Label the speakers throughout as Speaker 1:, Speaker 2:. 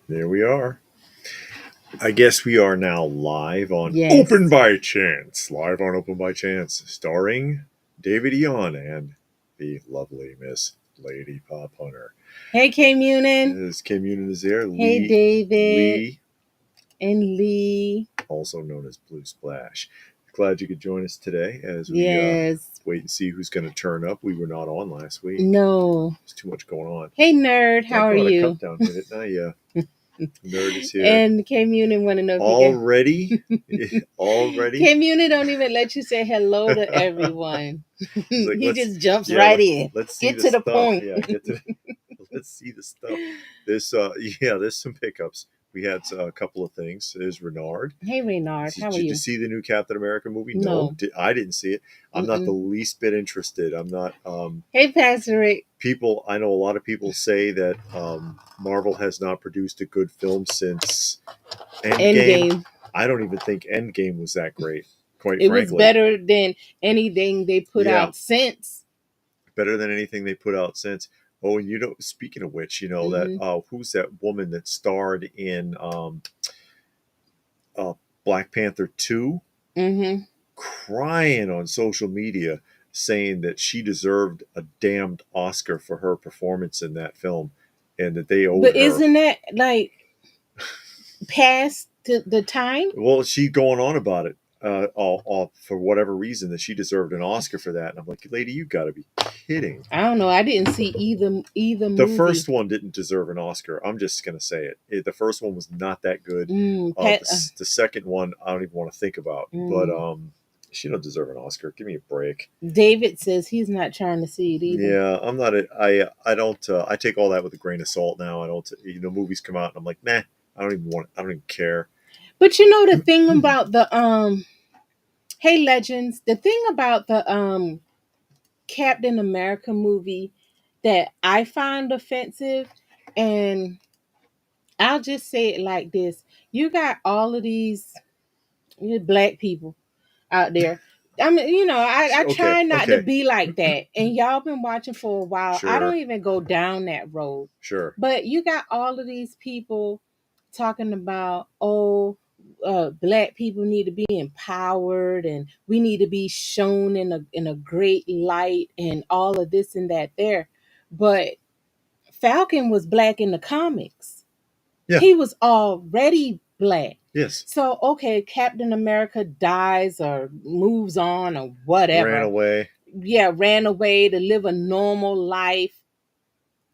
Speaker 1: There we are. I guess we are now live on
Speaker 2: Yes.
Speaker 1: Open by Chance. Live on Open by Chance, starring David Eon and the lovely Miss Lady Pop Hunter.
Speaker 2: Hey, K Munin.
Speaker 1: This Kim Munin is there.
Speaker 2: Hey, David.
Speaker 1: Lee,
Speaker 2: and Lee.
Speaker 1: also known as Blue Splash. Glad you could join us today as we
Speaker 2: Yes.
Speaker 1: wait and see who's going to turn up. We were not on last week.
Speaker 2: No.
Speaker 1: There's too much going on.
Speaker 2: Hey, Nerd. How are you?
Speaker 1: I brought a cup down here, didn't I? Yeah. Nerd is here.
Speaker 2: And K Munin want to know if
Speaker 1: already. Already.
Speaker 2: K Munin don't even let you say hello to everyone.
Speaker 1: Like,
Speaker 2: he just jumps right in.
Speaker 1: Let's see
Speaker 2: get to the point.
Speaker 1: Yeah, let's see the stuff. There's some pickups. We had a couple of things. There's Renard.
Speaker 2: Hey, Renard. How are you?
Speaker 1: Did you see the new Captain America movie?
Speaker 2: No.
Speaker 1: I didn't see it. I'm not the least bit interested. I'm not.
Speaker 2: Hey, Pastor Rick.
Speaker 1: I know a lot of people say that Marvel has not produced a good film since Endgame. I don't even think Endgame was that great. Quite frankly,
Speaker 2: it was better than anything they put out since.
Speaker 1: Better than anything they put out since. Oh, and speaking of which, that who's that woman that starred in Black Panther 2?
Speaker 2: Mm-hmm.
Speaker 1: Crying on social media, saying that she deserved a damned Oscar for her performance in that film, and that they owed her.
Speaker 2: But isn't that like past the time?
Speaker 1: Well, she's going on about it. All for whatever reason that she deserved an Oscar for that, and I'm like, lady, you got to be kidding.
Speaker 2: I don't know. I didn't see either movie.
Speaker 1: The first one didn't deserve an Oscar. I'm just gonna say it. The first one was not that good. The second one, I don't even want to think about. But she don't deserve an Oscar. Give me a break.
Speaker 2: David says he's not trying to see it either.
Speaker 1: Yeah, I'm not. I don't. I take all that with a grain of salt now. I don't. Movies come out, and I'm like, nah. I don't even care.
Speaker 2: But the thing about the hey Legends, the thing about the Captain America movie that I find offensive, and I'll just say it like this: you got all of these black people out there. I mean, I try not to be like that, and y'all been watching for a while.
Speaker 1: Sure.
Speaker 2: I don't even go down that road.
Speaker 1: Sure.
Speaker 2: But you got all of these people talking about, black people need to be empowered, and we need to be shown in a great light, and all of this and that there. But Falcon was black in the comics.
Speaker 1: Yeah.
Speaker 2: He was already black.
Speaker 1: Yes.
Speaker 2: So, okay, Captain America dies or moves on or whatever.
Speaker 1: Ran away.
Speaker 2: Yeah, ran away to live a normal life.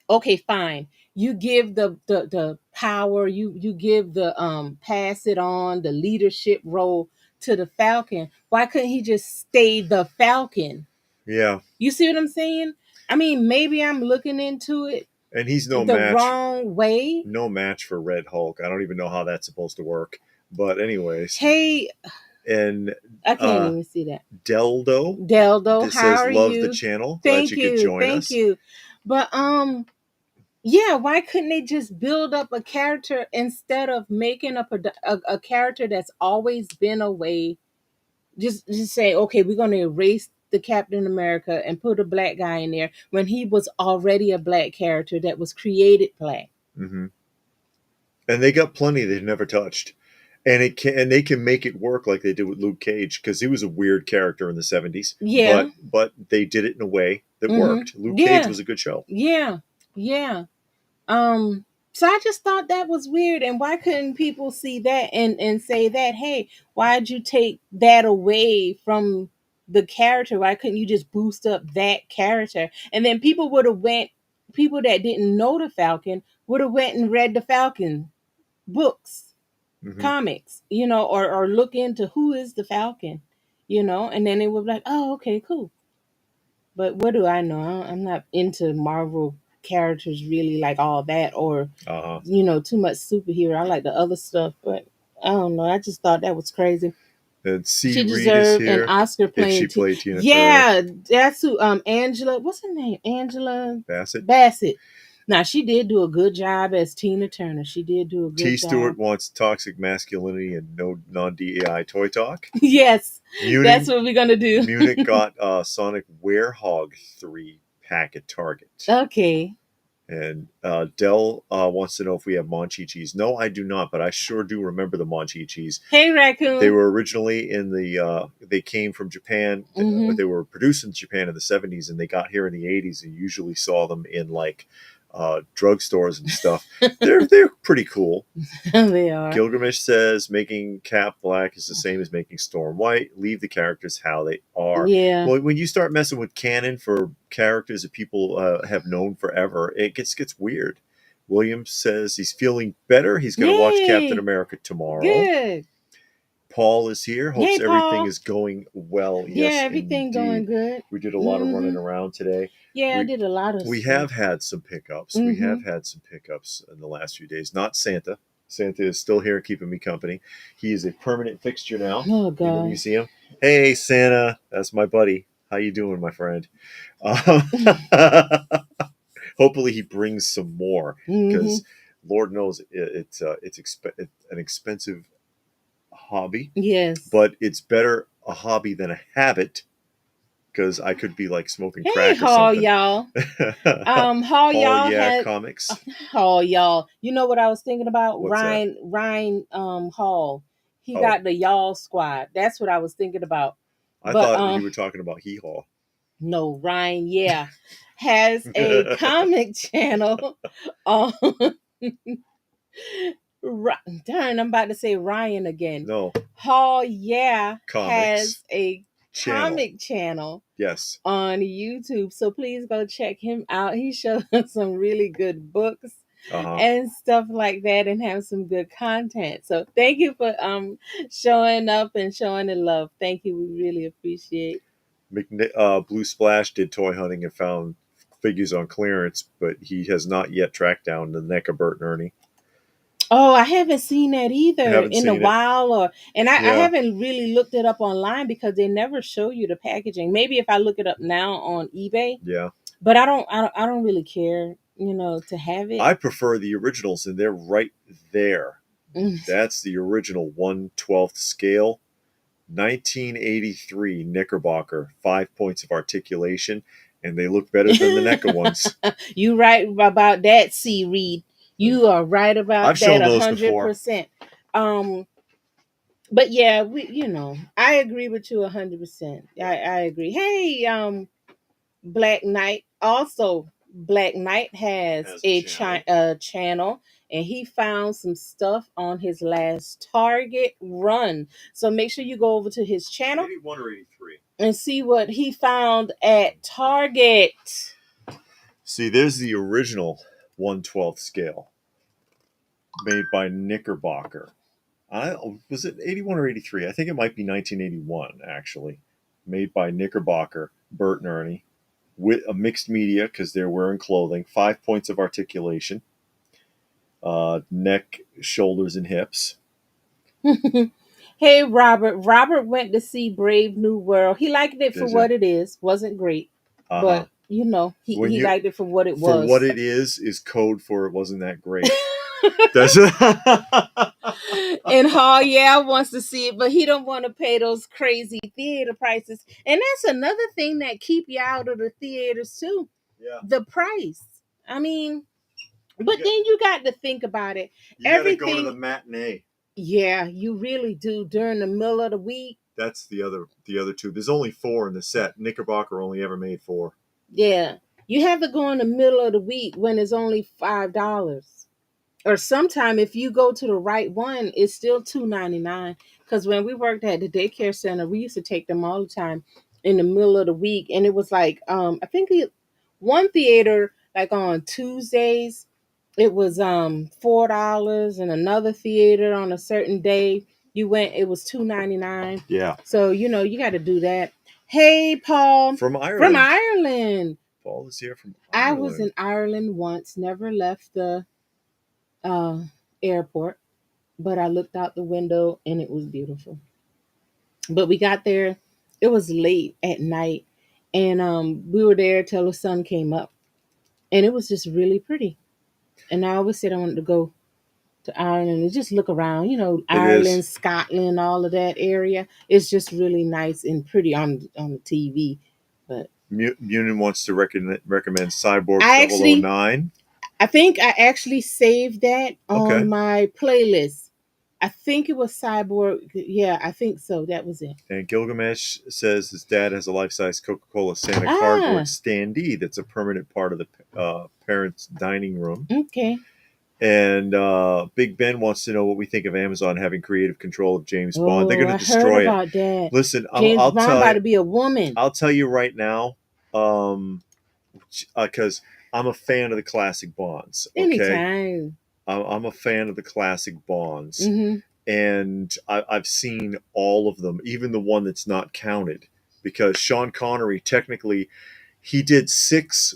Speaker 2: Okay, fine. You give the power, you give the pass it on, the leadership role to the Falcon. Why couldn't he just stay the Falcon?
Speaker 1: Yeah.
Speaker 2: You see what I'm saying? I mean, maybe I'm looking into it.
Speaker 1: And he's the
Speaker 2: wrong way.
Speaker 1: No match for Red Hulk. I don't even know how that's supposed to work. But anyways.
Speaker 2: Hey.
Speaker 1: And
Speaker 2: I can't even see that.
Speaker 1: Deldo,
Speaker 2: how are
Speaker 1: love
Speaker 2: you?
Speaker 1: The channel.
Speaker 2: Thank
Speaker 1: Glad you could join us.
Speaker 2: Thank you. But yeah, why couldn't they just build up a character instead of making up a character that's always been away? Just say, okay, we're going to erase the Captain America and put a black guy in there when he was already a black character that was created black.
Speaker 1: Mm-hmm. And they got plenty they've never touched. And they can make it work like they did with Luke Cage, because he was a weird character in the 70s.
Speaker 2: Yeah.
Speaker 1: But they did it in a way that worked. Luke Cage was a good show.
Speaker 2: Yeah. Yeah. So I just thought that was weird. And why couldn't people see that and say that, hey, why'd you take that away from the character? Why couldn't you just boost up that character? And then people that didn't know the Falcon would have went and read the Falcon books, comics, or look into who is the Falcon, and then it would be like, oh, okay, cool. But what do I know? I'm not into Marvel characters really like all that, or too much superhero. I like the other stuff, but I don't know. I just thought that was crazy.
Speaker 1: And
Speaker 2: she deserved an Oscar playing.
Speaker 1: She played Tina
Speaker 2: Turner. That's who. Angela. What's her name? Angela
Speaker 1: Bassett.
Speaker 2: Now, she did do a good job as Tina Turner. She did do a good job.
Speaker 1: T. Stewart wants toxic masculinity and no non-DEI toy talk.
Speaker 2: Yes, that's what we're gonna do.
Speaker 1: Munich got Sonic Werehog 3 pack at Target.
Speaker 2: Okay.
Speaker 1: And Dell wants to know if we have Monchichis. No, I do not, but I sure do remember the Monchichis.
Speaker 2: Hey, Raccoon.
Speaker 1: They were originally in the, they came from Japan.
Speaker 2: Mm-hmm.
Speaker 1: They were produced in Japan in the 70s, and they got here in the 80s, and you usually saw them in like drugstores and stuff. They're pretty cool.
Speaker 2: They are.
Speaker 1: Gilgamesh says making Cap black is the same as making Storm white. Leave the characters how they are.
Speaker 2: Yeah.
Speaker 1: Well, when you start messing with canon for characters that people have known forever, it gets weird. William says he's feeling better. He's going to watch Captain America tomorrow.
Speaker 2: Good.
Speaker 1: Paul is here. Hopes everything is going well. Yes,
Speaker 2: yeah, everything
Speaker 1: indeed.
Speaker 2: Going good.
Speaker 1: We did a lot of running around today.
Speaker 2: Yeah, I did a lot of
Speaker 1: We
Speaker 2: stuff.
Speaker 1: have had some pickups. We have had some pickups in the last few days. Not Santa. Santa is still here keeping me company. He is a permanent fixture now.
Speaker 2: Oh, God.
Speaker 1: In the museum. Hey, Santa. That's my buddy. How you doing, my friend? Hopefully he brings some more, because Lord knows it's an expensive hobby.
Speaker 2: Yes.
Speaker 1: But it's better a hobby than a habit, because I could be like smoking crack or something.
Speaker 2: Y'all. Hall y'all had
Speaker 1: comics.
Speaker 2: Hall y'all. You know what I was thinking about?
Speaker 1: What's
Speaker 2: Ryan Hall. He got the y'all squad. That's what I was thinking about.
Speaker 1: I thought you were talking about Hee Haw.
Speaker 2: No, Ryan, has a comic channel on darn, I'm about to say Ryan again.
Speaker 1: No.
Speaker 2: Hall
Speaker 1: Comics
Speaker 2: has a comic channel.
Speaker 1: Yes.
Speaker 2: On YouTube. So please go check him out. He shows some really good books and stuff like that, and have some good content. So thank you for showing up and showing the love. Thank you. We really appreciate.
Speaker 1: Blue Splash did toy hunting and found figures on clearance, but he has not yet tracked down the neck of Bert and Ernie.
Speaker 2: Oh, I haven't seen that either in a while, I haven't really looked it up online because they never show you the packaging. Maybe if I look it up now on eBay.
Speaker 1: Yeah.
Speaker 2: But I don't really care, to have it.
Speaker 1: I prefer the originals, and they're right there. That's the original 1/12 scale. 1983 Knickerbocker, 5 points of articulation, and they look better than the NECA ones.
Speaker 2: You right about that, C. Reed. You are right about
Speaker 1: I've
Speaker 2: that.
Speaker 1: shown those 100%.
Speaker 2: But yeah, I agree with you 100%. I agree. Hey, Black Knight. Also, Black Knight has a channel, and he found some stuff on his last Target run. So make sure you go over to his channel
Speaker 1: 81 or 83
Speaker 2: and see what he found at Target.
Speaker 1: See, there's the original 1/12 scale made by Knickerbocker. Was it 81 or 83? I think it might be 1981, actually. Made by Knickerbocker, Bert and Ernie, with a mixed media because they're wearing clothing. 5 points of articulation. Neck, shoulders, and hips.
Speaker 2: Hey, Robert. Robert went to see Brave New World. He liked it for what it is. Wasn't great. But, he liked it for what it was.
Speaker 1: For what it is code for it wasn't that great.
Speaker 2: And Hall wants to see it, but he don't want to pay those crazy theater prices. And that's another thing that keep you out of the theaters too.
Speaker 1: Yeah.
Speaker 2: The price. I mean, but then you got to think about it.
Speaker 1: You gotta go to the matinee.
Speaker 2: Yeah, you really do during the middle of the week.
Speaker 1: That's the other two. There's only 4 in the set. Knickerbocker only ever made 4.
Speaker 2: Yeah. You have to go in the middle of the week when it's only $5. Or sometime if you go to the right one, it's still $2.99. Because when we worked at the daycare center, we used to take them all the time in the middle of the week. And it was like, I think one theater, like on Tuesdays, it was $4, and another theater on a certain day you went, it was $2.99.
Speaker 1: Yeah.
Speaker 2: So you got to do that. Hey, Paul
Speaker 1: from Ireland. Paul is here from Ireland.
Speaker 2: I was in Ireland once, never left the airport, but I looked out the window and it was beautiful. But we got there, it was late at night, and we were there till the sun came up, and it was just really pretty. And I always said I wanted to go to Ireland and just look around, Ireland, Scotland, all of that area. It's just really nice and pretty on the TV. But
Speaker 1: Munin wants to recommend Cyborg 009.
Speaker 2: I think I actually saved that on
Speaker 1: Okay.
Speaker 2: my playlist. I think it was Cyborg. Yeah, I think so. That was it.
Speaker 1: And Gilgamesh says his dad has a life-size Coca-Cola Santa cardboard
Speaker 2: Ah,
Speaker 1: standee that's a permanent part of the parents' dining room.
Speaker 2: okay.
Speaker 1: And Big Ben wants to know what we think of Amazon having creative control of James Bond. They're
Speaker 2: Oh,
Speaker 1: going to
Speaker 2: I heard
Speaker 1: destroy it.
Speaker 2: about that.
Speaker 1: Listen,
Speaker 2: James Bond about to be a woman
Speaker 1: I'll tell you right now, because I'm a fan of the classic Bonds. Okay,
Speaker 2: anytime.
Speaker 1: I'm a fan of the classic Bonds,
Speaker 2: Mm-hmm.
Speaker 1: and I've seen all of them, even the one that's not counted, because Sean Connery technically he did 6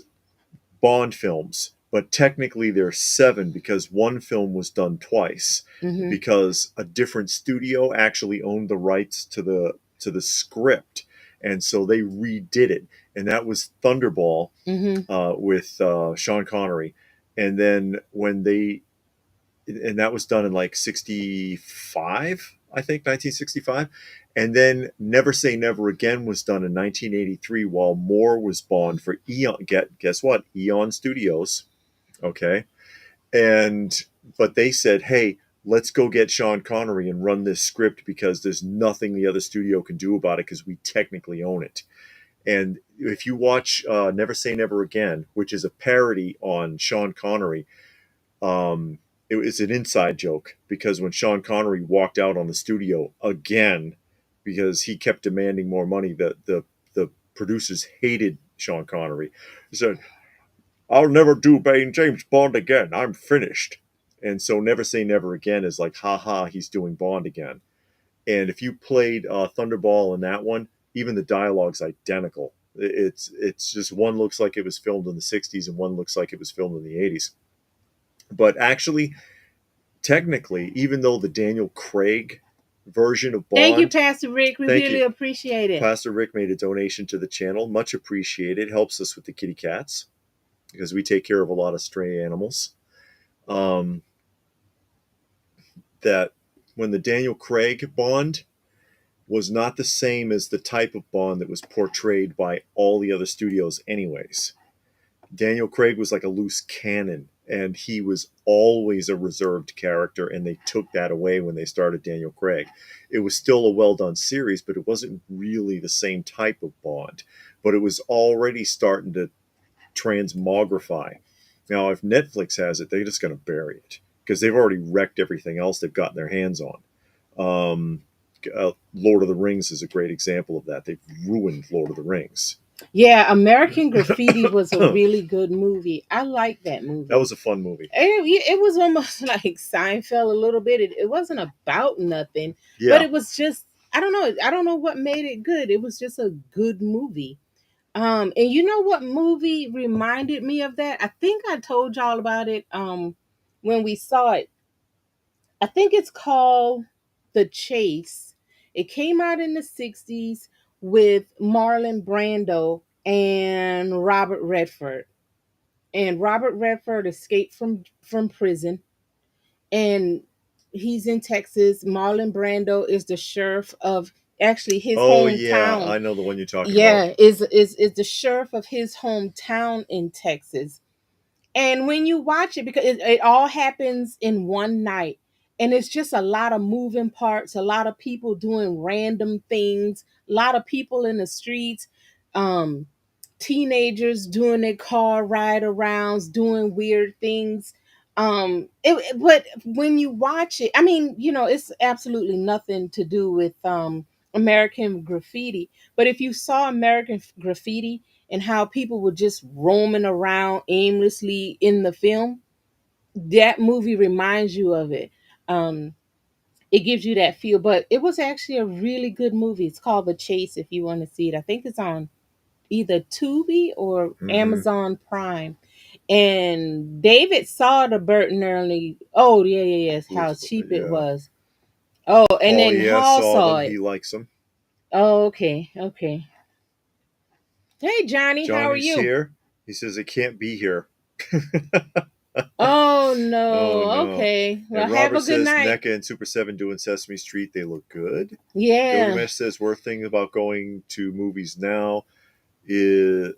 Speaker 1: Bond films, but technically there's 7 because one film was done twice
Speaker 2: Mm-hmm.
Speaker 1: because a different studio actually owned the rights to the script, and so they redid it, and that was Thunderball
Speaker 2: Mm-hmm.
Speaker 1: with Sean Connery, and then and that was done in like 65, I think 1965. And then Never Say Never Again was done in 1983 while Moore was Bond for Eon. Guess what? Eon Studios. Okay. And, but they said, hey, let's go get Sean Connery and run this script because there's nothing the other studio can do about it because we technically own it. And if you watch Never Say Never Again, which is a parody on Sean Connery, um, it was an inside joke because when Sean Connery walked out on the studio again, because he kept demanding more money, the producers hated Sean Connery. He said, "I'll never do James Bond again. I'm finished." And so Never Say Never Again is like, haha, he's doing Bond again. And if you played Thunderball in that one, even the dialogue's identical. It's just one looks like it was filmed in the 60s and one looks like it was filmed in the 80s. But actually, technically, even though the Daniel Craig version of
Speaker 2: Thank you,
Speaker 1: Bond,
Speaker 2: Pastor Rick. We
Speaker 1: thank
Speaker 2: really
Speaker 1: you,
Speaker 2: appreciate it.
Speaker 1: Pastor Rick made a donation to the channel. Much appreciated. Helps us with the kitty cats because we take care of a lot of stray animals. Um, that when the Daniel Craig Bond was not the same as the type of Bond that was portrayed by all the other studios, anyways. Daniel Craig was like a loose cannon, and he was always a reserved character, and they took that away when they started Daniel Craig. It was still a well done series, but it wasn't really the same type of Bond. But it was already starting to transmogrify. Now, if Netflix has it, they're just going to bury it because they've already wrecked everything else they've gotten their hands on. Lord of the Rings is a great example of that. They've ruined Lord of the Rings.
Speaker 2: Yeah, American Graffiti was a
Speaker 1: That
Speaker 2: really good movie. I like that movie.
Speaker 1: was a fun movie.
Speaker 2: It was almost like Seinfeld a little bit. It wasn't about nothing, but
Speaker 1: Yeah.
Speaker 2: it was just I don't know. I don't know what made it good. It was just a good movie. And you know what movie reminded me of that? I think I told y'all about it when we saw it. I think it's called The Chase. It came out in the 60s with Marlon Brando and Robert Redford. And Robert Redford escaped from prison and he's in Texas. Marlon Brando is the sheriff of actually his
Speaker 1: Oh yeah,
Speaker 2: hometown.
Speaker 1: I know the one you're talking about.
Speaker 2: Yeah, is the sheriff of his hometown in Texas. And when you watch it, because it all happens in one night, and it's just a lot of moving parts, a lot of people doing random things, a lot of people in the streets, um, teenagers doing their car ride arounds, doing weird things. But when you watch it, I mean, you know, it's absolutely nothing to do with American Graffiti. But if you saw American Graffiti, and how people were just roaming around aimlessly in the film, that movie reminds you of it. Um, it gives you that feel, but it was actually a really good movie. It's called The Chase if you want to see it. I think it's on either Tubi or
Speaker 1: Mm-hmm.
Speaker 2: Amazon Prime. And David saw the Burton early. Oh, yeah, yeah, yes, how cheap it
Speaker 1: Yeah.
Speaker 2: was. Oh, and
Speaker 1: Paul,
Speaker 2: then
Speaker 1: yeah,
Speaker 2: Hall
Speaker 1: saw
Speaker 2: saw
Speaker 1: them.
Speaker 2: it.
Speaker 1: He likes them.
Speaker 2: Oh, okay, okay. Hey, Johnny, how are
Speaker 1: Johnny's
Speaker 2: you?
Speaker 1: here. He says it can't be here.
Speaker 2: Oh
Speaker 1: Oh
Speaker 2: no.
Speaker 1: no.
Speaker 2: Okay. Well,
Speaker 1: And
Speaker 2: have
Speaker 1: Robert
Speaker 2: a good
Speaker 1: says
Speaker 2: night.
Speaker 1: NECA and Super 7 doing Sesame Street, they look good.
Speaker 2: Yeah.
Speaker 1: Gilgamesh says worst thing about going to movies now is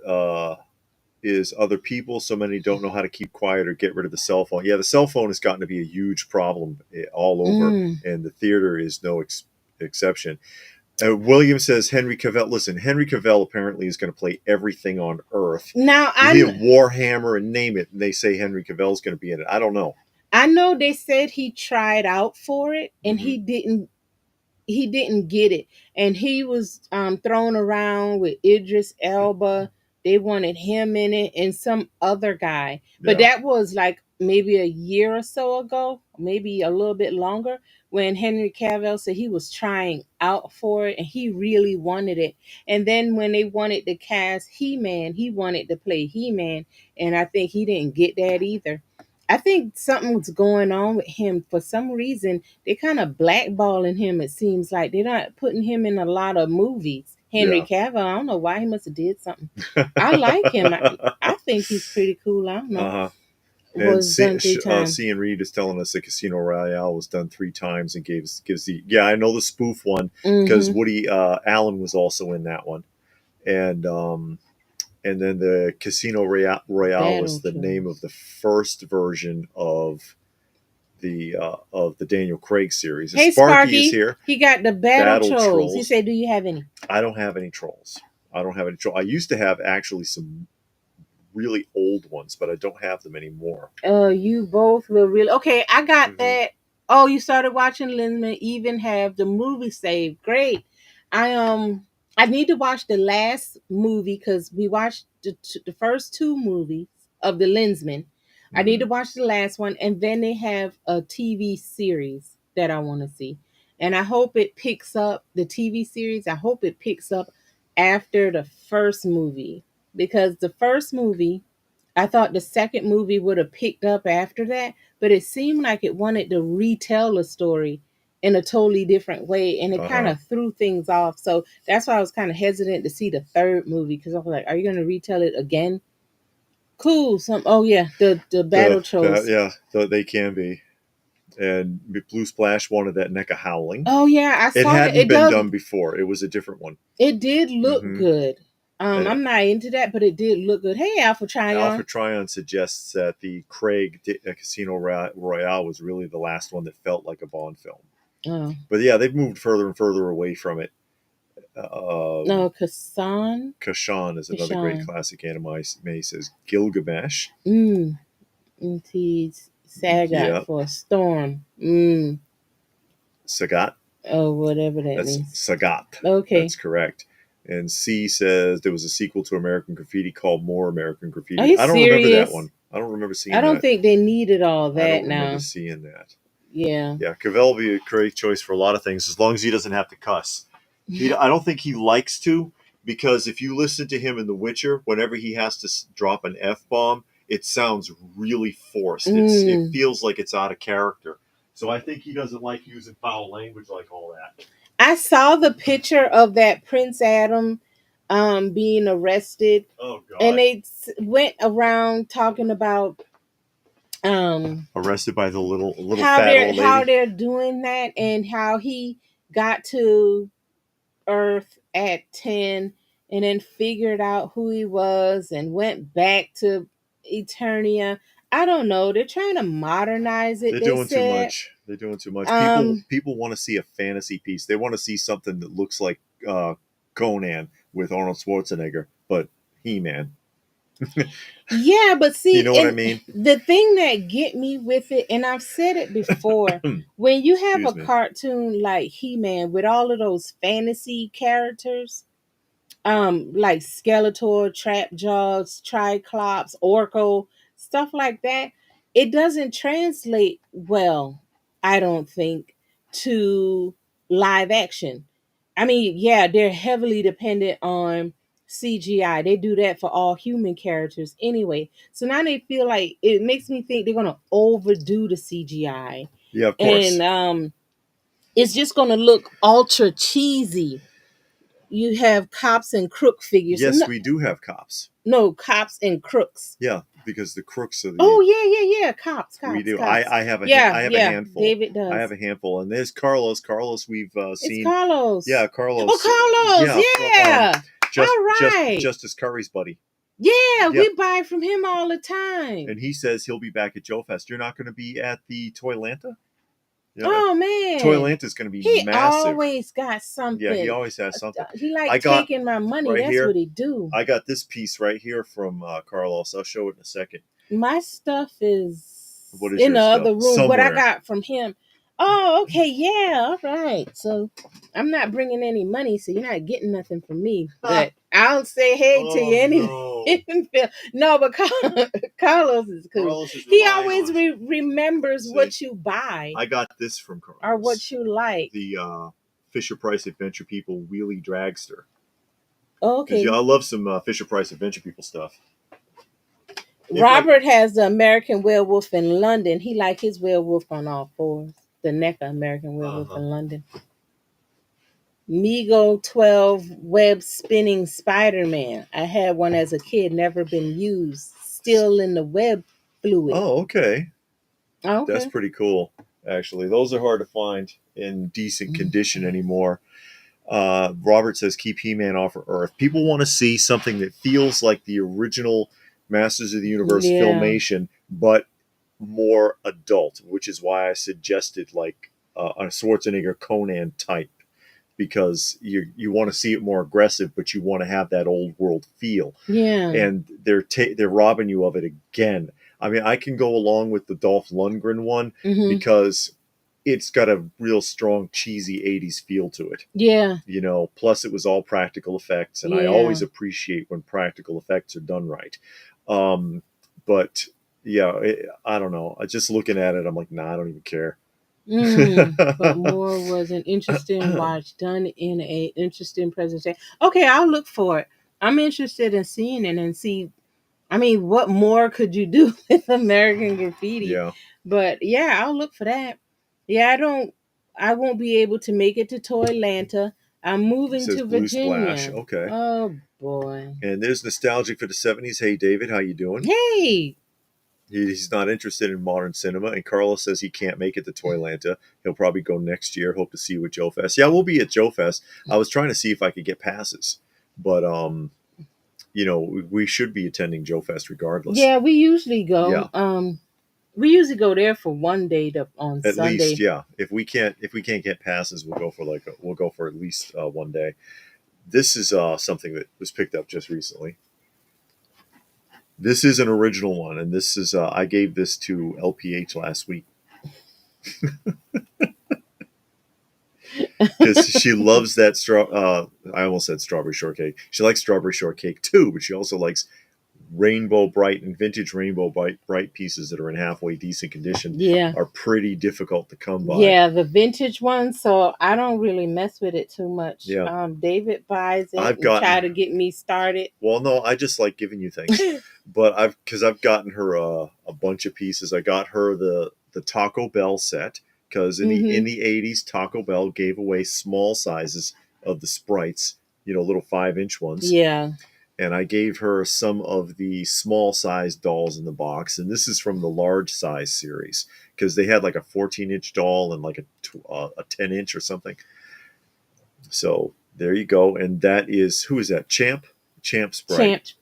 Speaker 1: is other people. So many don't know how to keep quiet or get rid of the cell phone. Yeah, the cell phone has gotten to be a huge problem all over, and the theater is no exception. William says Henry Cavill. Listen, Henry Cavill apparently is going to play everything on Earth.
Speaker 2: Now
Speaker 1: You hear Warhammer and name it, and they say Henry Cavill is going to be in it. I don't know.
Speaker 2: I know they said he tried out for it and he didn't get it, and he was thrown around with Idris Elba. They wanted him in it and some other guy, but that was like maybe a year or so ago, maybe a little bit longer, when Henry Cavill said he was trying out for it and he really wanted it. And then when they wanted to cast He-Man, he wanted to play He-Man, and I think he didn't get that either. I think something's going on with him. For some reason, they're kind of blackballing him. It seems like they're not putting him in a lot of movies. Henry Cavill, I don't know why. He must have did something. I like him. I think he's pretty cool. I don't know.
Speaker 1: And C and Reed is telling us that Casino Royale was done 3 times and gives the I know the spoof one because Woody Allen was also in that one, and then the Casino Royale was the name of the first version of the Daniel Craig series.
Speaker 2: Hey, Sparky is here. He got the battle trolls. He said, "Do you have any?"
Speaker 1: I don't have any trolls. I used to have actually some really old ones, but I don't have them anymore.
Speaker 2: You both will really. Okay, I got that. Oh, you started watching Lindman. Even have the movie saved. Great. I need to watch the last movie because we watched the first 2 movies of the Lensman. I need to watch the last one, and then they have a TV series that I want to see, and I hope it picks up the TV series. I hope it picks up after the first movie, because the first movie, I thought the second movie would have picked up after that, but it seemed like it wanted to retell the story in a totally different way, and it kind of threw things off. So that's why I was kind of hesitant to see the third movie, because I was like, are you going to retell it again? Cool. The battle trolls.
Speaker 1: They can be. And Blue Splash wanted that NECA Howling.
Speaker 2: Oh yeah, I saw
Speaker 1: it. Hadn't been done before. It was a different one.
Speaker 2: It did look good. I'm not into that, but it did look good. Hey, Alpha Tryon.
Speaker 1: Alpha Tryon suggests that the Craig Casino Royale was really the last one that felt like a Bond film. Oh. But yeah, they've moved further and further away from it.
Speaker 2: Kashan.
Speaker 1: Kashan is another great classic anime. Says Gilgamesh.
Speaker 2: Indeed. Sagat for Storm.
Speaker 1: Sagat.
Speaker 2: Oh, whatever that means.
Speaker 1: Sagat.
Speaker 2: Okay.
Speaker 1: That's correct. And C says there was a sequel to American Graffiti called More American Graffiti.
Speaker 2: I don't
Speaker 1: remember that one. I don't remember seeing that.
Speaker 2: I don't think they needed all that now. I don't remember
Speaker 1: seeing that.
Speaker 2: Yeah.
Speaker 1: Yeah, Cavill would be a great choice for a lot of things, as long as he doesn't have to cuss. I don't think he likes to, because if you listen to him in The Witcher, whenever he has to drop an F-bomb, it sounds really forced. It feels like it's out of character. So I think he doesn't like using foul language like all that.
Speaker 2: I saw the picture of that Prince Adam being arrested.
Speaker 1: Oh, God.
Speaker 2: And they went around talking about
Speaker 1: arrested by the little fat old lady.
Speaker 2: How they're doing that, and how he got to Earth at 10 and then figured out who he was and went back to Eternia. I don't know. They're trying to modernize it.
Speaker 1: They're doing too much. People want to see a fantasy piece. They want to see something that looks like Conan with Arnold Schwarzenegger, but He-Man.
Speaker 2: Yeah, but see,
Speaker 1: you know what I mean?
Speaker 2: The thing that get me with it, and I've said it before, when you have a cartoon like He-Man with all of those fantasy characters, like Skeletor, Trapjaws, Triclops, Orko, stuff like that, it doesn't translate well, I don't think, to live action. I mean, yeah, they're heavily dependent on CGI. They do that for all human characters anyway. So now they feel like, it makes me think they're gonna overdo the CGI.
Speaker 1: Yeah, of course.
Speaker 2: And it's just gonna look ultra cheesy. You have cops and crook figures.
Speaker 1: Yes, we do have cops.
Speaker 2: No, cops and crooks.
Speaker 1: Yeah, because the crooks are the...
Speaker 2: Oh, yeah. Cops.
Speaker 1: We do.
Speaker 2: Cops.
Speaker 1: I have a handful.
Speaker 2: David does.
Speaker 1: I have a handful. And there's Carlos. Carlos, we've seen...
Speaker 2: It's Carlos.
Speaker 1: Yeah, Carlos.
Speaker 2: Oh, Carlos. Yeah.
Speaker 1: From,
Speaker 2: all right.
Speaker 1: Justice Curry's buddy.
Speaker 2: Yeah,
Speaker 1: Yeah.
Speaker 2: we buy from him all the time.
Speaker 1: And he says he'll be back at Joe Fest. You're not going to be at the Toylanta? Yeah.
Speaker 2: Oh man,
Speaker 1: Toylanta is going to be
Speaker 2: he
Speaker 1: massive.
Speaker 2: always got something.
Speaker 1: Yeah, he always has something.
Speaker 2: He
Speaker 1: I
Speaker 2: like
Speaker 1: got
Speaker 2: taking my money.
Speaker 1: right
Speaker 2: That's
Speaker 1: here.
Speaker 2: what he do.
Speaker 1: I got this piece right here from Carlos. I'll show it in a second.
Speaker 2: My stuff is
Speaker 1: What is
Speaker 2: in
Speaker 1: your
Speaker 2: the
Speaker 1: stuff?
Speaker 2: other room.
Speaker 1: Somewhere.
Speaker 2: What I got from him. Oh, okay, yeah, all right. So I'm not bringing any money, so you're not getting nothing from me. But I'll say hey to you anyway. No, but Carlos is cool.
Speaker 1: Carlos is
Speaker 2: He
Speaker 1: relying
Speaker 2: always
Speaker 1: on us.
Speaker 2: remembers
Speaker 1: See,
Speaker 2: what you buy
Speaker 1: I got this from Carlos.
Speaker 2: or what you like.
Speaker 1: The Fisher Price Adventure People Wheelie Dragster.
Speaker 2: Okay.
Speaker 1: I love some Fisher Price Adventure People stuff.
Speaker 2: Robert has the American Werewolf in London. He like his werewolf on all fours. The NECA American Werewolf in London. Mego 12 web spinning Spider-Man. I had one as a kid, never been used. Still in the web fluid.
Speaker 1: Oh, okay.
Speaker 2: Okay.
Speaker 1: That's pretty cool, actually. Those are hard to find in decent condition anymore. Robert says, keep He-Man off of Earth. People want to see something that feels like the original Masters of the Universe filmation, but more adult, which is why I suggested like a Schwarzenegger Conan type, because you want to see it more aggressive, but you want to have that old world feel.
Speaker 2: Yeah.
Speaker 1: And they're robbing you of it again. I mean, I can go along with the Dolph Lundgren one because it's got a real strong cheesy 80s feel to it.
Speaker 2: Yeah.
Speaker 1: You know, plus it was all practical effects, and I always appreciate when practical effects are done right. But yeah, I don't know. Just looking at it, I'm like, nah, I don't even care.
Speaker 2: But more was an interesting watch done in a interesting presentation. Okay, I'll look for it. I'm interested in seeing it and see. I mean, what more could you do with American Graffiti?
Speaker 1: Yeah.
Speaker 2: But yeah, I'll look for that. Yeah, I won't be able to make it to Toylanta. I'm moving to
Speaker 1: Blue
Speaker 2: Virginia.
Speaker 1: Splash. Okay.
Speaker 2: Oh boy.
Speaker 1: And there's nostalgic for the 70s. Hey David, how you doing?
Speaker 2: Hey.
Speaker 1: He's not interested in modern cinema, and Carlos says he can't make it to Toylanta. He'll probably go next year. Hope to see you at Joe Fest. Yeah, we'll be at Joe Fest. I was trying to see if I could get passes, but you know, we should be attending Joe Fest regardless.
Speaker 2: Yeah, we usually go.
Speaker 1: Yeah.
Speaker 2: We usually go there for one day on
Speaker 1: at
Speaker 2: Sunday.
Speaker 1: Least, yeah. If we can't get passes, we'll go for at least one day. This is something that was picked up just recently. This is an original one, and this is I gave this to LPH last week because she loves that I almost said strawberry shortcake. She likes strawberry shortcake too, but she also likes Rainbow Bright and vintage Rainbow Bright pieces that are in halfway decent condition.
Speaker 2: Yeah,
Speaker 1: are pretty difficult to come by.
Speaker 2: Yeah, the vintage ones. So I don't really mess with it too much.
Speaker 1: Yeah.
Speaker 2: David buys it and try to get me started.
Speaker 1: Well, no, I just like giving you things, but I've gotten her a bunch of pieces. I got her the Taco Bell set because in the 80s, Taco Bell gave away small sizes of the sprites, you know, little 5-inch ones.
Speaker 2: Yeah.
Speaker 1: And I gave her some of the small size dolls in the box. And this is from the large size series because they had like a 14-inch doll and like a 10-inch or something. So there you go. And that is, who is that? Champ Sprite.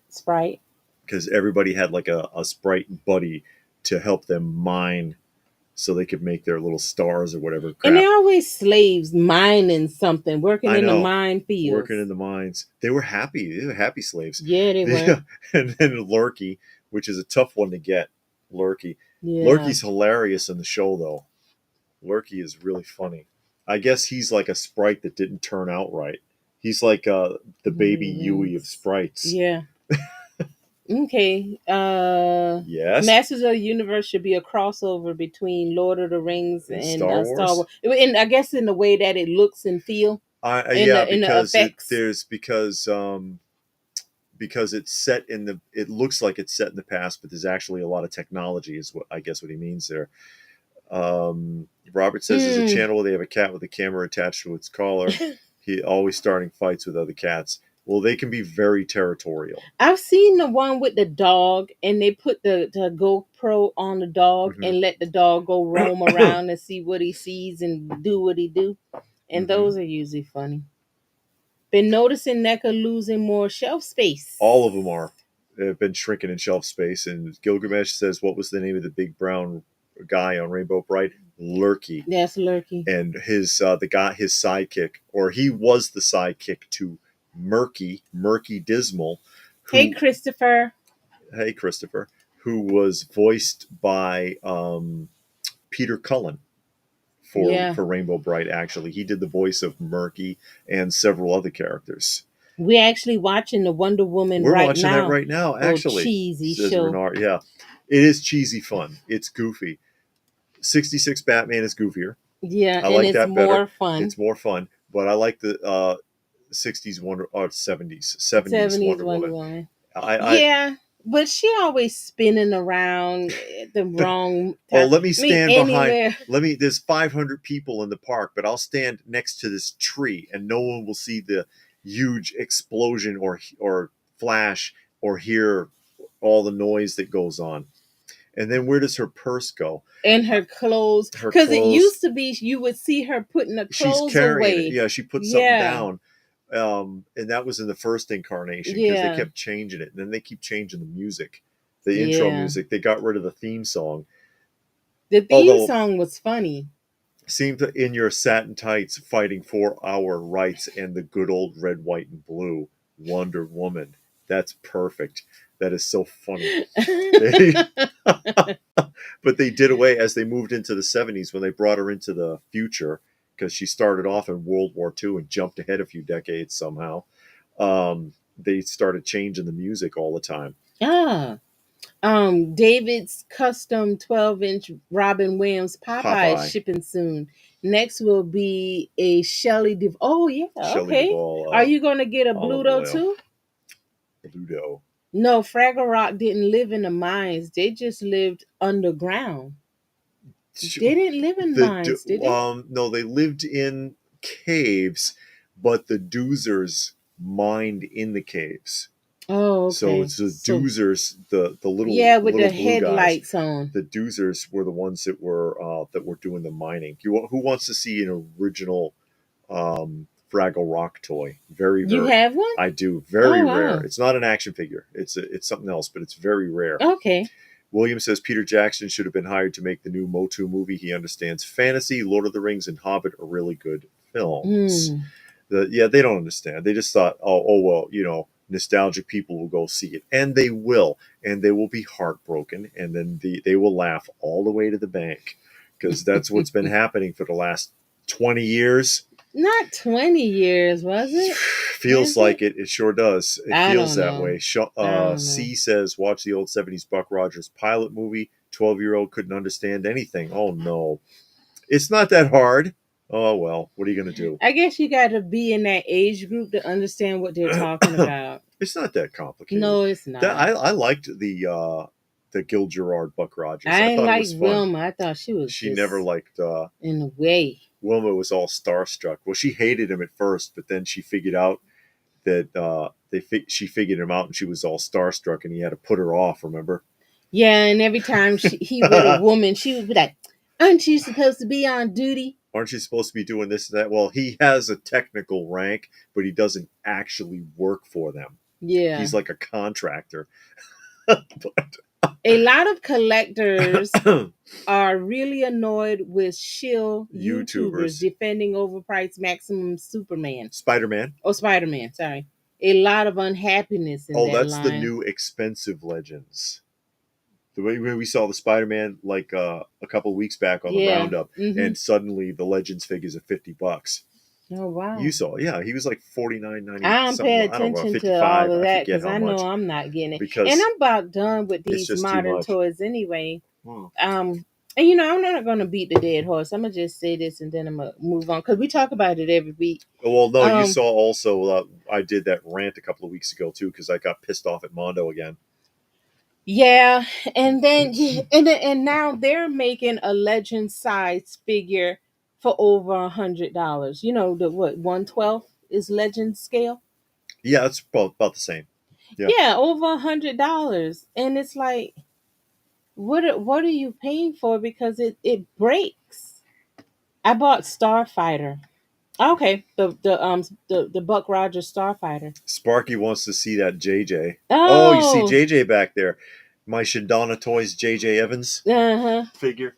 Speaker 2: Sprite.
Speaker 1: Because everybody had like a Sprite buddy to help them mine so they could make their little stars or whatever crap.
Speaker 2: And they're always slaves mining something, working in the mine fields.
Speaker 1: Working in the mines. They were happy. They were happy slaves.
Speaker 2: Yeah, they were.
Speaker 1: And then Lurky, which is a tough one to get. Lurky.
Speaker 2: Yeah.
Speaker 1: Lurky's hilarious in the show, though. Lurky is really funny. I guess he's like a Sprite that didn't turn out right. He's like the baby Yui of Sprites.
Speaker 2: Yeah. Okay.
Speaker 1: Yes.
Speaker 2: Masters of the Universe should be a crossover between Lord of the Rings and Star Wars. And I guess in the way that it looks and feel.
Speaker 1: Because it's set it looks like it's set in the past, but there's actually a lot of technology is what he means there. Robert says there's a channel where they have a cat with a camera attached to its collar. He always starting fights with other cats. Well, they can be very territorial.
Speaker 2: I've seen the one with the dog, and they put the GoPro on the dog and let the dog go roam around and see what he sees and do what he do. And those are usually funny. Been noticing NECA losing more shelf space.
Speaker 1: All of them are. been shrinking in shelf space. And Gilgamesh says, "What was the name of the big brown guy on Rainbow Bright?" Lurky.
Speaker 2: That's Lurky.
Speaker 1: And his sidekick, or he was the sidekick to Murky Dismal,
Speaker 2: Hey,
Speaker 1: who
Speaker 2: Christopher.
Speaker 1: hey Christopher, who was voiced by Peter Cullen
Speaker 2: Yeah.
Speaker 1: for Rainbow Bright. Actually, he did the voice of Murky and several other characters.
Speaker 2: We're actually watching the Wonder Woman
Speaker 1: We're
Speaker 2: right
Speaker 1: watching that
Speaker 2: now.
Speaker 1: right now,
Speaker 2: Little
Speaker 1: actually,
Speaker 2: cheesy
Speaker 1: says
Speaker 2: show.
Speaker 1: Renard. Yeah, it is cheesy fun. It's goofy. 66 Batman is goofier.
Speaker 2: Yeah,
Speaker 1: I
Speaker 2: and
Speaker 1: like
Speaker 2: it's
Speaker 1: that better.
Speaker 2: more fun.
Speaker 1: It's more fun, but I like the 60s Wonder or 70s
Speaker 2: 70s
Speaker 1: Wonder
Speaker 2: Wonder
Speaker 1: Woman.
Speaker 2: Woman.
Speaker 1: I
Speaker 2: Yeah, but she always spinning around at the wrong
Speaker 1: oh,
Speaker 2: time.
Speaker 1: let me
Speaker 2: I mean,
Speaker 1: stand behind.
Speaker 2: anywhere.
Speaker 1: There's 500 people in the park, but I'll stand next to this tree, and no one will see the huge explosion or flash or hear all the noise that goes on. And then where does her purse go?
Speaker 2: And her clothes.
Speaker 1: Her
Speaker 2: Because it
Speaker 1: clothes.
Speaker 2: used to be you would see her putting the
Speaker 1: She's
Speaker 2: clothes
Speaker 1: carrying it.
Speaker 2: away.
Speaker 1: Yeah, she put something
Speaker 2: Yeah.
Speaker 1: down. And that was in the first incarnation because they
Speaker 2: Yeah.
Speaker 1: kept changing it. And then they keep changing the music, the intro
Speaker 2: Yeah.
Speaker 1: music. They got rid of the theme song.
Speaker 2: The theme
Speaker 1: Although,
Speaker 2: song was funny.
Speaker 1: seemed to in your satin tights fighting for our rights and the good old red, white, and blue Wonder Woman. That's perfect. That is so funny. But they did away as they moved into the 70s when they brought her into the future because she started off in World War II and jumped ahead a few decades somehow. They started changing the music all the time.
Speaker 2: Ah. David's custom 12-inch Robin Williams Popeye is
Speaker 1: Popeye,
Speaker 2: shipping soon. Next will be a Shelley Duvall. Oh yeah,
Speaker 1: Shelley
Speaker 2: okay.
Speaker 1: Duvall,
Speaker 2: Are you gonna get a
Speaker 1: olive
Speaker 2: Bluto
Speaker 1: oil,
Speaker 2: too?
Speaker 1: Bluto.
Speaker 2: No, Fraggle Rock didn't live in the mines. They just lived underground. They didn't live in mines, did they?
Speaker 1: No, they lived in caves, but the Doozers mined in the caves.
Speaker 2: Oh,
Speaker 1: So
Speaker 2: okay.
Speaker 1: it's the
Speaker 2: So
Speaker 1: Doozers, the
Speaker 2: yeah, with
Speaker 1: little
Speaker 2: the
Speaker 1: blue guys.
Speaker 2: headlights on.
Speaker 1: The Doozers were the ones that were doing the mining. Who wants to see an original Fraggle Rock toy? Very
Speaker 2: You
Speaker 1: very.
Speaker 2: have one?
Speaker 1: I do.
Speaker 2: Oh
Speaker 1: Very rare.
Speaker 2: wow.
Speaker 1: It's not an action figure. It's something else, but it's very rare.
Speaker 2: Okay.
Speaker 1: William says Peter Jackson should have been hired to make the new Motu movie. He understands fantasy. Lord of the Rings and Hobbit are really good films.
Speaker 2: Hmm.
Speaker 1: They don't understand. They just thought, oh well, nostalgic people will go see it, and they will be heartbroken, and then they will laugh all the way to the bank because that's what's been happening for the last 20 years.
Speaker 2: Not 20 years, was it?
Speaker 1: Feels
Speaker 2: Is
Speaker 1: like
Speaker 2: it?
Speaker 1: it. It sure does. It
Speaker 2: I
Speaker 1: feels
Speaker 2: don't
Speaker 1: that
Speaker 2: know.
Speaker 1: way.
Speaker 2: I don't know.
Speaker 1: C says, watch the old 70s Buck Rogers pilot movie. 12-year-old couldn't understand anything. Oh, no. It's not that hard. Oh, well, what are you going to do?
Speaker 2: I guess you got to be in that age group to understand what they're talking about.
Speaker 1: It's not that complicated.
Speaker 2: No, it's not.
Speaker 1: I liked the Gil Gerard Buck Rogers.
Speaker 2: I
Speaker 1: I
Speaker 2: ain't
Speaker 1: thought it
Speaker 2: like
Speaker 1: was fun.
Speaker 2: Wilma. I thought she was
Speaker 1: She
Speaker 2: just
Speaker 1: never liked
Speaker 2: in the way.
Speaker 1: Wilma was all starstruck. Well, she hated him at first, but then she figured out that she figured him out, and she was all starstruck, and he had to put her off. Remember?
Speaker 2: Yeah, and every time he with a woman, she would be like, "Aren't you supposed to be on duty?"
Speaker 1: Aren't you supposed to be doing this and that? Well, he has a technical rank, but he doesn't actually work for them.
Speaker 2: Yeah.
Speaker 1: He's like a contractor. But
Speaker 2: A lot of collectors are really annoyed with shill YouTubers defending overpriced Maximum Superman.
Speaker 1: Spider-Man.
Speaker 2: Oh, Spider-Man, sorry. A lot of unhappiness in that
Speaker 1: that's
Speaker 2: line.
Speaker 1: the new expensive Legends. The way we saw the Spider-Man like a couple weeks back on the roundup, and suddenly the Legends figures are $50.
Speaker 2: Oh wow!
Speaker 1: You saw, yeah, he was like $49.90.
Speaker 2: I'm paying attention to all of that because I know I'm not getting it, and I'm about done with these modern toys anyway. And I'm not going to beat the dead horse. I'm gonna just say this, and then I'm gonna move on because we talk about it every week.
Speaker 1: Well, no, you saw also I did that rant a couple of weeks ago too because I got pissed off at Mondo again.
Speaker 2: Yeah, and then and now they're making a legend size figure for over $100. You know the what 1/12 is legend scale.
Speaker 1: Yeah, it's about the same.
Speaker 2: Yeah, over $100, and it's like, what are you paying for? Because it breaks. I bought Starfighter. Okay, the Buck Rogers Starfighter.
Speaker 1: Sparky wants to see that JJ. Oh, you see
Speaker 2: Oh,
Speaker 1: JJ back there. My Shindana Toys JJ Evans
Speaker 2: uh-huh.
Speaker 1: figure.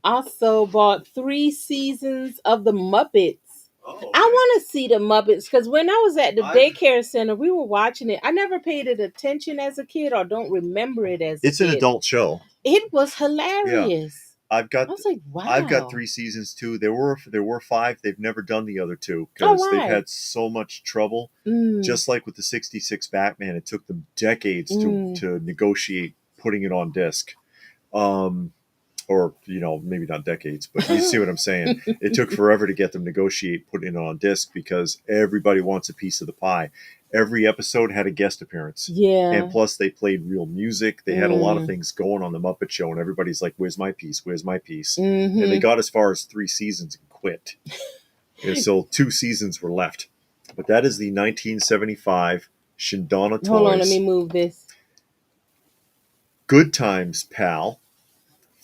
Speaker 2: Also bought 3 seasons of the Muppets.
Speaker 1: Oh,
Speaker 2: I
Speaker 1: okay.
Speaker 2: want to see the Muppets because when I was at the
Speaker 1: I've
Speaker 2: daycare center, we were watching it. I never paid it attention as a kid or don't remember it as a
Speaker 1: It's an
Speaker 2: kid.
Speaker 1: adult show.
Speaker 2: It was
Speaker 1: Yeah.
Speaker 2: hilarious.
Speaker 1: I've
Speaker 2: I
Speaker 1: got
Speaker 2: was like,
Speaker 1: I've got
Speaker 2: wow.
Speaker 1: 3 seasons too. There were 5. They've never done the other 2
Speaker 2: Oh,
Speaker 1: because they've
Speaker 2: why?
Speaker 1: had so much trouble.
Speaker 2: Mm,
Speaker 1: Just like with the '66 Batman, it took them decades to
Speaker 2: mm.
Speaker 1: to negotiate putting it on disc. Um, or maybe not decades, but you see what I'm saying. It took forever to get them negotiate putting it on disc because everybody wants a piece of the pie. Every episode had a guest appearance, and
Speaker 2: Yeah.
Speaker 1: plus they played real music. They had a lot of
Speaker 2: Mm,
Speaker 1: things going on the Muppet Show, and everybody's like, "Where's my piece? Where's my piece?" And they
Speaker 2: mm-hmm.
Speaker 1: got as far as 3 seasons and quit. And so 2 seasons were left. But that is the 1975 Shindana
Speaker 2: Hold on, let me
Speaker 1: Toys
Speaker 2: move this.
Speaker 1: Good Times Pal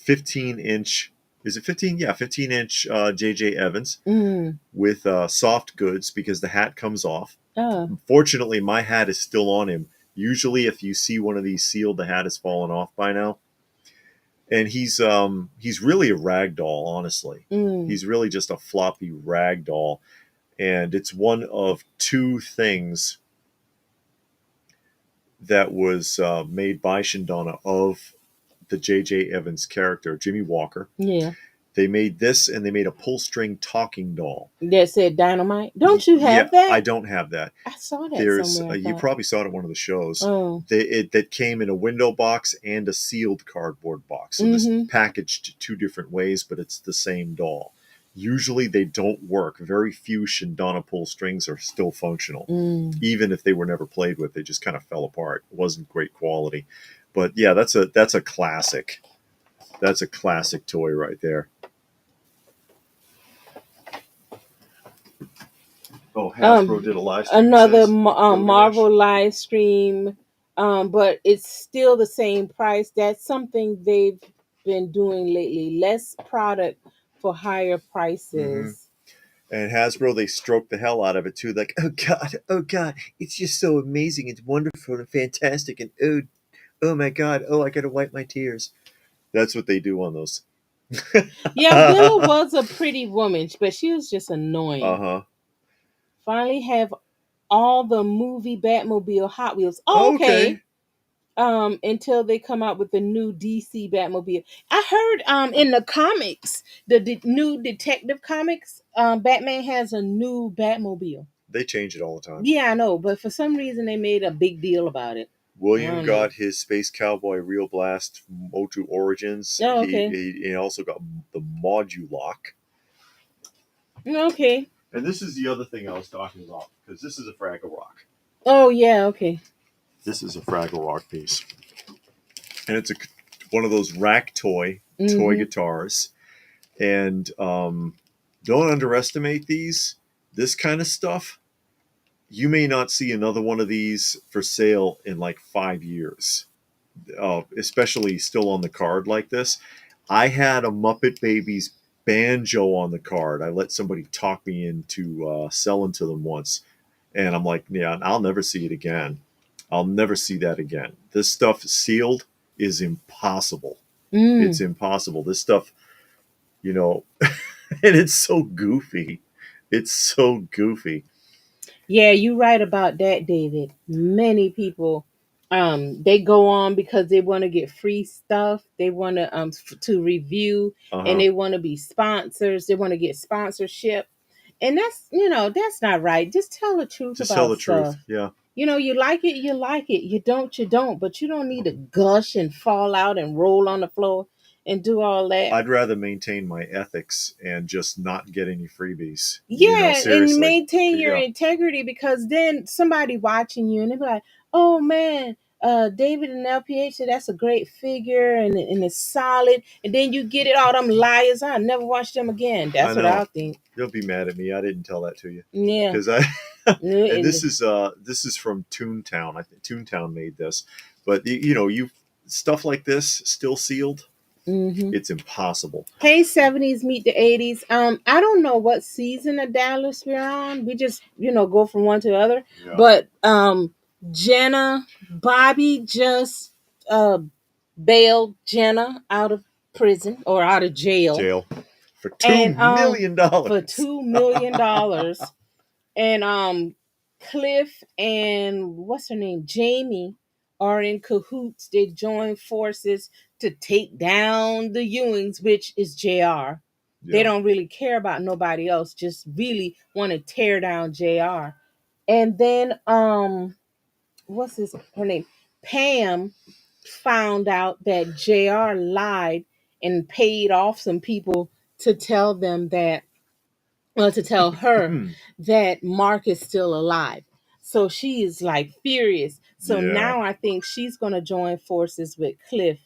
Speaker 1: 15-inch. Is it 15? Yeah, 15-inch JJ Evans
Speaker 2: Mm.
Speaker 1: with soft goods because the hat comes off.
Speaker 2: Oh,
Speaker 1: Fortunately, my hat is still on him. Usually, if you see one of these sealed, the hat has fallen off by now. And he's really a rag doll, honestly.
Speaker 2: mm.
Speaker 1: He's really just a floppy rag doll. And it's one of 2 things that was made by Shindana of the J.J. Evans character, Jimmy Walker.
Speaker 2: Yeah.
Speaker 1: They made this, and they made a pull string talking doll.
Speaker 2: That said dynamite. Don't you
Speaker 1: Yeah,
Speaker 2: have that?
Speaker 1: I don't have that.
Speaker 2: I saw that
Speaker 1: There's
Speaker 2: somewhere, I
Speaker 1: you
Speaker 2: thought.
Speaker 1: probably saw it at one of the shows.
Speaker 2: Oh.
Speaker 1: That came in a window box and a sealed cardboard box. So this
Speaker 2: Mm-hmm.
Speaker 1: packaged 2 different ways, but it's the same doll. Usually they don't work. Very few Shindana pull strings are still functional.
Speaker 2: Mm.
Speaker 1: Even if they were never played with, they just kind of fell apart. It wasn't great quality. But yeah, that's a classic. That's a classic toy right there. Oh, Hasbro did a live stream, it
Speaker 2: Another
Speaker 1: says. Gilgamesh.
Speaker 2: Marvel live stream, but it's still the same price. That's something they've been doing lately. Less product for higher
Speaker 1: Mm-hmm.
Speaker 2: prices.
Speaker 1: And Hasbro, they stroked the hell out of it too. Like, oh God, it's just so amazing. It's wonderful and fantastic. And oh my God, I gotta wipe my tears. That's what they do on those.
Speaker 2: Yeah, Willow was a pretty woman, but she was just annoying.
Speaker 1: Uh-huh.
Speaker 2: Finally have all the movie Batmobile Hot Wheels. Oh,
Speaker 1: Oh,
Speaker 2: okay.
Speaker 1: okay.
Speaker 2: Until they come out with the new DC Batmobile. I heard in the comics, the new Detective Comics, Batman has a new Batmobile.
Speaker 1: They change it all the time.
Speaker 2: Yeah, I know, but for some reason they made a big deal about it. I
Speaker 1: William
Speaker 2: don't know.
Speaker 1: got his Space Cowboy Real Blast Motu Origins.
Speaker 2: Oh,
Speaker 1: He,
Speaker 2: okay.
Speaker 1: he also got the Modulock.
Speaker 2: Okay.
Speaker 1: And this is the other thing I was talking about, because this is a Fraggle Rock.
Speaker 2: Oh, yeah, okay.
Speaker 1: This is a Fraggle Rock piece. And it's one of those rack toy
Speaker 2: Mm-hmm.
Speaker 1: guitars. And don't underestimate these. This kind of stuff, you may not see another one of these for sale in like 5 years, especially still on the card like this. I had a Muppet Babies banjo on the card. I let somebody talk me into selling to them once. And I'm like, yeah, I'll never see it again. I'll never see that again. This stuff sealed is impossible. It's
Speaker 2: Mm.
Speaker 1: impossible. This stuff, you know, and it's so goofy. It's so goofy.
Speaker 2: Yeah, you're right about that, David. Many people they go on because they want to get free stuff. They want to review,
Speaker 1: Uh
Speaker 2: and
Speaker 1: huh.
Speaker 2: they want to be sponsors. They want to get sponsorship. And that's not right. Just tell the truth
Speaker 1: Just tell
Speaker 2: about
Speaker 1: the truth.
Speaker 2: stuff.
Speaker 1: Yeah.
Speaker 2: You like it, you like it. You don't. But you don't need to gush and fall out and roll on the floor and do all that.
Speaker 1: I'd rather maintain my ethics and just not get any freebies.
Speaker 2: Yeah, and
Speaker 1: Seriously.
Speaker 2: maintain your
Speaker 1: Yeah.
Speaker 2: integrity because then somebody watching you and they'll be like, "Oh man, David and LPH said that's a great figure and it's solid." And then you get it, all them liars. I'll never watch them again.
Speaker 1: I
Speaker 2: That's what
Speaker 1: know.
Speaker 2: I'll think.
Speaker 1: You'll be mad at me. I didn't tell that to you
Speaker 2: Yeah.
Speaker 1: because I. And
Speaker 2: And
Speaker 1: this is from Toontown. I think Toontown made this, but you stuff like this still sealed.
Speaker 2: Mm-hmm.
Speaker 1: It's impossible.
Speaker 2: Hey, 70s meet the 80s. I don't know what season of Dallas we're on. We just, go from one to the other.
Speaker 1: Yeah.
Speaker 2: But Bobby just bailed Jenna out of prison or out of jail.
Speaker 1: For
Speaker 2: And
Speaker 1: $2 million.
Speaker 2: for $2 million. And Cliff and what's her name? Jamie are in cahoots. They join forces to take down the Ewings, which is JR. They don't really care about nobody else, just really want to tear down JR. And then what's her name? Pam found out that JR lied and paid off some people to tell them that to tell her that Mark is still alive. So she is like furious. So now I think she's going to join forces with Cliff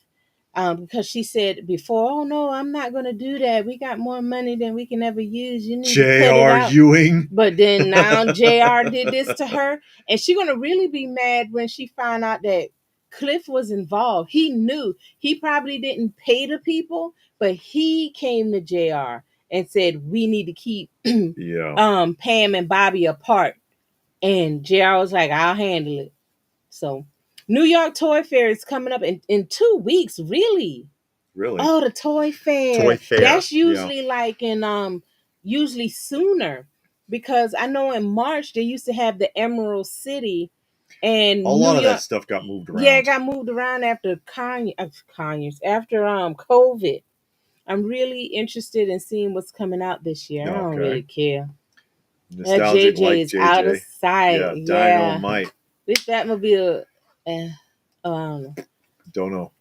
Speaker 2: because she said before, oh no, I'm not going to do that. We got more money than we can ever use. You need to cut it out.
Speaker 1: Ewing.
Speaker 2: But then now JR did this to her. And she's going to really be mad when she find out that Cliff was involved. He knew. He probably didn't pay the people, but he came to JR and said, we need to keep Pam and Bobby apart. And JR was like, I'll handle it. So New York Toy Fair is coming up in 2 weeks, really.
Speaker 1: Really?
Speaker 2: Oh, the Toy Fair. That's usually like in usually sooner. Because I know in March they used to have the Emerald City and
Speaker 1: a lot of that stuff got moved around.
Speaker 2: Yeah, it got moved around after Conyers after COVID. I'm really interested in seeing what's coming out this year. I don't really care.
Speaker 1: Nostalgic
Speaker 2: JJ
Speaker 1: like
Speaker 2: is
Speaker 1: JJ.
Speaker 2: out of sight. Yeah.
Speaker 1: Dynamite.
Speaker 2: This Batmobile. I
Speaker 1: don't know.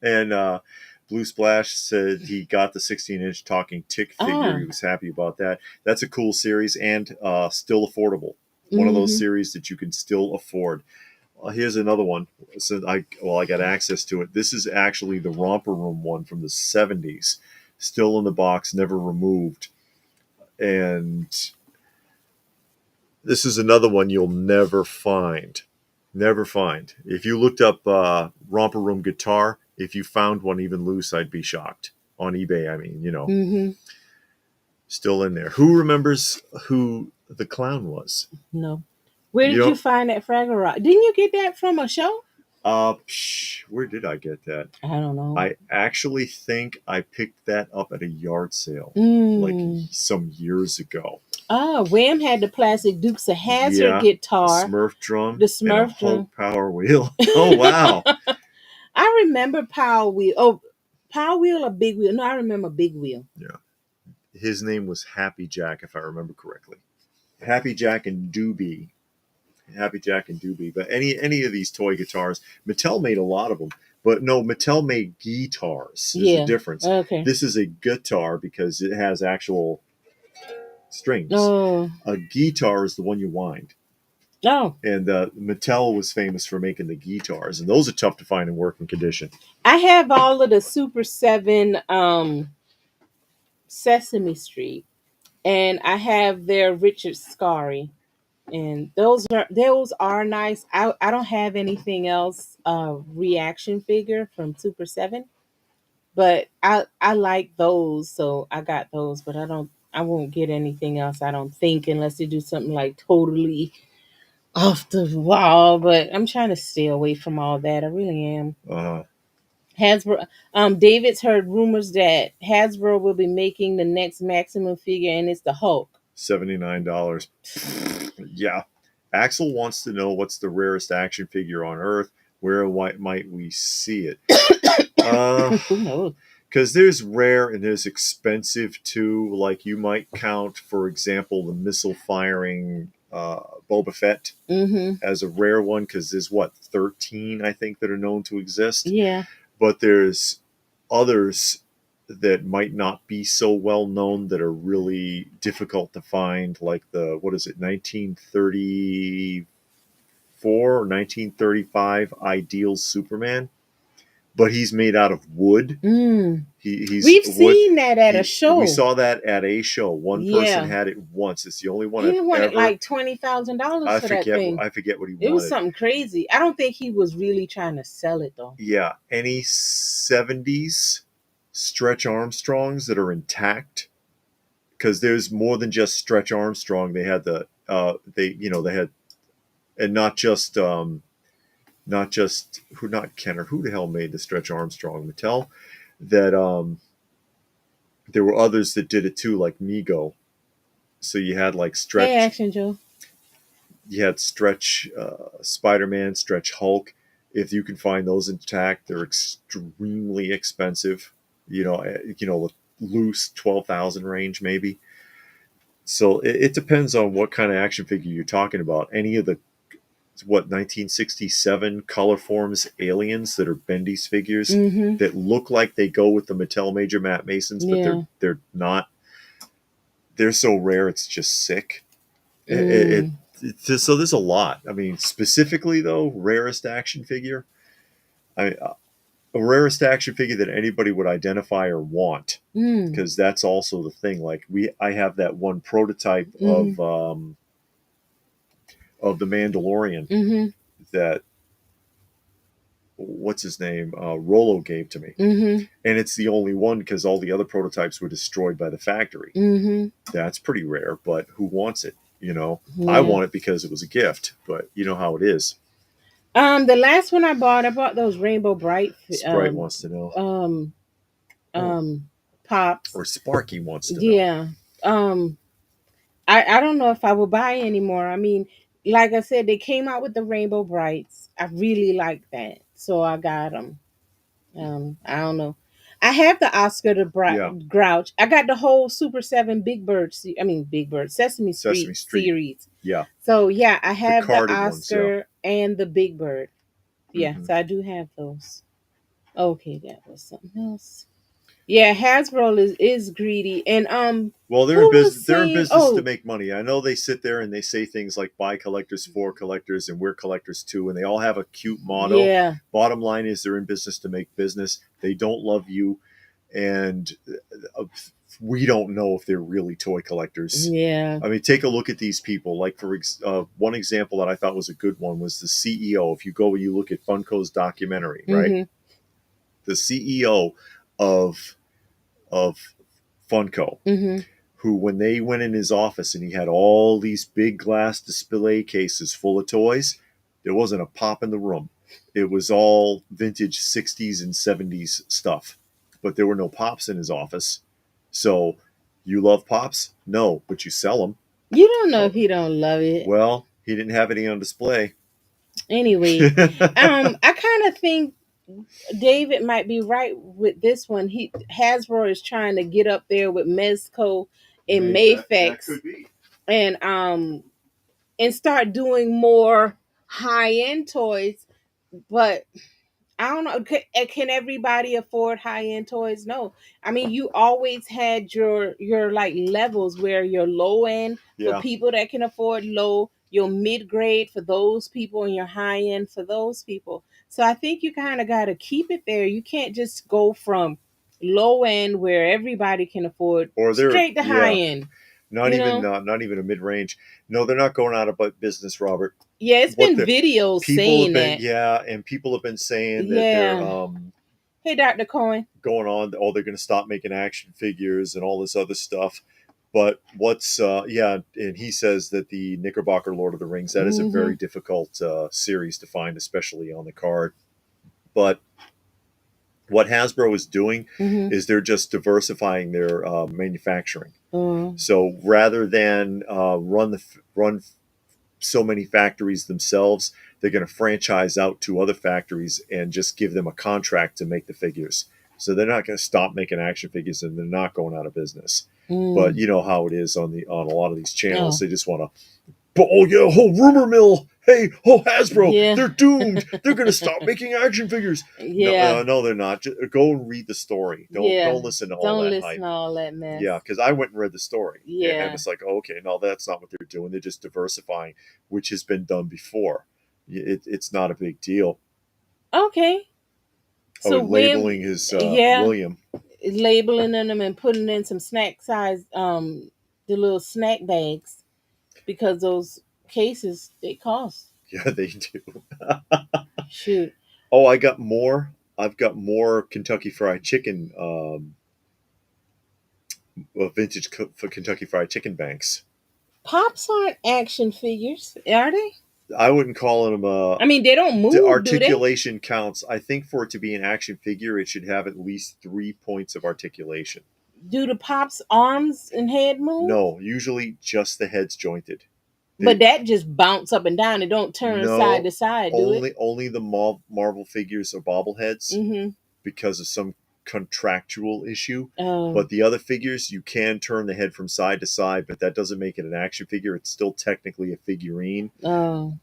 Speaker 1: And Blue Splash said he got the 16-inch talking tick figure. He was happy about that. That's a cool series and still affordable. One of those series that you can still afford. Here's another one. So I got access to it. This is actually the Romper Room one from the 70s. Still in the box, never removed. And this is another one you'll never find. Never find. If you looked up Romper Room guitar, if you found one even loose, I'd be shocked. On eBay, I mean, Still in there. Who remembers who the clown was?
Speaker 2: No. Where did you find that Fraggle Rock? Didn't you get that from a show?
Speaker 1: Where did I get that?
Speaker 2: I don't know.
Speaker 1: I actually think I picked that up at a yard sale like some years ago.
Speaker 2: Wham had the plastic Dukes of Hazzard guitar.
Speaker 1: The Smurf drum.
Speaker 2: The Smurf drum.
Speaker 1: Hulk Power Wheel. Oh, wow.
Speaker 2: I remember Power Wheel. Oh, Power Wheel or Big Wheel? No, I remember Big Wheel.
Speaker 1: Yeah. His name was Happy Jack, if I remember correctly. Happy Jack and Doobie. But any of these toy guitars, Mattel made a lot of them. But no, Mattel made guitars. There's a difference.
Speaker 2: Okay.
Speaker 1: This is a guitar because it has actual strings.
Speaker 2: Oh.
Speaker 1: A guitar is the one you wind.
Speaker 2: Oh.
Speaker 1: And Mattel was famous for making the guitars, and those are tough to find in working condition.
Speaker 2: I have all of the Super 7 Sesame Street, and I have their Richard Scarry. And those are nice. I don't have anything else reaction figure from Super 7, but I like those, so I got those, but I won't get anything else, I don't think, unless they do something like totally off the wall. But I'm trying to stay away from all that. I really am. Hasbro. David's heard rumors that Hasbro will be making the next Maximum figure, and it's the Hulk.
Speaker 1: $79. Yeah. Axel wants to know what's the rarest action figure on Earth. Where might we see it?
Speaker 2: Who knows?
Speaker 1: Because there's rare and there's expensive too. Like you might count, for example, the missile firing Boba Fett as a rare one, because there's 13 I think that are known to exist.
Speaker 2: Yeah.
Speaker 1: But there's others that might not be so well known that are really difficult to find, like the 1934 or 1935 Ideal Superman. but he's made out of wood.
Speaker 2: Mm.
Speaker 1: He's
Speaker 2: We've
Speaker 1: wood.
Speaker 2: seen that at a show.
Speaker 1: We saw that at a show. One person
Speaker 2: Yeah.
Speaker 1: had it once. It's the only one
Speaker 2: He
Speaker 1: I've
Speaker 2: wanted
Speaker 1: ever.
Speaker 2: like $20,000 for that thing.
Speaker 1: I forget what he
Speaker 2: It
Speaker 1: wanted.
Speaker 2: was something crazy. I don't think he was really trying to sell it though.
Speaker 1: Yeah, any 70s Stretch Armstrongs that are intact, because there's more than just Stretch Armstrong. They had the they had, and not just not Kenner. Who the hell made the Stretch Armstrong? Mattel. That there were others that did it too, like Mego. So you had like Stretch.
Speaker 2: Hey, Action Joe.
Speaker 1: You had Stretch Spider-Man, Stretch Hulk. If you can find those intact, they're extremely expensive. Loose 12,000 range maybe. So it depends on what kind of action figure you're talking about. Any of the 1967 Colorforms aliens that are Bendy's figures that look like they go with the Mattel Major Matt Masons, but they're not. They're so rare, it's just sick. So there's a lot. I mean, specifically though, rarest action figure. A rarest action figure that anybody would identify or want, because that's also the thing. Like I have that one prototype of the Mandalorian that what's his name Rolo gave to me, and it's the only one because all the other prototypes were destroyed by the factory. That's pretty rare, but who wants it? I want it because it was a gift, but you know how it is.
Speaker 2: The last one I bought those Rainbow Bright.
Speaker 1: Sprite wants to know.
Speaker 2: Pops.
Speaker 1: Or Sparky wants to know.
Speaker 2: Yeah. I don't know if I will buy anymore. I mean, like I said, they came out with the Rainbow Brights. I really like that, so I got them. I don't know. I have the Oscar the Grouch. I got the whole Super 7 Big Bird. Big Bird Sesame Street series.
Speaker 1: Yeah.
Speaker 2: So yeah, I have the Oscar
Speaker 1: ones,
Speaker 2: and the Big Bird. Yeah, so I do have those. Okay, that was something else. Yeah, Hasbro is greedy, and
Speaker 1: well, they're in business. They're in business to make money. I know they sit there and they say things like "buy collectors for collectors" and "we're collectors too," and they all have a cute motto.
Speaker 2: Yeah.
Speaker 1: Bottom line is they're in business to make business. They don't love you, and we don't know if they're really toy collectors.
Speaker 2: Yeah.
Speaker 1: I mean, take a look at these people. Like for one example that I thought was a good one was the CEO. If you look at Funko's documentary, right? The CEO of Funko, who when they went in his office and he had all these big glass display cases full of toys, there wasn't a pop in the room. It was all vintage 60s and 70s stuff, but there were no pops in his office. So you love pops? No, but you sell them.
Speaker 2: You don't know if he don't love it.
Speaker 1: Well, he didn't have any on display.
Speaker 2: Anyway, I kind of think David might be right with this one. Hasbro is trying to get up there with Mezco and Mayfix,
Speaker 1: could be.
Speaker 2: and start doing more high end toys. But I don't know. Can everybody afford high end toys? No. I mean, you always had your like levels where your low end for people that can afford low, your mid grade for those people, and your high end for those people. So I think you kind of got to keep it there. You can't just go from low end where everybody can afford or straight to high end.
Speaker 1: Not even a mid range. No, they're not going out of business, Robert.
Speaker 2: Yeah, it's been videos saying that.
Speaker 1: Yeah, and people have been saying that they're
Speaker 2: hey, Dr. Cohen.
Speaker 1: Going on, they're going to stop making action figures and all this other stuff. But and he says that the Knickerbocker Lord of the Rings, that is a very difficult series to find, especially on the card. But what Hasbro is doing is they're just diversifying their manufacturing. So rather than run so many factories themselves, they're going to franchise out to other factories and just give them a contract to make the figures. So they're not going to stop making action figures, and they're not going out of business. But you know how it is on a lot of these channels. They just want to, whole rumor mill. Hey, Hasbro, they're doomed. They're going to stop making action figures. No, they're not. Just go and read the story. Don't listen to all that hype. Don't listen to all that mess. Yeah, because I went and read the story. Yeah. And it's like, okay, no, that's not what they're doing. They're just diversifying, which has been done before. It's not a big deal.
Speaker 2: Okay. So
Speaker 1: labeling
Speaker 2: when,
Speaker 1: his
Speaker 2: yeah,
Speaker 1: William.
Speaker 2: labeling them and putting in some snack size, the little snack bags, because those cases they cost.
Speaker 1: Yeah, they do.
Speaker 2: Shoot,
Speaker 1: Oh, I got more. I've got more Kentucky Fried Chicken, vintage Kentucky Fried Chicken banks.
Speaker 2: pops aren't action figures, are they?
Speaker 1: I wouldn't call them
Speaker 2: I mean, they don't
Speaker 1: the
Speaker 2: move, do they?
Speaker 1: articulation counts. I think for it to be an action figure, it should have at least 3 points of articulation.
Speaker 2: Do the pops arms and head move?
Speaker 1: No, usually just the head's jointed.
Speaker 2: But
Speaker 1: They,
Speaker 2: that just bounce up and down. It don't turn side
Speaker 1: no,
Speaker 2: to side, do it?
Speaker 1: only the Marvel figures are bobbleheads
Speaker 2: Mm-hmm.
Speaker 1: because of some contractual issue.
Speaker 2: Oh,
Speaker 1: But the other figures, you can turn the head from side to side, but that doesn't make it an action figure. It's still technically a figurine.
Speaker 2: oh,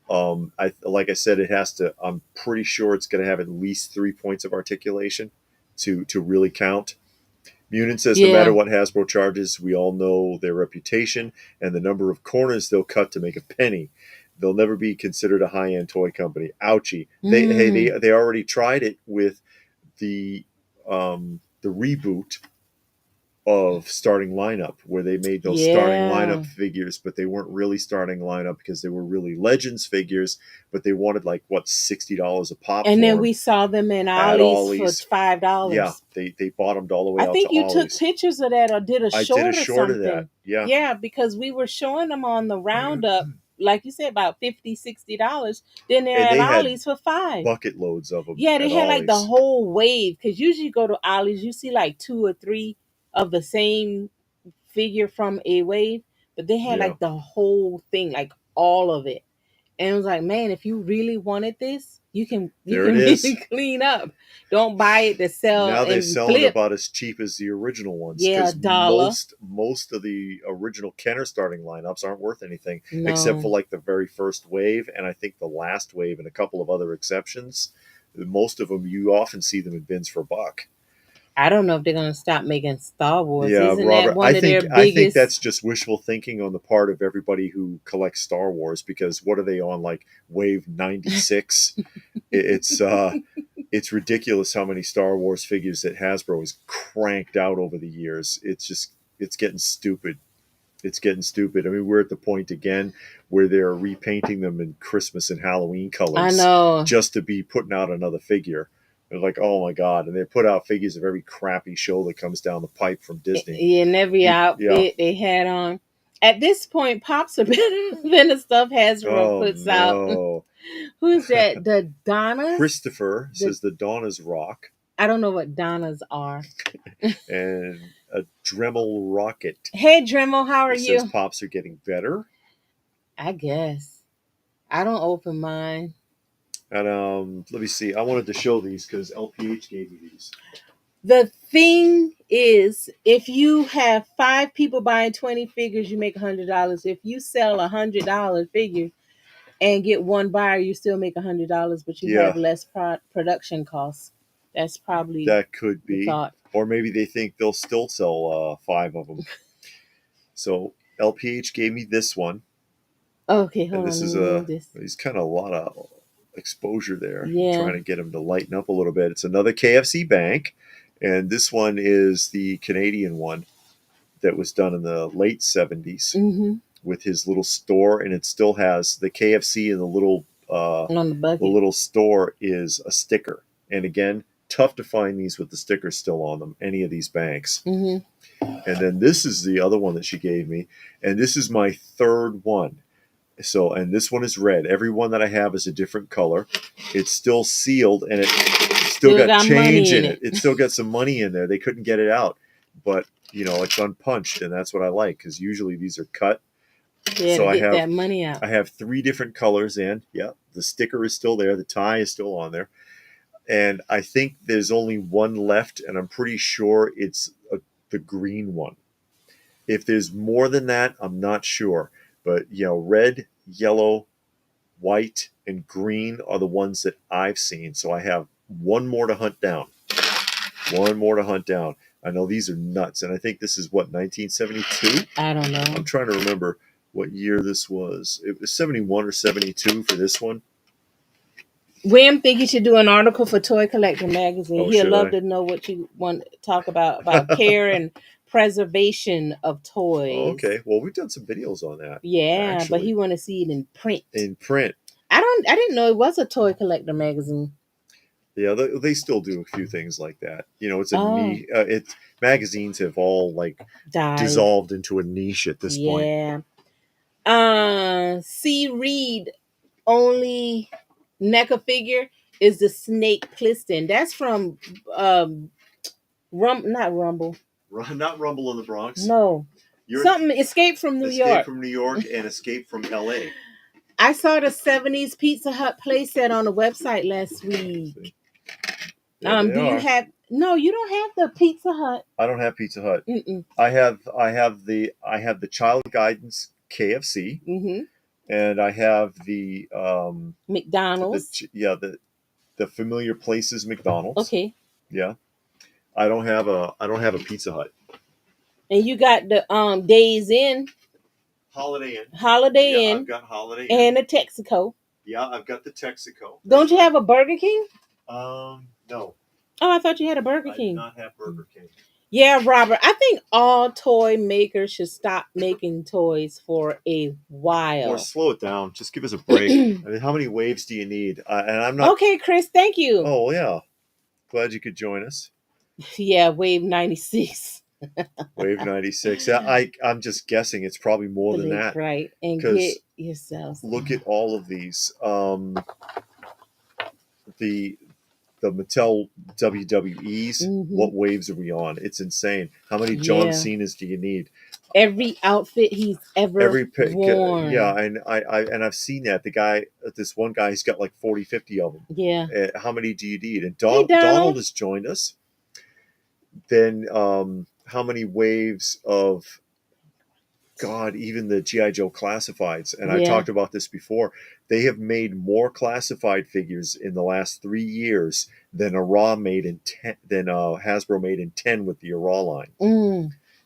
Speaker 1: I like I said, it has to. I'm pretty sure it's going to have at least 3 points of articulation to really count. Munin says no matter
Speaker 2: yeah.
Speaker 1: what Hasbro charges, we all know their reputation and the number of corners they'll cut to make a penny. They'll never be considered a high-end toy company. Ouchie! They already tried it with the reboot of starting lineup, where they made those starting
Speaker 2: Yeah.
Speaker 1: lineup figures, but they weren't really starting lineup because they were really legends figures, but they wanted like what, $60 a pop
Speaker 2: And
Speaker 1: for
Speaker 2: then
Speaker 1: them
Speaker 2: we saw them in
Speaker 1: at
Speaker 2: Ollie's for
Speaker 1: Ollie's.
Speaker 2: $5.
Speaker 1: Yeah, they bottomed all the way
Speaker 2: I
Speaker 1: out to
Speaker 2: think you took
Speaker 1: Ollie's.
Speaker 2: pictures of that or did a
Speaker 1: I did a
Speaker 2: short or
Speaker 1: short of that.
Speaker 2: something.
Speaker 1: Yeah.
Speaker 2: Yeah, because we were showing them on the roundup, like you said, about $50, $60. Then they're
Speaker 1: And
Speaker 2: at
Speaker 1: they had
Speaker 2: Ollie's for $5.
Speaker 1: bucket loads of them
Speaker 2: Yeah, they
Speaker 1: at
Speaker 2: had like the
Speaker 1: Ollie's.
Speaker 2: whole wave. Because usually you go to Ollie's, you see like 2 or 3 of the same figure from a wave, but they had
Speaker 1: Yeah.
Speaker 2: like the whole thing, like all of it. And it was like, man, if you really wanted this, you
Speaker 1: There it
Speaker 2: can
Speaker 1: is.
Speaker 2: really clean up. Don't buy it to sell
Speaker 1: Now they're
Speaker 2: and
Speaker 1: selling
Speaker 2: flip.
Speaker 1: about as cheap as the original ones,
Speaker 2: Yeah,
Speaker 1: because
Speaker 2: $1.
Speaker 1: most of the original Kenner starting lineups aren't worth anything, except for
Speaker 2: No,
Speaker 1: like the very first wave and I think the last wave and a couple of other exceptions. Most of them, you often see them in bins for $1.
Speaker 2: I don't know if they're gonna stop making Star Wars.
Speaker 1: Yeah,
Speaker 2: Isn't that
Speaker 1: Robert.
Speaker 2: one of their
Speaker 1: I think that's
Speaker 2: biggest?
Speaker 1: just wishful thinking on the part of everybody who collects Star Wars, because what are they on, like wave 96? It's ridiculous how many Star Wars figures that Hasbro has cranked out over the years. It's getting stupid. It's getting stupid. I mean, we're at the point again where they're repainting them in Christmas and Halloween
Speaker 2: I
Speaker 1: colors
Speaker 2: know.
Speaker 1: just to be putting out another figure. They're like, oh my god! And they put out figures of every crappy show that comes down the pipe from Disney.
Speaker 2: In every
Speaker 1: Yeah.
Speaker 2: outfit they had on. At this point, pops are better than the stuff Hasbro
Speaker 1: Oh
Speaker 2: puts out.
Speaker 1: no.
Speaker 2: Who's that? The Donnas?
Speaker 1: Christopher
Speaker 2: The,
Speaker 1: says the Donna's rock
Speaker 2: I don't know what Donnas are.
Speaker 1: and a Dremel rocket.
Speaker 2: Hey, Dremel, how are
Speaker 1: He says
Speaker 2: you?
Speaker 1: pops are getting better.
Speaker 2: I guess. I don't open mine.
Speaker 1: And let me see. I wanted to show these because LPH gave me these.
Speaker 2: The thing is, if you have 5 people buying 20 figures, you make $100. If you sell $100 figure and get one buyer, you still make $100, but you
Speaker 1: Yeah,
Speaker 2: have less production costs. That's probably
Speaker 1: that could
Speaker 2: the
Speaker 1: be.
Speaker 2: thought.
Speaker 1: Or maybe they think they'll still sell 5 of them. So LPH gave me this one.
Speaker 2: Okay,
Speaker 1: And
Speaker 2: hold on.
Speaker 1: this
Speaker 2: Let
Speaker 1: is
Speaker 2: me move this.
Speaker 1: he's kind of a lot of exposure there. I'm
Speaker 2: Yeah.
Speaker 1: trying to get him to lighten up a little bit. It's another KFC bank. And this one is the Canadian one that was done in the late 70s with his little store. And it still has the KFC and the little
Speaker 2: On the bucket.
Speaker 1: the little store is a sticker. And again, tough to find these with the sticker still on them, any of these banks. And then this is the other one that she gave me. And this is my third one. So, and this one is red. Every one that I have is a different color. It's still sealed, and it still got change in it. It still got some money in there. They couldn't get it out, but it's unpunched, and that's what I like, because usually these are cut.
Speaker 2: Yeah,
Speaker 1: so
Speaker 2: to get that money out.
Speaker 1: I have 3 different colors, and yeah, the sticker is still there. The tie is still on there, and I think there's only one left, and I'm pretty sure it's the green one. If there's more than that, I'm not sure. But, red, yellow, white, and green are the ones that I've seen. So I have one more to hunt down. One more to hunt down. I know these are nuts. And I think this is, 1972?
Speaker 2: I don't know.
Speaker 1: I'm trying to remember what year this was. It was 71 or 72 for this one.
Speaker 2: William think you should do an article for Toy Collector magazine.
Speaker 1: Oh,
Speaker 2: He'd
Speaker 1: should
Speaker 2: love
Speaker 1: I?
Speaker 2: to know what you want to talk about care and preservation of
Speaker 1: Oh,
Speaker 2: toys.
Speaker 1: okay. Well, we've done some videos on that.
Speaker 2: Yeah, but
Speaker 1: Actually,
Speaker 2: he want to see it in print.
Speaker 1: in print.
Speaker 2: I didn't know it was a Toy Collector magazine.
Speaker 1: Yeah, they still do a few things like that. You know, it's a
Speaker 2: Oh,
Speaker 1: niche. It's magazines have all like
Speaker 2: died.
Speaker 1: dissolved into a niche at this point.
Speaker 2: Yeah. C. Reed only NECA figure is the Snake Plissken. That's from not Rumble.
Speaker 1: Not Rumble in the Bronx.
Speaker 2: No.
Speaker 1: You're
Speaker 2: Something Escape from New York.
Speaker 1: Escape from New York and Escape from L.A.
Speaker 2: I saw the 70s Pizza Hut playset on the website last week. Do you have you don't have the Pizza Hut.
Speaker 1: I don't have Pizza Hut.
Speaker 2: Mm-mm.
Speaker 1: I have the Child Guidance KFC.
Speaker 2: Mm-hmm.
Speaker 1: And I have the
Speaker 2: McDonald's.
Speaker 1: The Familiar Places McDonald's.
Speaker 2: Okay.
Speaker 1: Yeah. I don't have a Pizza Hut.
Speaker 2: And you got the Days Inn.
Speaker 1: Holiday Inn.
Speaker 2: Holiday Inn.
Speaker 1: I've got Holiday Inn.
Speaker 2: And a Texaco.
Speaker 1: Yeah, I've got the Texaco.
Speaker 2: Don't you have a Burger King?
Speaker 1: No.
Speaker 2: Oh, I thought you had a Burger
Speaker 1: I
Speaker 2: King.
Speaker 1: do not have Burger King.
Speaker 2: Yeah, Robert. I think all toy makers should stop making toys for a while.
Speaker 1: Or slow it down. Just give us a break. I mean, how many waves do you need? And I'm not.
Speaker 2: Okay, Chris. Thank you.
Speaker 1: Oh yeah. Glad you could join us.
Speaker 2: Yeah, Wave 96.
Speaker 1: Wave 96. Yeah, I'm just guessing it's probably more than that.
Speaker 2: Right. And get yourself.
Speaker 1: Look at all of these. The Mattel WWEs.
Speaker 2: Mm-hmm.
Speaker 1: What waves are we on? It's insane. How many John Cena's do you need?
Speaker 2: Every outfit he's ever worn.
Speaker 1: Yeah, and I've seen that. This one guy, he's got like 40, 50 of them.
Speaker 2: Yeah.
Speaker 1: How many do you need? And Donald has joined us. Then how many waves of even the G.I. Joe classifieds, and I talked about this before, they have made more classified figures in the last 3 years than Hasbro made in 10 with the Raw line.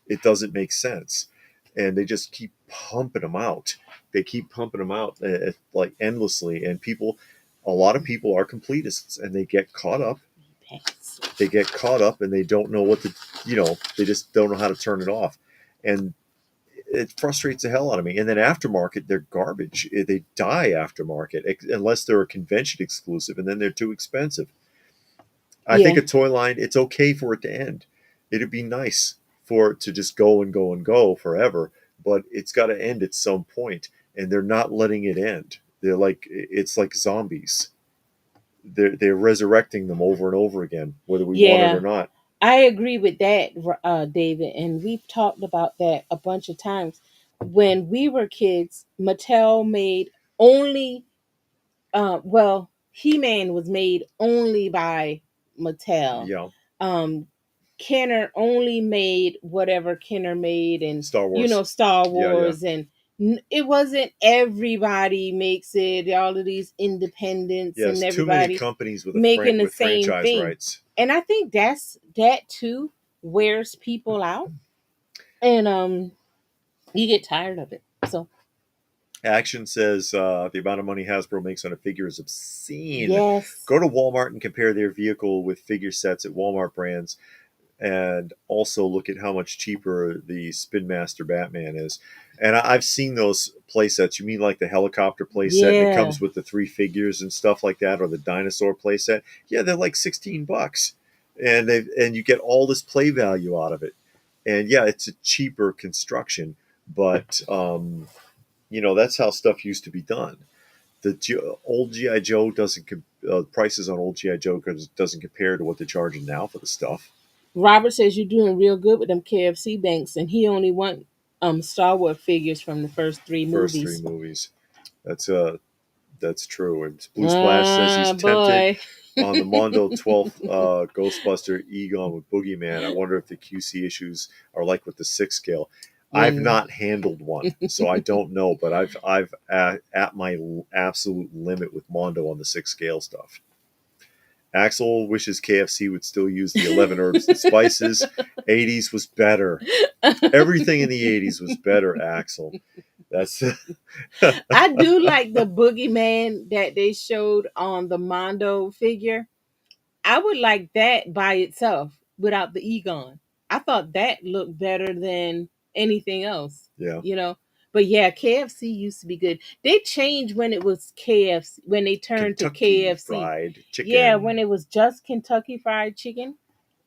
Speaker 1: It doesn't make sense. And they just keep pumping them out. They keep pumping them out like endlessly. And a lot of people are completists, and they get caught up. They get caught up, and they don't know they just don't know how to turn it off. And it frustrates the hell out of me. And then aftermarket, they're garbage. They die aftermarket, unless they're a convention exclusive, and then they're too expensive. I think a toy line, it's okay for it to end. It'd be nice for it to just go and go and go forever, but it's got to end at some point, and they're not letting it end. It's like zombies. They're resurrecting them over and over again, whether we want it or not.
Speaker 2: I agree with that, David, and we've talked about that a bunch of times. When we were kids, Mattel made only, He-Man was made only by Mattel.
Speaker 1: Yeah.
Speaker 2: Kenner only made whatever Kenner made, and
Speaker 1: Star Wars.
Speaker 2: Star Wars, and it wasn't everybody makes it. All of these independents and everybody,
Speaker 1: too many companies with
Speaker 2: making the same
Speaker 1: franchise
Speaker 2: thing.
Speaker 1: rights.
Speaker 2: And I think that too wears people out, and you get tired of it. So
Speaker 1: Action says the amount of money Hasbro makes on a figure is obscene.
Speaker 2: Yes.
Speaker 1: Go to Walmart and compare their vehicle with figure sets at Walmart brands, and also look at how much cheaper the Spin Master Batman is. And I've seen those play sets. You mean like the helicopter play set that comes with the 3 figures and stuff like that, or the dinosaur play set? Yeah, they're like $16, and you get all this play value out of it. And yeah, it's a cheaper construction, but that's how stuff used to be done. The old G.I. Joe prices on old G.I. Joe doesn't compare to what they're charging now for the stuff.
Speaker 2: Robert says you're doing real good with them KFC banks, and he only want Star Wars figures from the first 3 movies.
Speaker 1: That's true. And Blue Splash says he's tempted on the Mondo 12th Ghostbuster Egon with Boogeyman. I wonder if the QC issues are like with the 6 scale. I've not handled one, so I don't know. But I've at my absolute limit with Mondo on the 6 scale stuff. Axel wishes KFC would still use the 11 herbs and spices. 80s was better. Everything in the 80s was better, Axel. That's
Speaker 2: I do like the boogeyman that they showed on the Mondo figure. I would like that by itself without the Egon. I thought that looked better than anything else,
Speaker 1: yeah.
Speaker 2: you know. But yeah, KFC used to be good. They changed when it was KFC, when they turned to
Speaker 1: Kentucky
Speaker 2: KFC.
Speaker 1: Fried
Speaker 2: Yeah,
Speaker 1: Chicken.
Speaker 2: when it was just Kentucky Fried Chicken,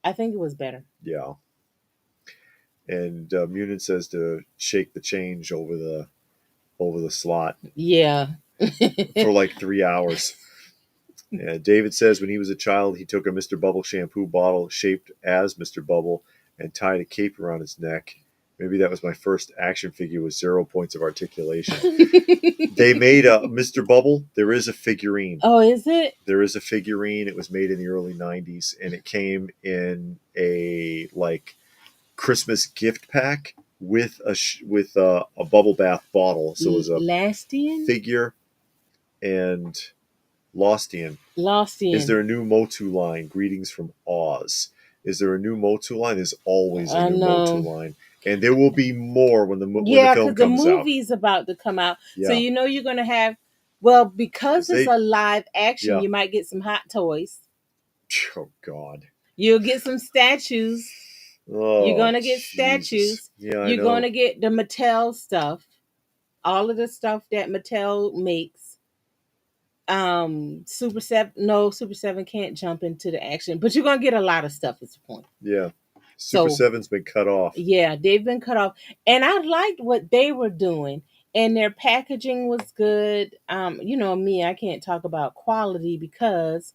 Speaker 2: I think it was better.
Speaker 1: Yeah. And Munin says to shake the change over the slot
Speaker 2: Yeah.
Speaker 1: for like 3 hours. Yeah, David says when he was a child, he took a Mr. Bubble shampoo bottle shaped as Mr. Bubble and tied a cape around his neck. Maybe that was my first action figure with 0 points of articulation. They made a Mr. Bubble. There is a figurine.
Speaker 2: Oh, is it?
Speaker 1: There is a figurine. It was made in the early 90s, and it came in a like Christmas gift pack with a bubble bath bottle. So it was a
Speaker 2: Lastian?
Speaker 1: figure and Lostian.
Speaker 2: Lostian.
Speaker 1: Is there a new Motu line? Greetings from Oz. Is there a new Motu line? There's always a new Motu line. And there will be more when the film comes
Speaker 2: the
Speaker 1: out.
Speaker 2: movie's about to come out.
Speaker 1: Yeah.
Speaker 2: So you know you're going to have, well, because it's a live action,
Speaker 1: Yeah.
Speaker 2: you might get some hot toys.
Speaker 1: Oh, God.
Speaker 2: You'll get some statues.
Speaker 1: Oh,
Speaker 2: you're going to get
Speaker 1: Jesus.
Speaker 2: statues.
Speaker 1: Yeah,
Speaker 2: you're going to get the Mattel stuff. All of the stuff that Mattel makes. Super 7 can't jump into the action, but you're going to get a lot of stuff at the point.
Speaker 1: Yeah. Super 7's been cut off.
Speaker 2: Yeah, they've been cut off. And I liked what they were doing. And their packaging was good. You know me, I can't talk about quality because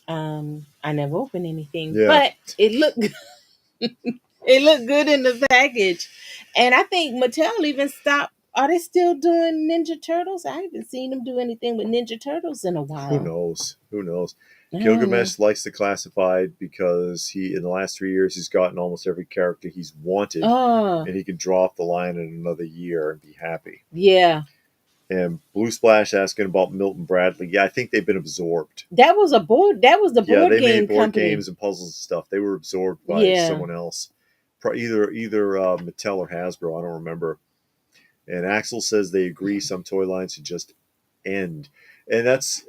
Speaker 2: I never opened anything.
Speaker 1: Yeah.
Speaker 2: But it looked it looked good in the package. And I think Mattel even stopped. Are they still doing Ninja Turtles? I haven't seen them do anything with Ninja Turtles in a while.
Speaker 1: Who knows? Who knows? Gilgamesh likes the classified because he, in the last 3 years, he's gotten almost every character he's wanted, and he can draw off the line in another year and be happy.
Speaker 2: Yeah.
Speaker 1: And Blue Splash asking about Milton Bradley. Yeah, I think they've been absorbed.
Speaker 2: That was the board
Speaker 1: they
Speaker 2: game
Speaker 1: made board
Speaker 2: company.
Speaker 1: games and puzzles and stuff. They were absorbed by someone else, either Mattel or Hasbro. I don't remember. And Axel says they agree some toy lines should just end. And that's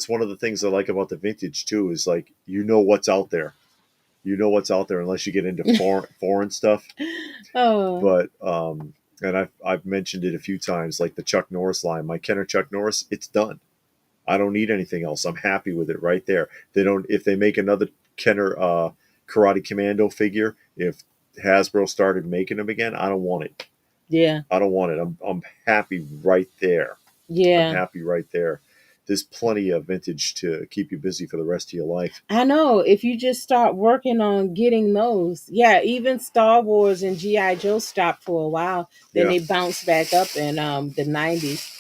Speaker 1: one of the things I like about the vintage too, is like what's out there. You know what's out there unless you get into foreign stuff.
Speaker 2: Oh.
Speaker 1: But and I've mentioned it a few times, like the Chuck Norris line, my Kenner Chuck Norris, it's done. I don't need anything else. I'm happy with it right there. If they make another Kenner Karate Commando figure, if Hasbro started making them again, I don't want it.
Speaker 2: Yeah.
Speaker 1: I don't want it. I'm happy right there.
Speaker 2: Yeah.
Speaker 1: I'm happy right there. There's plenty of vintage to keep you busy for the rest of your life.
Speaker 2: I know. If you just start working on getting those. Yeah, even Star Wars and G.I. Joe stopped for a while. Then they bounced back up in the 90s.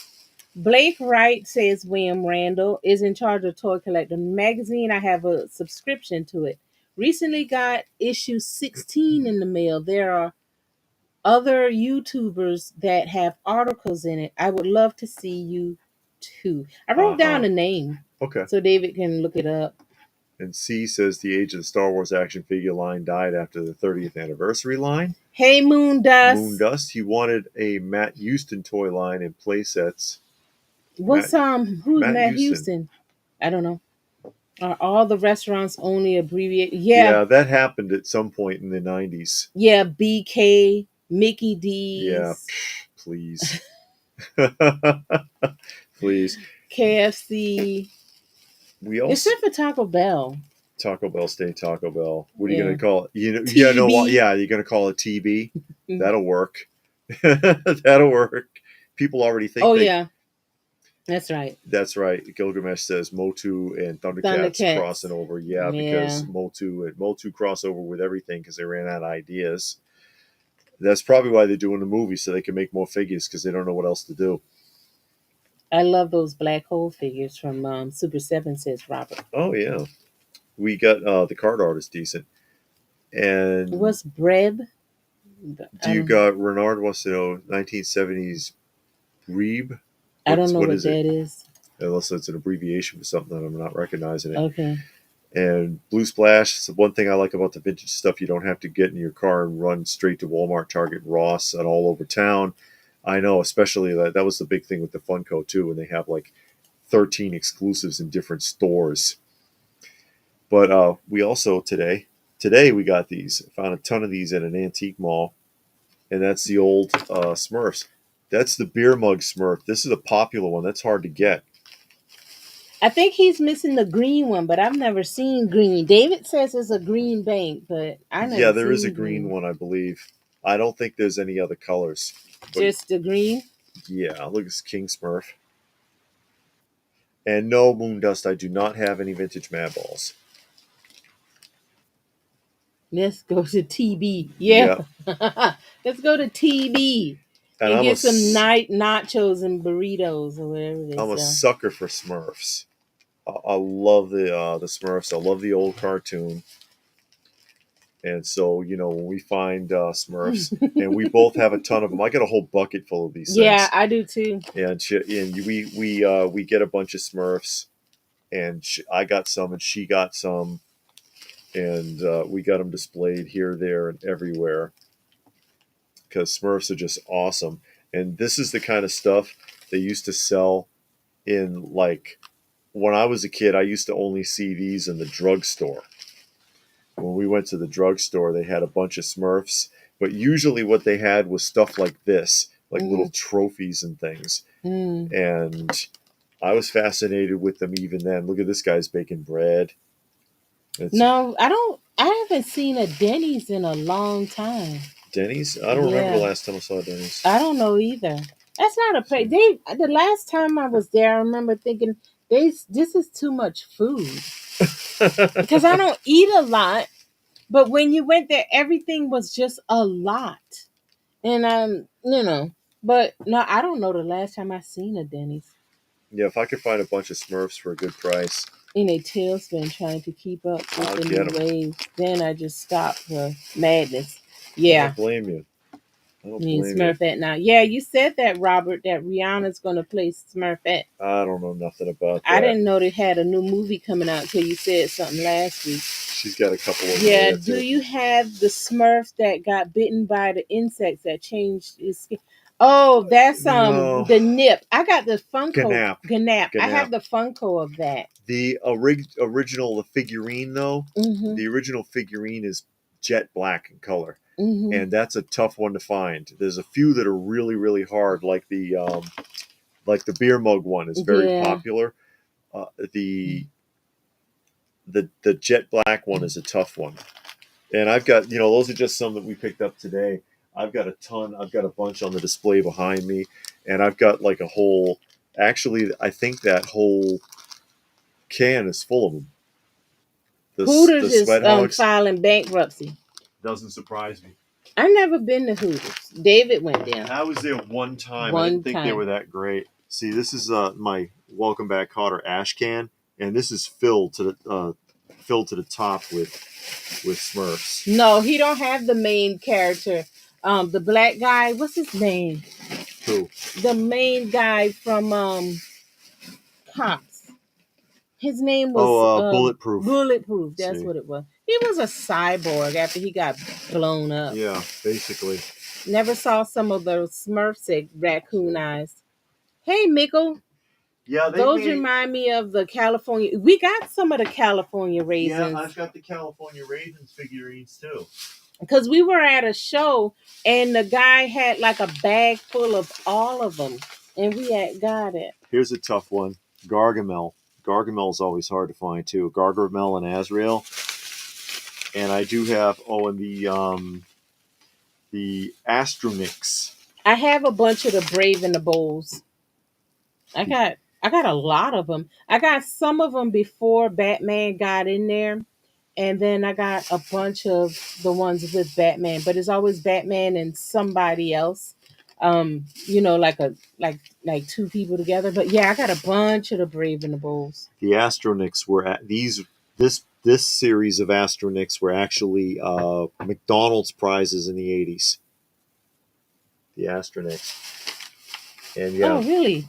Speaker 2: Blake Wright says William Randall is in charge of Toy Collector Magazine. I have a subscription to it. Recently got issue 16 in the mail. There are other YouTubers that have articles in it. I would love to see you too. I wrote down a name.
Speaker 1: Okay.
Speaker 2: So David can look it up.
Speaker 1: And C says the age of the Star Wars action figure line died after the 30th anniversary line.
Speaker 2: Hey, Moondust.
Speaker 1: Moondust. He wanted a Matt Houston toy line in Playsets.
Speaker 2: Who's Matt Houston? I don't know. Are all the restaurants only abbreviated?
Speaker 1: Yeah, that happened at some point in the 90s.
Speaker 2: Yeah, BK, Mickey D's.
Speaker 1: Yeah, please. Please.
Speaker 2: KFC. Except for Taco Bell.
Speaker 1: Taco Bell, stay Taco Bell. What are you going to call it? You're going to call it TB. That'll work. That'll work. People already think.
Speaker 2: Yeah. That's right.
Speaker 1: That's right. Gilgamesh says Motu and Thundercats crossing over. Yeah, because Motu cross over with everything because they ran out of ideas. That's probably why they're doing the movie, so they can make more figures because they don't know what else to do.
Speaker 2: I love those black hole figures from Super 7, says Robert.
Speaker 1: Oh, yeah. We got the card art is decent. And
Speaker 2: what's Breb?
Speaker 1: Do you got Renard wants to know 1970s Reeb?
Speaker 2: I don't know what that is.
Speaker 1: Unless it's an abbreviation for something that I'm not recognizing it.
Speaker 2: Okay.
Speaker 1: And Blue Splash, so one thing I like about the vintage stuff, you don't have to get in your car and run straight to Walmart, Target, Ross, and all over town. I know, especially that was the big thing with the Funko too, when they have like 13 exclusives in different stores. But we also today we got these. Found a ton of these at an antique mall, and that's the old Smurfs. That's the beer mug Smurf. This is a popular one. That's hard to get.
Speaker 2: I think he's missing the green one, but I've never seen green. David says it's a green bank, but I
Speaker 1: Yeah,
Speaker 2: never
Speaker 1: there is a
Speaker 2: seen
Speaker 1: green
Speaker 2: green.
Speaker 1: one, I believe. I don't think there's any other colors. But
Speaker 2: Just the green.
Speaker 1: yeah, look, it's King Smurf. And no, Moondust, I do not have any vintage Mad Balls.
Speaker 2: Let's go to TB. Yeah.
Speaker 1: Yeah,
Speaker 2: Let's go to TB
Speaker 1: and
Speaker 2: and get some night nachos and burritos or whatever they
Speaker 1: I'm a
Speaker 2: sell.
Speaker 1: sucker for Smurfs. I love the Smurfs. I love the old cartoon. And so, when we find Smurfs, and we both have a ton of them, I got a whole bucket full of these
Speaker 2: Yeah,
Speaker 1: things.
Speaker 2: I do too.
Speaker 1: And we get a bunch of Smurfs, and I got some, and she got some, and we got them displayed here, there, and everywhere because Smurfs are just awesome. And this is the kind of stuff they used to sell in like when I was a kid. I used to only see these in the drugstore. When we went to the drugstore, they had a bunch of Smurfs, but usually what they had was stuff like this, like little trophies and things.
Speaker 2: Mm.
Speaker 1: And I was fascinated with them even then. Look at this guy's baking bread.
Speaker 2: No, I don't. I haven't seen a Denny's in a long time.
Speaker 1: Denny's? I don't remember the
Speaker 2: Yeah,
Speaker 1: last time I saw Denny's.
Speaker 2: I don't know either. That's not a place. They the last time I was there, I remember thinking, this is too much food because I don't eat a lot. But when you went there, everything was just a lot, and But no, I don't know the last time I seen a Denny's.
Speaker 1: Yeah, if I could find a bunch of Smurfs for a good price,
Speaker 2: In a tailspin trying to keep up with
Speaker 1: I'll
Speaker 2: the
Speaker 1: get
Speaker 2: new
Speaker 1: them.
Speaker 2: wave. Then I just stopped for madness.
Speaker 1: I
Speaker 2: Yeah.
Speaker 1: don't blame you. I don't
Speaker 2: Me and
Speaker 1: blame you.
Speaker 2: Smurfette now. Yeah, you said that, Robert, that Rihanna's gonna play Smurfette.
Speaker 1: I don't know nothing about
Speaker 2: I
Speaker 1: that.
Speaker 2: didn't know they had a new movie coming out until you said something last week.
Speaker 1: She's got a couple of them
Speaker 2: Yeah,
Speaker 1: there
Speaker 2: do
Speaker 1: too.
Speaker 2: you have the Smurf that got bitten by the insects that changed his skin? Oh, that's
Speaker 1: No,
Speaker 2: the Nip. I got the Funko
Speaker 1: Ganap.
Speaker 2: Ganap. I
Speaker 1: Ganap.
Speaker 2: have the Funko of that.
Speaker 1: The original figurine though,
Speaker 2: Mm-hmm.
Speaker 1: the original figurine is jet black in color,
Speaker 2: Mm-hmm.
Speaker 1: and that's a tough one to find. There's a few that are really really hard, like the beer mug one is very
Speaker 2: Yeah.
Speaker 1: popular. Uh, the the jet black one is a tough one. And I've got, those are just some that we picked up today. I've got a ton. I've got a bunch on the display behind me, and I've got like a whole. Actually, I think that whole can is full of them. The
Speaker 2: Hooters is
Speaker 1: sweat hogs
Speaker 2: filing bankruptcy.
Speaker 1: doesn't surprise me.
Speaker 2: I never been to Hooters. David went there
Speaker 1: I was there one time. I
Speaker 2: one
Speaker 1: didn't think they
Speaker 2: time.
Speaker 1: were that great. See, this is my Welcome Back Cotter ash can, and this is filled to the top with Smurfs.
Speaker 2: No, he don't have the main character. The black guy. What's his name?
Speaker 1: Who?
Speaker 2: The main guy from Cops. His name was
Speaker 1: Bulletproof.
Speaker 2: Bulletproof. That's
Speaker 1: See.
Speaker 2: what it was. He was a cyborg after he got blown up.
Speaker 1: Yeah, basically.
Speaker 2: Never saw some of those Smurfs at Raccoon Eyes. Hey, Mickle.
Speaker 1: Yeah,
Speaker 2: Those remind me of the California. We got some of the California raisins.
Speaker 1: Yeah, I've got the California Raisins figurines too.
Speaker 2: Because we were at a show and the guy had like a bag full of all of them, and we had got it.
Speaker 1: Here's a tough one: Gargamel. Gargamel's always hard to find too. Gargamel and Azrael. And I do have and the Astronix.
Speaker 2: I have a bunch of the Brave and the Bulls. I got a lot of them. I got some of them before Batman got in there, and then I got a bunch of the ones with Batman. But it's always Batman and somebody else. Like two people together. But yeah, I got a bunch of the Brave and the Bulls.
Speaker 1: The Astronix were at this series of Astronix were actually McDonald's prizes in the 80s. The Astronix. And yeah.
Speaker 2: Oh, really?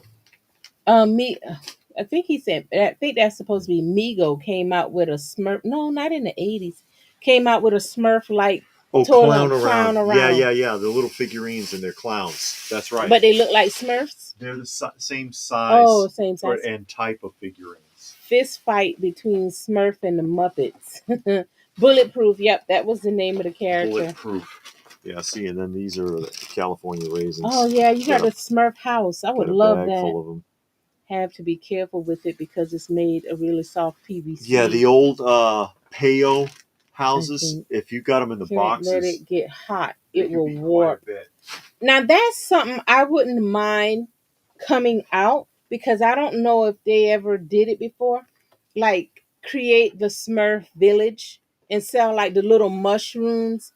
Speaker 2: I think he said. I think that's supposed to be Mego came out with a Smurf. No, not in the 80s. Came out with a Smurf like
Speaker 1: Oh,
Speaker 2: twirling
Speaker 1: clown
Speaker 2: a clown
Speaker 1: around. Yeah,
Speaker 2: around,
Speaker 1: yeah, yeah. The little figurines and they're clowns. That's right.
Speaker 2: but they look like Smurfs.
Speaker 1: They're the same
Speaker 2: Oh,
Speaker 1: size
Speaker 2: same size.
Speaker 1: and type of figurines.
Speaker 2: Fist fight between Smurf and the Muppets. Bulletproof. Yep, that was the name of the character.
Speaker 1: Bulletproof. Yeah, see, and then these are the California raisins.
Speaker 2: Oh yeah, you got a Smurf house. I would love
Speaker 1: bag
Speaker 2: that.
Speaker 1: full of them.
Speaker 2: Have to be careful with it because it's made of really soft PVC.
Speaker 1: Yeah, the old Payo houses. If you got them in the boxes,
Speaker 2: let it get hot, it will warp. Now that's something I wouldn't mind coming out because I don't know if they ever did it before. Like create the Smurf village and sell like the little mushrooms,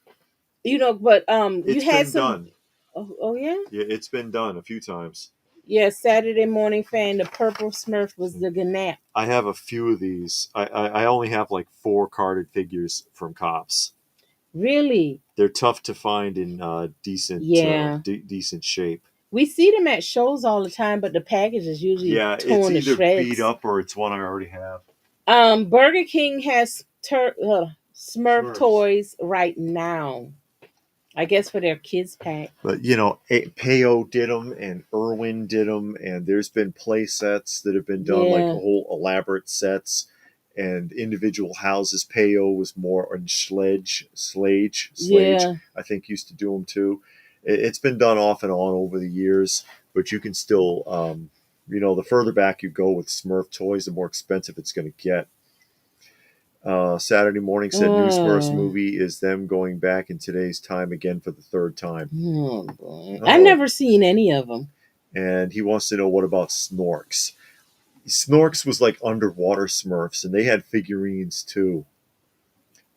Speaker 2: But you had some. Done. Oh yeah.
Speaker 1: Yeah, it's been done a few times.
Speaker 2: Yeah, Saturday Morning Fan. The purple Smurf was the Gnat.
Speaker 1: I have a few of these. I only have like 4 carded figures from Cops.
Speaker 2: Really?
Speaker 1: They're tough to find in decent decent shape.
Speaker 2: We see them at shows all the time, but the package is usually torn to shreds.
Speaker 1: It's either beat up or it's one I already have.
Speaker 2: Burger King has Smurf toys right now. I guess for their kids pack.
Speaker 1: But Payo did them and Irwin did them, and there's been play sets that have been done, like whole elaborate sets and individual houses. Payo was more on Slage, I think used to do them too. It's been done off and on over the years, but you can still, the further back you go with Smurf toys, the more expensive it's going to get. Saturday Morning said new Smurfs movie is them going back in today's time again for the 3rd time.
Speaker 2: Oh boy, I've never seen any of them.
Speaker 1: And he wants to know, what about Snorks? Snorks was like underwater Smurfs, and they had figurines too.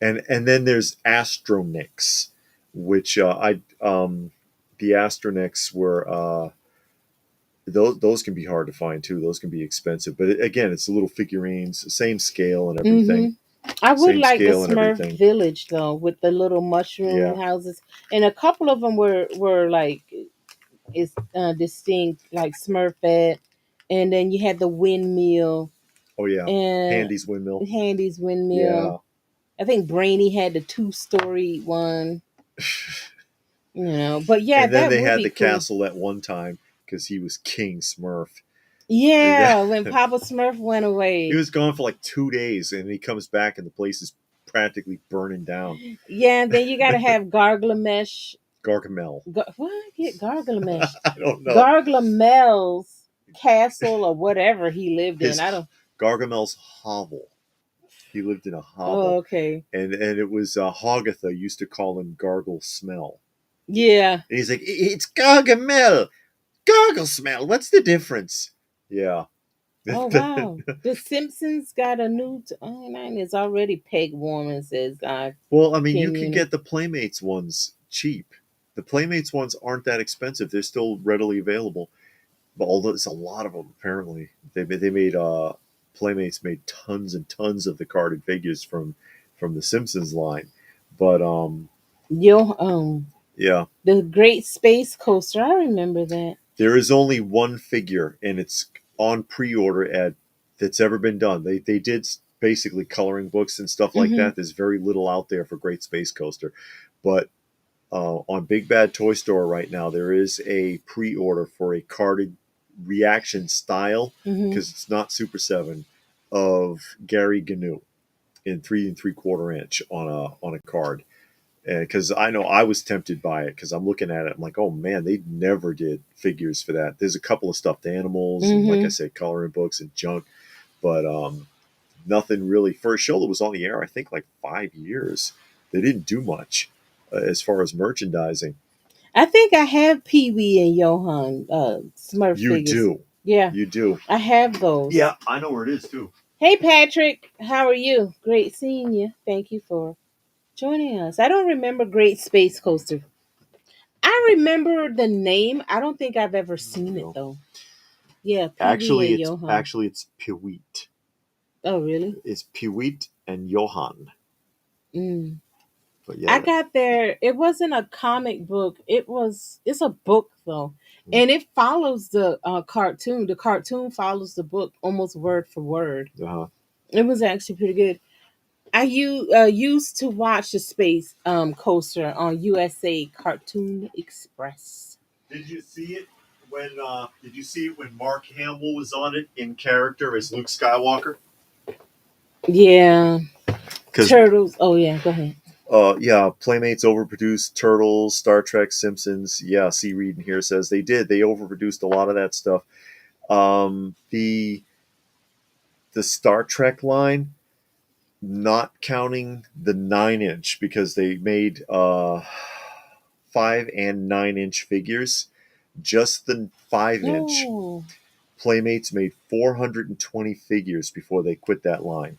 Speaker 1: And then there's Astronix, which the Astronix were those can be hard to find too. Those can be expensive, but again, it's the little figurines, same scale and everything.
Speaker 2: Mm-hmm. I would like the Smurf village though, with the little mushroom houses, and a couple of them were like distinct, like Smurfette, and then you had the windmill.
Speaker 1: Oh yeah, Handy's windmill.
Speaker 2: Yeah. I think Brainy had the 2-story one. But yeah,
Speaker 1: and then they had the castle at one time because he was King Smurf.
Speaker 2: Yeah, when Papa Smurf went away.
Speaker 1: He was gone for like 2 days, and he comes back, and the place is practically burning down.
Speaker 2: Yeah, and then you got to have Gargamel.
Speaker 1: What?
Speaker 2: Get Gargamel.
Speaker 1: I don't know.
Speaker 2: Gargamel's castle or whatever he lived in.
Speaker 1: Gargamel's hovel. He lived in a hovel.
Speaker 2: Oh, okay.
Speaker 1: And it was Hogatha used to call him Gargle Smell.
Speaker 2: Yeah.
Speaker 1: And he's like, it's Gargamel. Gargle Smell. What's the difference? Yeah.
Speaker 2: Oh wow! The Simpsons got a new. It's already peg warming, says.
Speaker 1: Well, I mean, you can get the Playmates ones cheap. The Playmates ones aren't that expensive. They're still readily available. But although there's a lot of them, apparently they made Playmates made tons and tons of the carded figures from the Simpsons line. But yeah,
Speaker 2: the Great Space Coaster. I remember that.
Speaker 1: There is only one figure, and it's on pre-order that's ever been done. They did basically coloring books and stuff like that. There's very little out there for Great Space Coaster, but on Big Bad Toy Store right now, there is a pre-order for a carded reaction style, because it's not Super 7, of Gary Gnu in 3 3/4 inch on a card. Because I know I was tempted by it, because I'm looking at it, I'm like, oh man, they never did figures for that. There's a couple of stuffed animals, and like I said, coloring books and junk, but nothing really. For a show that was on the air, I think like 5 years, they didn't do much as far as merchandising.
Speaker 2: I think I have Pee Wee and Johan Smurf figures.
Speaker 1: You do.
Speaker 2: Yeah.
Speaker 1: You do.
Speaker 2: I have those.
Speaker 1: Yeah, I know where it is too.
Speaker 2: Hey Patrick, how are you? Great seeing you. Thank you for joining us. I don't remember Great Space Coaster. I remember the name. I don't think I've ever seen it though. Yeah,
Speaker 1: actually, it's Peweet.
Speaker 2: Oh, really?
Speaker 1: It's Peweet and Johan.
Speaker 2: But yeah, I got there. It wasn't a comic book. It's a book though, and it follows the cartoon. The cartoon follows the book almost word for word. It was actually pretty good. used to watch the space coaster on USA Cartoon Express.
Speaker 1: Did you see it when? Did you see it when Mark Hamill was on it in character as Luke Skywalker?
Speaker 2: Yeah,
Speaker 1: Because
Speaker 2: Turtles. Oh yeah, go ahead.
Speaker 1: yeah, Playmates overproduced Turtles, Star Trek, Simpsons. Yeah, see, Reed in here says they did. They overproduced a lot of that stuff. The Star Trek line, not counting the 9 inch, because they made 5 and 9 inch figures. Just the 5 inch,
Speaker 2: No.
Speaker 1: Playmates made 420 figures before they quit that line.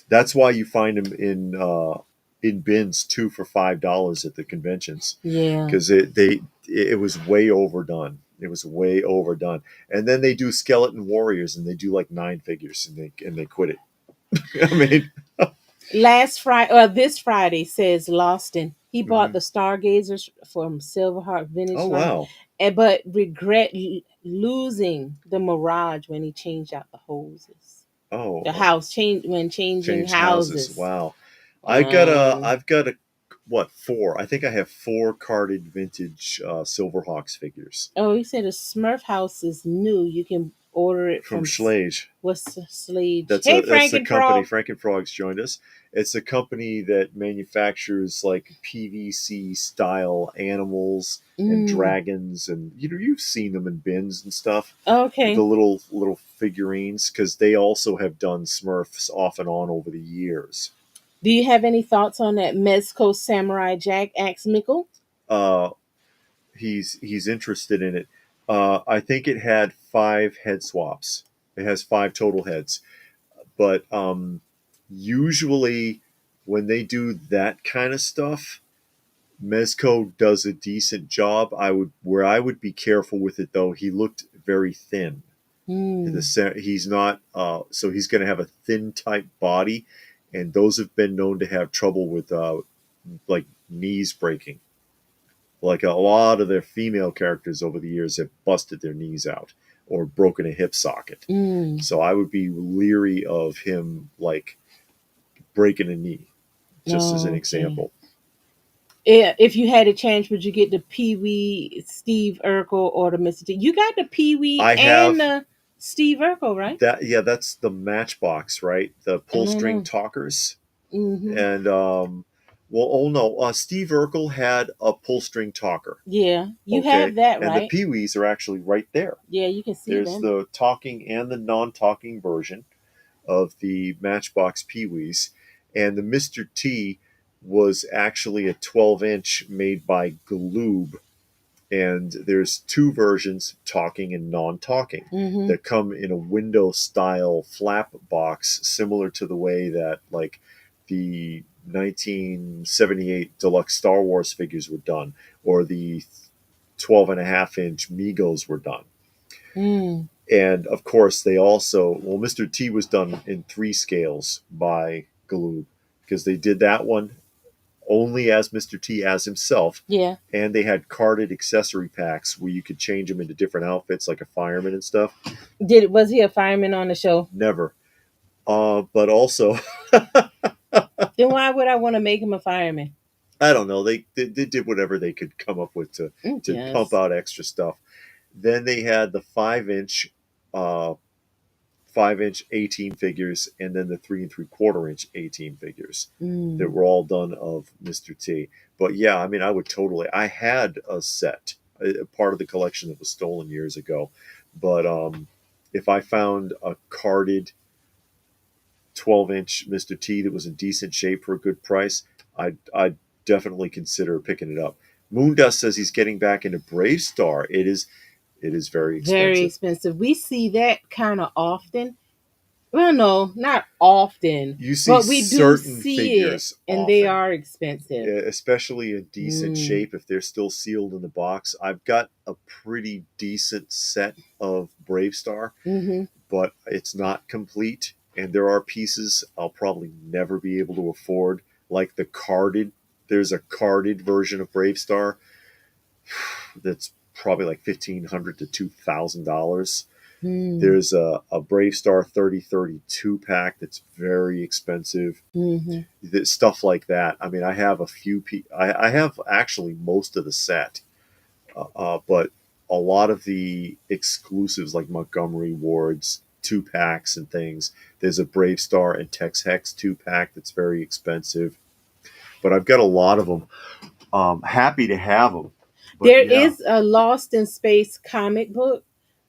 Speaker 1: That's why you find them in bins too for $5 at the conventions,
Speaker 2: Yeah.
Speaker 1: because it was way overdone. It was way overdone. And then they do Skeleton Warriors, and they do like 9 figures, and they quit it. I mean,
Speaker 2: Last Friday or this Friday says Lawston. He bought
Speaker 1: mhm.
Speaker 2: the Stargazers from Silverheart Vintage
Speaker 1: Oh
Speaker 2: Line,
Speaker 1: wow.
Speaker 2: but regret losing the Mirage when he changed out the hoses. The
Speaker 1: Oh,
Speaker 2: house change when changing
Speaker 1: changed houses.
Speaker 2: houses.
Speaker 1: Wow.
Speaker 2: Um.
Speaker 1: I've got a what, four? I think I have four carded vintage Silverhawks figures
Speaker 2: Oh, he said a Smurf house is new. You can order it
Speaker 1: from
Speaker 2: from
Speaker 1: Schlage.
Speaker 2: what's the Slade? Hey,
Speaker 1: That's the company.
Speaker 2: Frankenfrog.
Speaker 1: Frankenfrog's joined us. It's a company that manufactures like PVC style animals and
Speaker 2: Mm.
Speaker 1: dragons, and you've seen them in bins and stuff. The
Speaker 2: Okay.
Speaker 1: little figurines, because they also have done Smurfs off and on over the years.
Speaker 2: Do you have any thoughts on that Mezco Samurai Jack Axe Mickle?
Speaker 1: Uh, he's interested in it. I think it had 5 head swaps. It has 5 total heads, but usually when they do that kind of stuff, Mezco does a decent job. I would be careful with it though. He looked very thin.
Speaker 2: Hmm.
Speaker 1: He's not so he's going to have a thin type body, and those have been known to have trouble with like knees breaking. Like a lot of their female characters over the years have busted their knees out or broken a hip socket.
Speaker 2: Mm.
Speaker 1: So I would be leery of him like breaking a knee, just as an
Speaker 2: Okay.
Speaker 1: example.
Speaker 2: Yeah, if you had a chance, would you get the Pee Wee Steve Urkel or the Mr. T? You got the Pee Wee
Speaker 1: I
Speaker 2: and
Speaker 1: have
Speaker 2: the Steve Urkel, right?
Speaker 1: that. Yeah, that's the Matchbox, right? The
Speaker 2: I
Speaker 1: pull
Speaker 2: don't
Speaker 1: string
Speaker 2: know.
Speaker 1: talkers.
Speaker 2: Mm-hmm.
Speaker 1: And well, oh no, Steve Urkel had a pull string talker.
Speaker 2: Yeah, you
Speaker 1: Okay,
Speaker 2: have that,
Speaker 1: and the
Speaker 2: right?
Speaker 1: Pee-wees are actually right there.
Speaker 2: Yeah, you can see
Speaker 1: There's
Speaker 2: them.
Speaker 1: the talking and the non-talking version of the Matchbox Pee-wees, and the Mr. T was actually a 12-inch made by Galoob, and there's two versions, talking and non-talking,
Speaker 2: Mm-hmm.
Speaker 1: that come in a window style flap box, similar to the way that like the 1978 deluxe Star Wars figures were done, or the 12.5-inch Migos were done.
Speaker 2: Mm.
Speaker 1: And of course, they also, well, Mr. T was done in 3 scales by Galoob, because they did that one only as Mr. T as himself,
Speaker 2: Yeah.
Speaker 1: and they had carded accessory packs where you could change him into different outfits, like a fireman and stuff.
Speaker 2: Was he a fireman on the show?
Speaker 1: Never. But also,
Speaker 2: Then why would I want to make him a fireman?
Speaker 1: I don't know. They did whatever they could come up with to pump
Speaker 2: Yes.
Speaker 1: out extra stuff. Then they had the 5 inch, 5 inch 18 figures, and then the 3 3/4 inch 18 figures that
Speaker 2: Mm.
Speaker 1: were all done of Mr. T. But yeah, I mean, I would totally. I had a set, a part of the collection that was stolen years ago. But if I found a carded 12-inch Mr. T that was in decent shape for a good price, I'd definitely consider picking it up. Moondust says he's getting back into Brave Star. It is very
Speaker 2: Very
Speaker 1: expensive.
Speaker 2: expensive. We see that kind of often. Well, no, not often,
Speaker 1: You see
Speaker 2: but we do
Speaker 1: certain
Speaker 2: see it,
Speaker 1: figures
Speaker 2: and they
Speaker 1: often,
Speaker 2: are expensive.
Speaker 1: especially in decent
Speaker 2: Mm.
Speaker 1: shape if they're still sealed in the box. I've got a pretty decent set of Brave Star,
Speaker 2: Mm-hmm.
Speaker 1: but it's not complete, and there are pieces I'll probably never be able to afford, like the carded. There's a carded version of Brave Star that's probably like $1,500 to $2,000.
Speaker 2: Mm.
Speaker 1: There's a Brave Star 3032 pack that's very expensive.
Speaker 2: Mm-hmm.
Speaker 1: Stuff like that. I mean, I have a few. I have actually most of the set, but a lot of the exclusives like Montgomery Ward's 2 packs and things. There's a Brave Star and Tex Hex 2 pack that's very expensive, but I've got a lot of them. Happy to have them, but
Speaker 2: There
Speaker 1: yeah,
Speaker 2: is a Lost in Space comic book.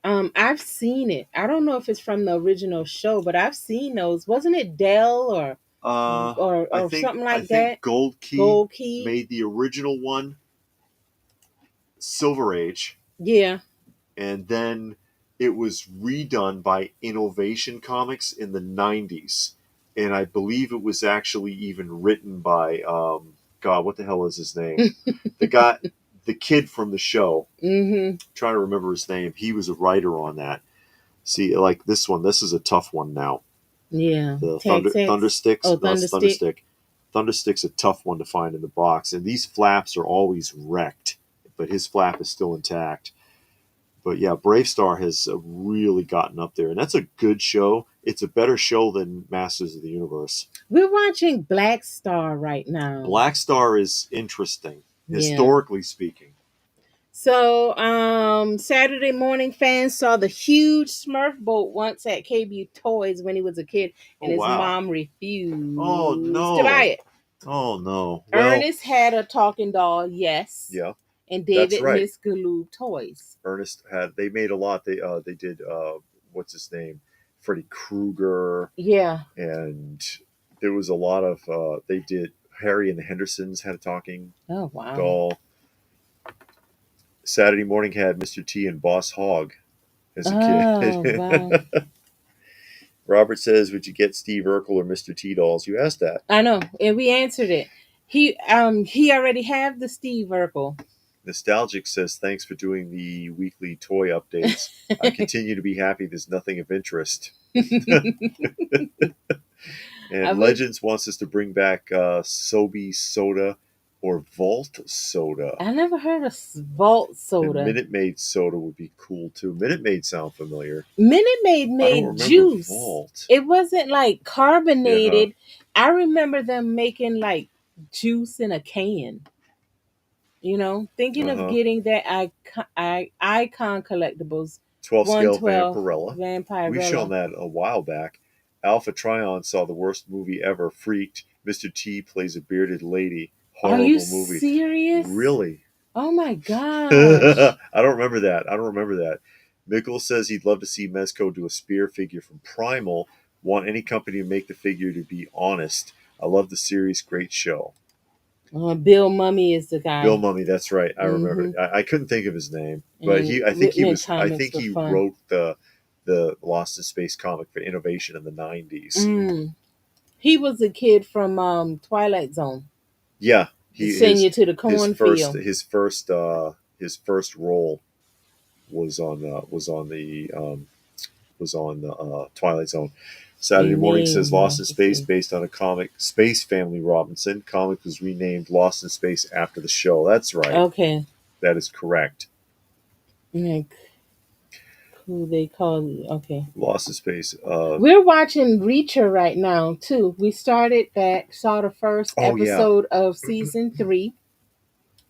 Speaker 2: I've seen it. I don't know if it's from the original show, but I've seen those. Wasn't it Dell
Speaker 1: uh,
Speaker 2: or something
Speaker 1: I
Speaker 2: like
Speaker 1: think
Speaker 2: that?
Speaker 1: Gold Key
Speaker 2: Gold Key.
Speaker 1: made the original one, Silver Age,
Speaker 2: Yeah.
Speaker 1: and then it was redone by Innovation Comics in the 90s. And I believe it was actually even written by, God, what the hell is his name? The guy, the kid from the show.
Speaker 2: Mm-hmm.
Speaker 1: I'm trying to remember his name. He was a writer on that. See, like this one, this is a tough one now.
Speaker 2: Yeah.
Speaker 1: The
Speaker 2: Tex
Speaker 1: Thunder
Speaker 2: Hex.
Speaker 1: Sticks,
Speaker 2: Oh,
Speaker 1: no, it's
Speaker 2: Thunderstick.
Speaker 1: Thunderstick. Thunderstick's a tough one to find in the box, and these flaps are always wrecked, but his flap is still intact. But yeah, Brave Star has really gotten up there, and that's a good show. It's a better show than Masters of the Universe.
Speaker 2: We're watching Black Star right now.
Speaker 1: Black Star is interesting,
Speaker 2: Yeah.
Speaker 1: historically speaking.
Speaker 2: So, Saturday morning fans saw the huge Smurf boat once at KB Toys when he was a kid,
Speaker 1: Oh
Speaker 2: and his
Speaker 1: wow!
Speaker 2: mom
Speaker 1: Oh
Speaker 2: refused to buy
Speaker 1: no!
Speaker 2: it.
Speaker 1: Oh no! Well,
Speaker 2: Ernest had a talking doll, yes,
Speaker 1: yeah,
Speaker 2: and
Speaker 1: that's
Speaker 2: David
Speaker 1: right.
Speaker 2: missed Galoob toys.
Speaker 1: Ernest had. They made a lot. They did. What's his name? Freddy Krueger,
Speaker 2: Yeah.
Speaker 1: and there was a lot of. They did. Harry and the Hendersons had a talking
Speaker 2: Oh wow.
Speaker 1: doll. Saturday morning had Mr. T and Boss Hogg as a kid.
Speaker 2: Oh wow.
Speaker 1: Robert says, "Would you get Steve Urkel or Mr. T dolls?" You asked that.
Speaker 2: I know, and we answered it. He already have the Steve Urkel.
Speaker 1: Nostalgic says, "Thanks for doing the weekly toy updates. I continue to be happy. There's nothing of interest."
Speaker 2: I
Speaker 1: And
Speaker 2: would.
Speaker 1: Legends wants us to bring back Sobe Soda or Vault Soda.
Speaker 2: I never heard of Vault
Speaker 1: And
Speaker 2: soda.
Speaker 1: Minute Maid Soda would be cool too. Minute Maid sound familiar.
Speaker 2: Minute Maid
Speaker 1: I don't
Speaker 2: made
Speaker 1: remember
Speaker 2: juice.
Speaker 1: Vault.
Speaker 2: It wasn't like
Speaker 1: Yeah.
Speaker 2: carbonated. I remember them making like juice in a can. Thinking
Speaker 1: Uh
Speaker 2: of
Speaker 1: huh.
Speaker 2: getting that icon collectibles
Speaker 1: 12 scale
Speaker 2: 112
Speaker 1: Vampirella. We've shown
Speaker 2: Vampirella.
Speaker 1: that a while back. Alpha Trion saw the worst movie ever. Freaked. Mr. T plays a bearded lady.
Speaker 2: Are you
Speaker 1: Horrible movie.
Speaker 2: serious?
Speaker 1: Really?
Speaker 2: Oh my
Speaker 1: I
Speaker 2: gosh.
Speaker 1: don't remember that. I don't remember that. Mickle says he'd love to see Mezco do a spear figure from Primal. Want any company to make the figure, to be honest. I love the series. Great show.
Speaker 2: Bill Mummy is the
Speaker 1: Bill
Speaker 2: guy.
Speaker 1: Mummy, that's right. I remember.
Speaker 2: Mm-hmm.
Speaker 1: I couldn't think of his name, but
Speaker 2: And
Speaker 1: I think he
Speaker 2: Whitman
Speaker 1: was. I
Speaker 2: comics
Speaker 1: think
Speaker 2: for
Speaker 1: he
Speaker 2: fun.
Speaker 1: wrote the Lost in Space comic for Innovation in the '90s.
Speaker 2: Mm. He was a kid from Twilight Zone.
Speaker 1: Yeah,
Speaker 2: To send you to the
Speaker 1: his first
Speaker 2: cornfield.
Speaker 1: his first role was on Twilight Zone. Saturday morning says
Speaker 2: Renamed
Speaker 1: Lost in
Speaker 2: Lost in
Speaker 1: Space,
Speaker 2: Space.
Speaker 1: based on a comic, Space Family Robinson. Comic was renamed Lost in Space after the show. That's right.
Speaker 2: Okay.
Speaker 1: That is correct.
Speaker 2: Like who they call it. Okay.
Speaker 1: Lost in Space.
Speaker 2: We're watching Reacher right now too. We started that, saw the first
Speaker 1: Oh yeah,
Speaker 2: episode of season 3.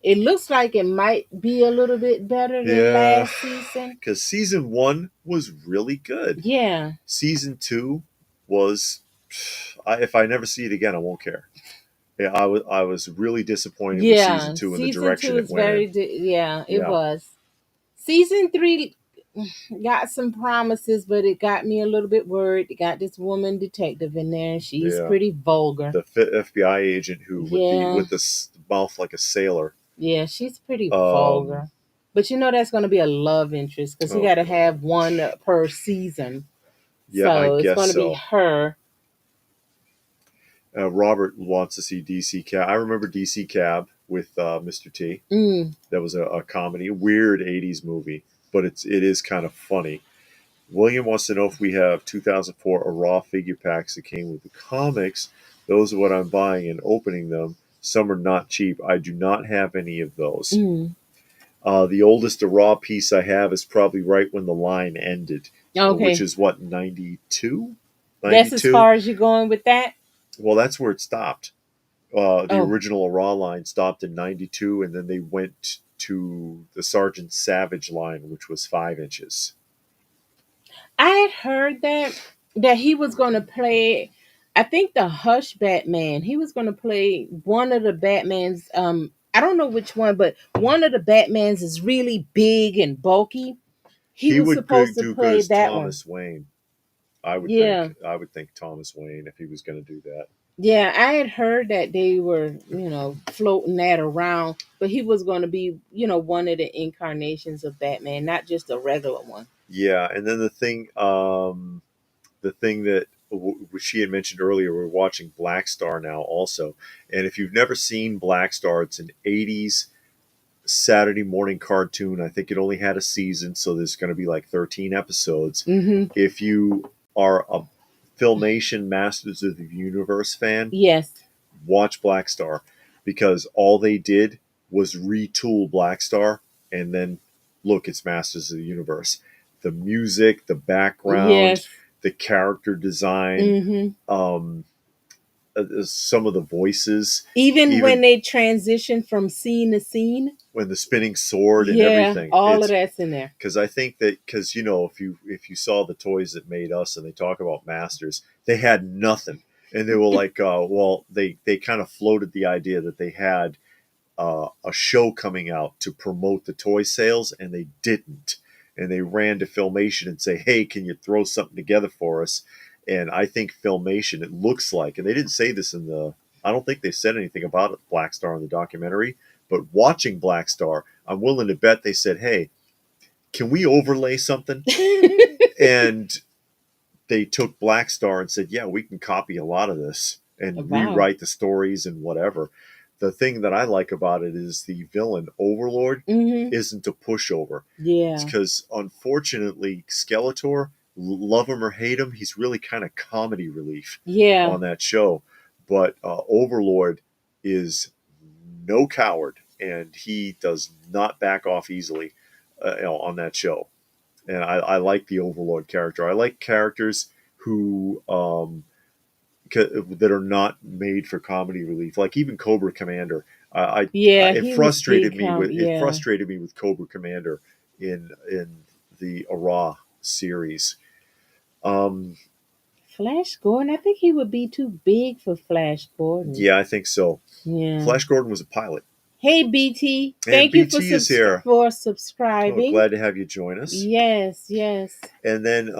Speaker 2: It looks like it might be a little bit better than
Speaker 1: yeah.
Speaker 2: last season.
Speaker 1: Because season 1 was really good.
Speaker 2: Yeah.
Speaker 1: Season 2 was. If I never see it again, I won't care. Yeah, I was really disappointed with season
Speaker 2: Yeah.
Speaker 1: 2 and the
Speaker 2: Season 2
Speaker 1: direction it
Speaker 2: is
Speaker 1: went in.
Speaker 2: yeah, it
Speaker 1: Yeah.
Speaker 2: was. Season 3 got some promises, but it got me a little bit worried. It got this woman detective in there, and she's
Speaker 1: Yeah.
Speaker 2: pretty vulgar.
Speaker 1: The FBI agent who
Speaker 2: Yeah.
Speaker 1: with the mouth like a sailor.
Speaker 2: Yeah, she's pretty vulgar. But that's going to be a love interest because you got to have one per season.
Speaker 1: Yeah,
Speaker 2: so
Speaker 1: I
Speaker 2: it's
Speaker 1: guess
Speaker 2: going to be
Speaker 1: so.
Speaker 2: her.
Speaker 1: Robert wants to see DC Cab. I remember DC Cab with Mr. T.
Speaker 2: Mm.
Speaker 1: That was a comedy, a weird '80s movie, but it is kind of funny. William wants to know if we have 2004 raw figure packs that came with the comics. Those are what I'm buying and opening them. Some are not cheap. I do not have any of those.
Speaker 2: Mm.
Speaker 1: The oldest raw piece I have is probably right when the line ended, which
Speaker 2: Okay.
Speaker 1: is what, 92?
Speaker 2: That's as
Speaker 1: 92?
Speaker 2: far as you're going with that?
Speaker 1: Well, that's where it stopped. The
Speaker 2: Oh,
Speaker 1: original raw line stopped in 92, and then they went to the Sergeant Savage line, which was 5 inches.
Speaker 2: I had heard that he was going to play. I think the Hush Batman. He was going to play one of the Batmans. I don't know which one, but one of the Batmans is really big and bulky. He
Speaker 1: He
Speaker 2: was
Speaker 1: would
Speaker 2: supposed to
Speaker 1: do good
Speaker 2: play
Speaker 1: as
Speaker 2: that one.
Speaker 1: Thomas Wayne. I would
Speaker 2: Yeah,
Speaker 1: think. I would think Thomas Wayne if he was going to do that.
Speaker 2: yeah. I had heard that they were, floating that around, but he was going to be, one of the incarnations of Batman, not just a regular one.
Speaker 1: Yeah, and then the thing that she had mentioned earlier, we're watching Black Star now also, and if you've never seen Black Star, it's an '80s Saturday morning cartoon. I think it only had a season, so there's going to be like 13 episodes.
Speaker 2: Mm-hmm.
Speaker 1: If you are a Filmation Masters of the Universe fan,
Speaker 2: Yes.
Speaker 1: watch Black Star, because all they did was retool Black Star, and then look, it's Masters of the Universe. The music, the background,
Speaker 2: Yes.
Speaker 1: the character design,
Speaker 2: Mm-hmm.
Speaker 1: um, some of the voices,
Speaker 2: Even when
Speaker 1: even
Speaker 2: they transition from scene to scene,
Speaker 1: when the spinning sword and
Speaker 2: yeah,
Speaker 1: everything.
Speaker 2: all of
Speaker 1: It's
Speaker 2: that's in there.
Speaker 1: because I think that, because if you saw the toys that made us and they talk about Masters, they had nothing, and they were like, well, they kind of floated the idea that they had a show coming out to promote the toy sales, and they didn't. And they ran to Filmation and say, "Hey, can you throw something together for us?" And I think Filmation, it looks like, and they didn't say this in the, I don't think they said anything about it, Black Star in the documentary, but watching Black Star, I'm willing to bet they said, "Hey, can we overlay something?" And they took Black Star and said, "Yeah, we can copy a lot of this and
Speaker 2: Wow.
Speaker 1: rewrite the stories and whatever." The thing that I like about it is the villain Overlord
Speaker 2: Mm-hmm.
Speaker 1: isn't a pushover. It's
Speaker 2: Yeah.
Speaker 1: because, unfortunately, Skeletor, love him or hate him, he's really kind of comedy relief
Speaker 2: Yeah.
Speaker 1: on that show. But Overlord is no coward, and he does not back off easily on that show. And I like the Overlord character. I like characters who that are not made for comedy relief, like even Cobra Commander.
Speaker 2: Yeah,
Speaker 1: It
Speaker 2: he was
Speaker 1: frustrated
Speaker 2: big
Speaker 1: me with
Speaker 2: yeah.
Speaker 1: Cobra Commander in the Ara series. Um,
Speaker 2: Flash Gordon, I think he would be too big for Flash Gordon.
Speaker 1: yeah, I think so.
Speaker 2: Yeah.
Speaker 1: Flash Gordon was a pilot,
Speaker 2: Hey BT,
Speaker 1: and
Speaker 2: thank you
Speaker 1: BT is here.
Speaker 2: for
Speaker 1: Oh,
Speaker 2: subscribing.
Speaker 1: glad to have you join us.
Speaker 2: Yes, yes.
Speaker 1: And then,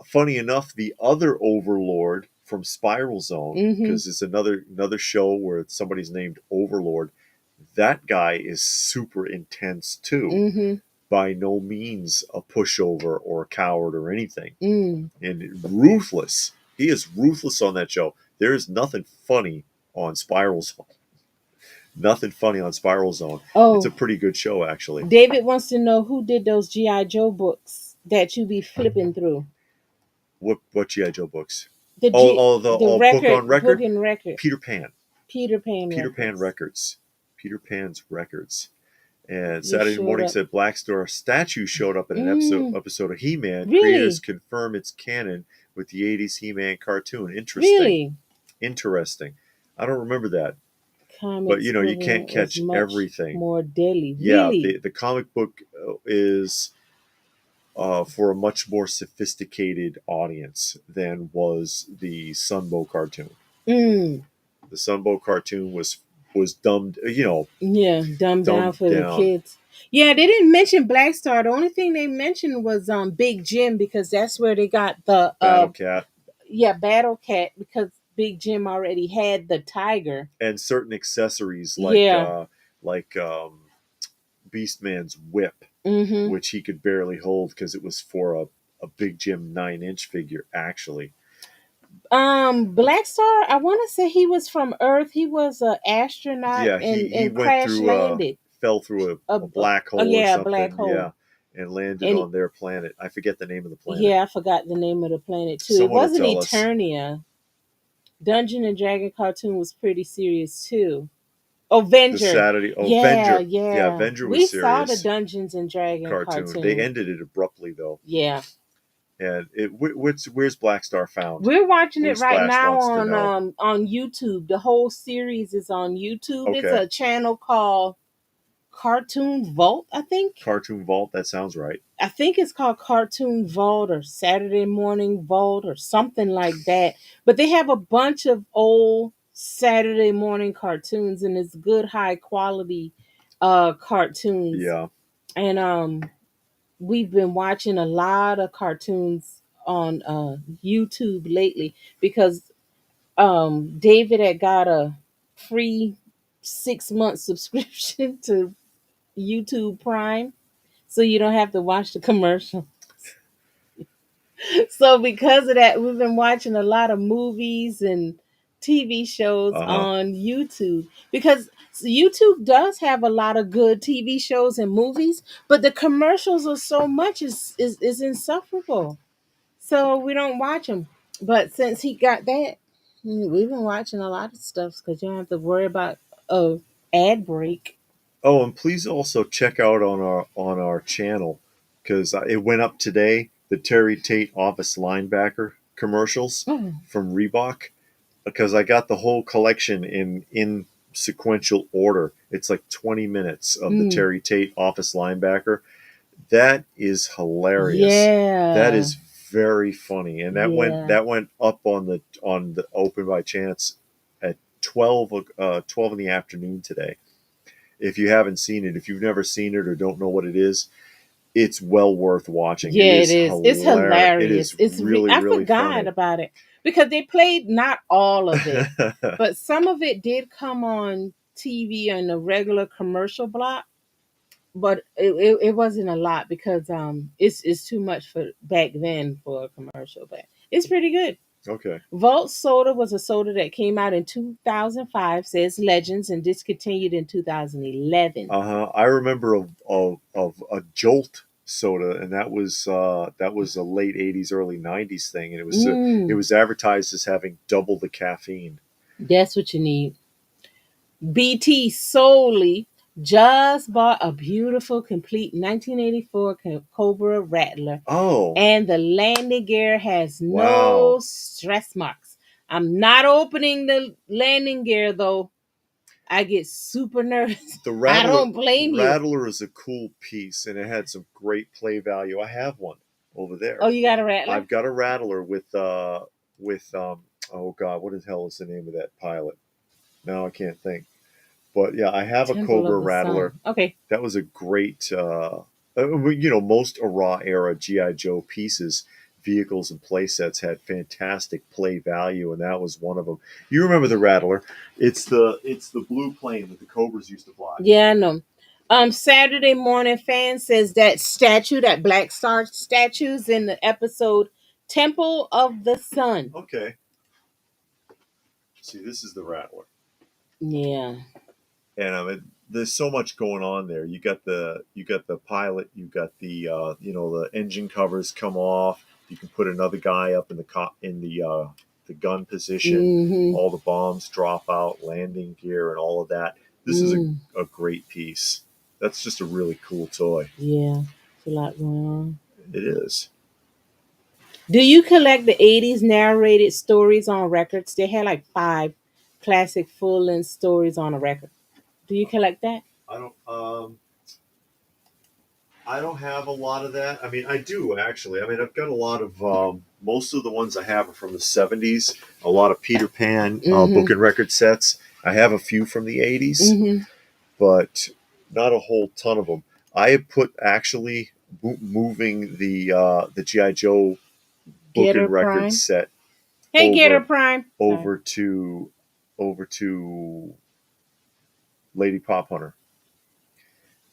Speaker 1: funny enough, the other Overlord from Spiral Zone,
Speaker 2: Mm-hmm.
Speaker 1: because it's another show where somebody's named Overlord. That guy is super intense too.
Speaker 2: Mm-hmm.
Speaker 1: By no means a pushover or a coward or anything,
Speaker 2: Mm.
Speaker 1: and ruthless. He is ruthless on that show. There is nothing funny on Spiral Zone. Nothing funny on Spiral Zone. It's a
Speaker 2: Oh,
Speaker 1: pretty good show, actually.
Speaker 2: David wants to know who did those G.I. Joe books that you be flipping through.
Speaker 1: What GI Joe books?
Speaker 2: The
Speaker 1: Oh,
Speaker 2: G
Speaker 1: the
Speaker 2: the
Speaker 1: book on
Speaker 2: book
Speaker 1: record.
Speaker 2: and record.
Speaker 1: Peter Pan.
Speaker 2: Peter Pan
Speaker 1: Peter Pan
Speaker 2: records.
Speaker 1: records. Peter Pan's records. And
Speaker 2: Just
Speaker 1: Saturday
Speaker 2: showed
Speaker 1: morning
Speaker 2: up.
Speaker 1: said Black Star statue showed up in an
Speaker 2: Mm,
Speaker 1: episode of He-Man. Creators
Speaker 2: really?
Speaker 1: confirm it's canon with the '80s He-Man cartoon. Interesting.
Speaker 2: Really?
Speaker 1: Interesting. I don't remember that, but
Speaker 2: Comics
Speaker 1: you can't
Speaker 2: equivalent was
Speaker 1: catch
Speaker 2: much
Speaker 1: everything.
Speaker 2: more deadly.
Speaker 1: Yeah,
Speaker 2: Really?
Speaker 1: the comic book is for a much more sophisticated audience than was the Sunbow cartoon.
Speaker 2: Mm.
Speaker 1: The Sunbow cartoon was dumbed,
Speaker 2: Yeah, dumbed down
Speaker 1: dumbed
Speaker 2: for the
Speaker 1: down.
Speaker 2: kids. Yeah, they didn't mention Black Star. The only thing they mentioned was Big Jim, because that's where they got the
Speaker 1: Battle Cat
Speaker 2: Battle Cat, because Big Jim already had the tiger.
Speaker 1: and certain accessories
Speaker 2: Yeah.
Speaker 1: like Beastman's whip,
Speaker 2: Mm-hmm.
Speaker 1: which he could barely hold because it was for a Big Jim 9 inch figure, actually.
Speaker 2: Black Star, I want to say he was from Earth. He was an astronaut
Speaker 1: Yeah, he
Speaker 2: and
Speaker 1: went
Speaker 2: crash
Speaker 1: through
Speaker 2: landed.
Speaker 1: fell through a
Speaker 2: A
Speaker 1: black hole or
Speaker 2: yeah, a black
Speaker 1: something,
Speaker 2: hole.
Speaker 1: yeah, and landed
Speaker 2: And
Speaker 1: on their planet. I forget the name of the planet.
Speaker 2: yeah, I forgot the name of the planet too. It
Speaker 1: Someone will
Speaker 2: wasn't
Speaker 1: tell us.
Speaker 2: Eternia. Dungeon and Dragon cartoon was pretty serious too.
Speaker 1: The
Speaker 2: Avenger.
Speaker 1: Saturday. Oh,
Speaker 2: Yeah,
Speaker 1: Avenger. Yeah,
Speaker 2: yeah.
Speaker 1: Avenger was
Speaker 2: We saw the
Speaker 1: serious
Speaker 2: Dungeons and Dragon
Speaker 1: cartoon. They
Speaker 2: cartoon.
Speaker 1: ended it abruptly though,
Speaker 2: Yeah.
Speaker 1: and where's Black Star found?
Speaker 2: We're watching it right
Speaker 1: Newsflash
Speaker 2: now
Speaker 1: wants to know.
Speaker 2: on YouTube. The whole series is on YouTube. It's
Speaker 1: Okay,
Speaker 2: a channel called Cartoon Vault, I think.
Speaker 1: Cartoon Vault. That sounds right.
Speaker 2: I think it's called Cartoon Vault or Saturday Morning Vault or something like that. But they have a bunch of old Saturday morning cartoons, and it's good high quality cartoons.
Speaker 1: Yeah.
Speaker 2: And we've been watching a lot of cartoons on YouTube lately because David had got a free 6 month subscription to YouTube Prime, so you don't have to watch the commercial. So because of that, we've been watching a lot of movies and TV shows
Speaker 1: Uh huh.
Speaker 2: on YouTube because YouTube does have a lot of good TV shows and movies, but the commercials are so much is insufferable. So we don't watch them. But since he got that, we've been watching a lot of stuff because you don't have to worry about a ad break.
Speaker 1: Oh, and please also check out on our channel because it went up today. The Terry Tate office linebacker commercials
Speaker 2: Mm,
Speaker 1: from Reebok, because I got the whole collection in sequential order. It's like 20 minutes of the
Speaker 2: mm,
Speaker 1: Terry Tate office linebacker. That is hilarious. That
Speaker 2: yeah,
Speaker 1: is very funny, and
Speaker 2: yeah.
Speaker 1: that went up on the Open by Chance at 12 in the afternoon today. If you haven't seen it, if you've never seen it or don't know what it is, it's well worth watching. It
Speaker 2: Yeah, it
Speaker 1: is
Speaker 2: is. It's
Speaker 1: hilarious. It
Speaker 2: hilarious.
Speaker 1: is
Speaker 2: I
Speaker 1: really
Speaker 2: forgot
Speaker 1: funny.
Speaker 2: about it because they played not all of it, but some of it did come on TV on a regular commercial block. But it wasn't a lot because it's too much for back then for a commercial. But it's pretty good.
Speaker 1: Okay.
Speaker 2: Vault Soda was a soda that came out in 2005, says Legends, and discontinued in 2011.
Speaker 1: I remember of a Jolt soda, and that was a late '80s, early '90s thing, and it
Speaker 2: Mm,
Speaker 1: was advertised as having double the caffeine.
Speaker 2: that's what you need. BT solely just bought a beautiful, complete 1984 Cobra Rattler,
Speaker 1: Oh,
Speaker 2: and the landing gear has
Speaker 1: wow!
Speaker 2: no stress marks. I'm not opening the landing gear though. I get super nervous.
Speaker 1: The
Speaker 2: I don't blame you.
Speaker 1: Rattler is a cool piece, and it had some great play value. I have one over
Speaker 2: Oh,
Speaker 1: there.
Speaker 2: you got a Rattler?
Speaker 1: I've got a Rattler with oh god, what the hell is the name of that pilot? Now I can't think. But yeah, I have a
Speaker 2: Temple
Speaker 1: Cobra
Speaker 2: of the
Speaker 1: Rattler.
Speaker 2: Sun. Okay.
Speaker 1: That was a great, most Raw era GI Joe pieces, vehicles, and play sets had fantastic play value, and that was one of them. You remember the Rattler? It's the blue plane that the Cobras used to fly.
Speaker 2: Yeah, I know. Saturday Morning Fan says that statue, that Black Star statues in the episode Temple of the Sun.
Speaker 1: Okay, see, this is the Rattler,
Speaker 2: Yeah.
Speaker 1: and there's so much going on there. You got the pilot, you got the the engine covers come off. You can put another guy up in the gun position.
Speaker 2: Mm-hmm.
Speaker 1: All the bombs drop out, landing gear, and all of that. This is
Speaker 2: Mm.
Speaker 1: a great piece. That's just a really cool toy.
Speaker 2: Yeah. It's a lot going on.
Speaker 1: It is.
Speaker 2: Do you collect the 80s narrated stories on records? They had like five classic full length stories on a record. Do you collect that?
Speaker 1: I don't. I don't have a lot of that. I mean, I do actually. I mean, I've got a lot of most of the ones I have are from the '70s. A lot of Peter Pan book
Speaker 2: Mm-hmm.
Speaker 1: and record sets. I have a few from the '80s,
Speaker 2: Mm-hmm.
Speaker 1: but not a whole ton of them. I have put actually moving the GI Joe book
Speaker 2: Getter
Speaker 1: and record
Speaker 2: Prime.
Speaker 1: set
Speaker 2: Hey, Getter
Speaker 1: over
Speaker 2: Prime. Sorry.
Speaker 1: over to over to Lady Pop Hunter.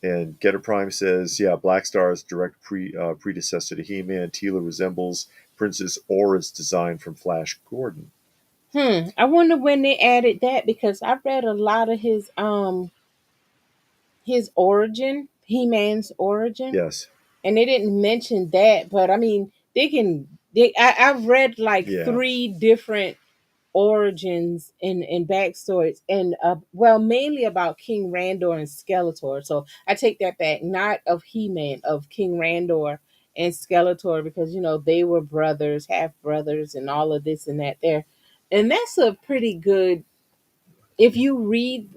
Speaker 1: And Getter Prime says, yeah, Black Star's direct predecessor to He-Man, Teela resembles Princess Aura's design from Flash Gordon.
Speaker 2: I wonder when they added that because I read a lot of his origin, He-Man's origin,
Speaker 1: Yes.
Speaker 2: and they didn't mention that. But I mean, they can. I've read like
Speaker 1: Yeah.
Speaker 2: three different origins and backstories, and well, mainly about King Randor and Skeletor. So I take that back, not of He-Man, of King Randor and Skeletor, because they were brothers, half brothers, and all of this and that there. And that's a pretty good, if you read,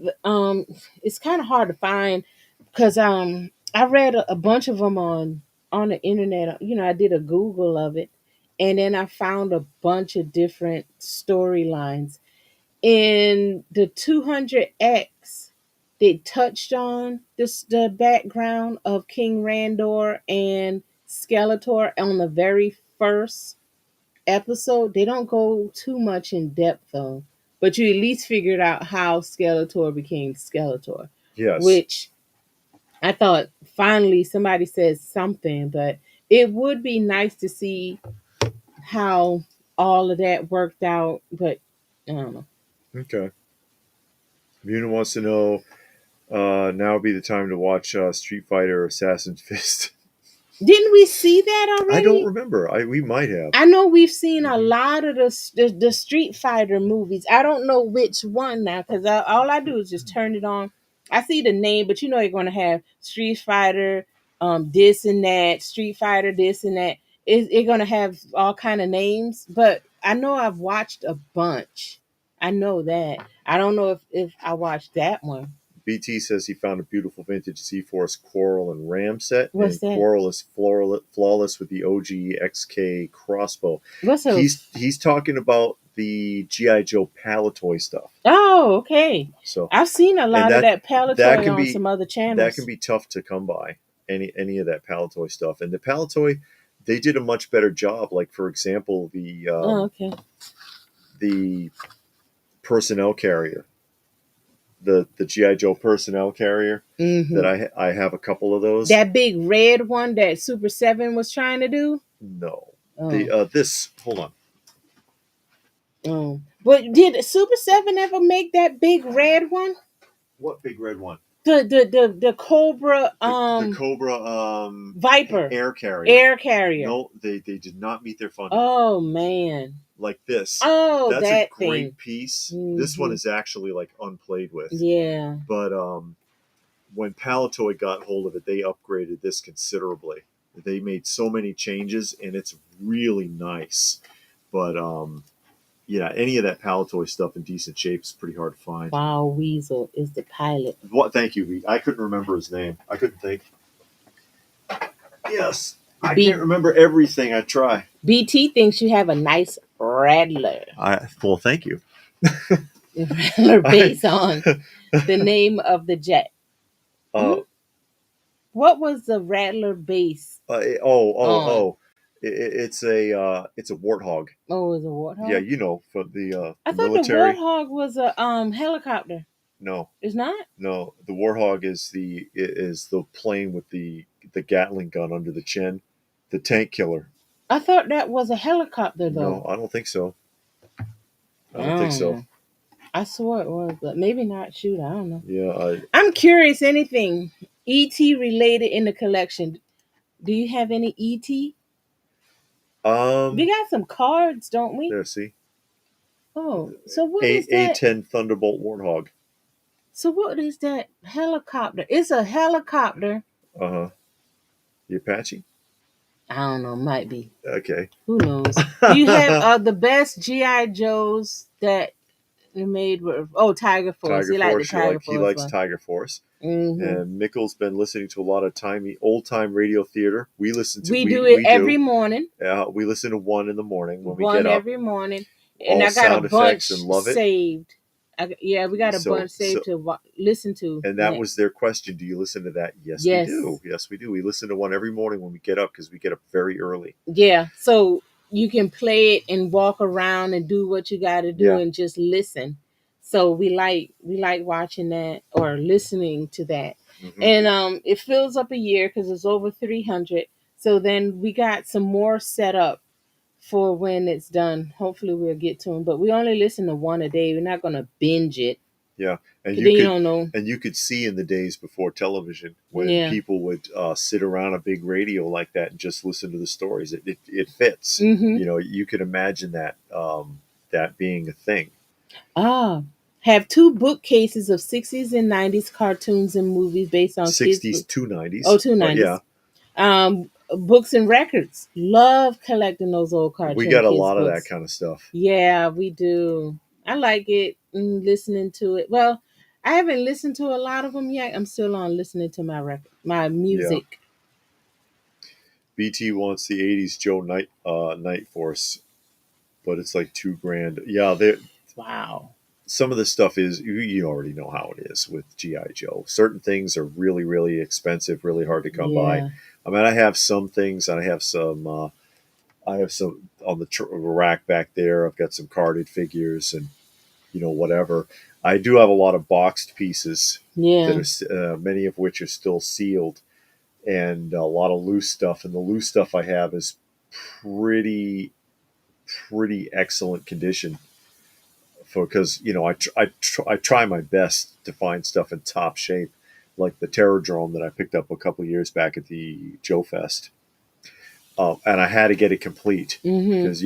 Speaker 2: it's kind of hard to find, because I read a bunch of them on the internet. I did a Google of it, and then I found a bunch of different storylines. In the 200X, they touched on the background of King Randor and Skeletor on the very first episode. They don't go too much in depth though, but you at least figured out how Skeletor became Skeletor,
Speaker 1: Yes.
Speaker 2: which I thought finally somebody said something. But it would be nice to see how all of that worked out. But I don't know.
Speaker 1: Okay. Muna wants to know, now would be the time to watch Street Fighter Assassin's Fist.
Speaker 2: Didn't we see that
Speaker 1: I don't
Speaker 2: already?
Speaker 1: remember. We might have.
Speaker 2: I know we've seen a
Speaker 1: Mhm.
Speaker 2: lot of the Street Fighter movies. I don't know which one now, because all I do is just turn it on. I see the name, but you're going to have Street Fighter, this and that, Street Fighter, this and that. It's going to have all kind of names, but I know I've watched a bunch. I know that. I don't know if I watched that one.
Speaker 1: BT says he found a beautiful vintage Z-Force Quarrel and Ram set,
Speaker 2: What's
Speaker 1: and
Speaker 2: that?
Speaker 1: Quarrel is flawless with the OG XK crossbow.
Speaker 2: What's those?
Speaker 1: He's talking about the G.I. Joe Palatoy stuff.
Speaker 2: Oh, okay.
Speaker 1: So,
Speaker 2: I've seen a
Speaker 1: and
Speaker 2: lot of that
Speaker 1: that
Speaker 2: Palatoy
Speaker 1: can
Speaker 2: on
Speaker 1: be
Speaker 2: some other
Speaker 1: that
Speaker 2: channels.
Speaker 1: can be tough to come by. Any of that Palatoy stuff, and the Palatoy, they did a much better job. Like, for example,
Speaker 2: Oh, okay.
Speaker 1: the personnel carrier, the GI Joe personnel carrier,
Speaker 2: Mm-hmm.
Speaker 1: that I have a couple of those.
Speaker 2: That big red one that Super 7 was trying to do?
Speaker 1: No,
Speaker 2: Oh.
Speaker 1: this, hold on.
Speaker 2: Oh. But did Super 7 ever make that big red one?
Speaker 1: What big red one?
Speaker 2: The Cobra
Speaker 1: The Cobra
Speaker 2: Viper
Speaker 1: air carrier.
Speaker 2: air carrier.
Speaker 1: No, they did not meet their funding.
Speaker 2: Oh man.
Speaker 1: Like this.
Speaker 2: Oh,
Speaker 1: That's
Speaker 2: that
Speaker 1: a great
Speaker 2: thing.
Speaker 1: piece.
Speaker 2: Mm-hmm.
Speaker 1: This one is actually like unplayed with.
Speaker 2: Yeah.
Speaker 1: But when Palatoy got hold of it, they upgraded this considerably. They made so many changes, and it's really nice. But yeah, any of that Palatoy stuff in decent shape is pretty hard to find.
Speaker 2: Wow, Weasel is the pilot.
Speaker 1: What? Thank you. I couldn't remember his name. I couldn't think. Yes, I can't remember everything. I try.
Speaker 2: BT thinks you have a nice rattler.
Speaker 1: Well, thank you.
Speaker 2: Rattler based on the name of the jet. What was the rattler base?
Speaker 1: It's a warthog.
Speaker 2: Oh, it was a warthog.
Speaker 1: Yeah, you know, for the
Speaker 2: I thought
Speaker 1: military.
Speaker 2: the warthog was a helicopter.
Speaker 1: No,
Speaker 2: it's not.
Speaker 1: No, the warthog is the plane with the Gatling gun under the chin, the tank killer.
Speaker 2: I thought that was a helicopter though.
Speaker 1: No, I don't think so. I don't think so.
Speaker 2: I swore it was, but maybe not. Shoot, I don't know.
Speaker 1: Yeah,
Speaker 2: I'm curious. Anything ET related in the collection? Do you have any ET? We got some cards, don't we?
Speaker 1: There, see.
Speaker 2: Oh, so what is that?
Speaker 1: A-10 Thunderbolt Warthog.
Speaker 2: So what is that helicopter? It's a helicopter.
Speaker 1: The Apache?
Speaker 2: I don't know. Might be.
Speaker 1: Okay.
Speaker 2: Who knows? You have the best GI Joes that you made were Tiger Force.
Speaker 1: He likes
Speaker 2: one.
Speaker 1: Tiger Force.
Speaker 2: Mm-hmm.
Speaker 1: And Mikkel's been listening to a lot of old time radio theater. We listen to
Speaker 2: we do it every morning.
Speaker 1: We listen to one in the morning when we
Speaker 2: get up. One every morning. And I got a bunch saved. We got a bunch saved to listen to.
Speaker 1: And that was their question. Do you listen to that? Yes, we do. Yes, we do. We listen to one every morning when we get up, because we get up very early.
Speaker 2: Yeah. So you can play it and walk around and do what you got to do and just listen. So we like watching that or listening to that. Mm-hmm. And it fills up a year because it's over 300. So then we got some more set up for when it's done. Hopefully we'll get to them, but we only listen to one a day. We're not going to binge it.
Speaker 1: Yeah, and
Speaker 2: you don't know.
Speaker 1: And you could see in the days before television when people would sit around a big radio like that and just listen to the stories. It fits. Mm-hmm. You know, you could imagine that that being a thing.
Speaker 2: Ah, have two bookcases of 60s and 90s cartoons and movies based on kids'
Speaker 1: 60s
Speaker 2: books.
Speaker 1: to
Speaker 2: Oh,
Speaker 1: 90s,
Speaker 2: two
Speaker 1: but yeah,
Speaker 2: nineties. Books and records. Love collecting those old
Speaker 1: we
Speaker 2: cartoon
Speaker 1: got a
Speaker 2: kids
Speaker 1: lot of that
Speaker 2: books.
Speaker 1: kind of stuff.
Speaker 2: Yeah, we do. I like it, listening to it. Well, I haven't listened to a lot of them yet. I'm still on listening to my
Speaker 1: Yeah.
Speaker 2: music.
Speaker 1: BT wants the 80s Joe Night Force, but it's like 2 grand. Yeah,
Speaker 2: Wow.
Speaker 1: some of the stuff is you already know how it is with GI Joe. Certain things are really really expensive, really hard to come by.
Speaker 2: Yeah.
Speaker 1: I mean, I have some things, and I have some on the rack back there. I've got some carded figures and whatever. I do have a lot of boxed pieces that
Speaker 2: Yeah.
Speaker 1: are many of which are still sealed, and a lot of loose stuff. And the loose stuff I have is pretty pretty excellent condition for because I try my best to find stuff in top shape, like the Terrordrome that I picked up a couple years back at the Joe Fest, and I had to get it complete
Speaker 2: Mhm.
Speaker 1: because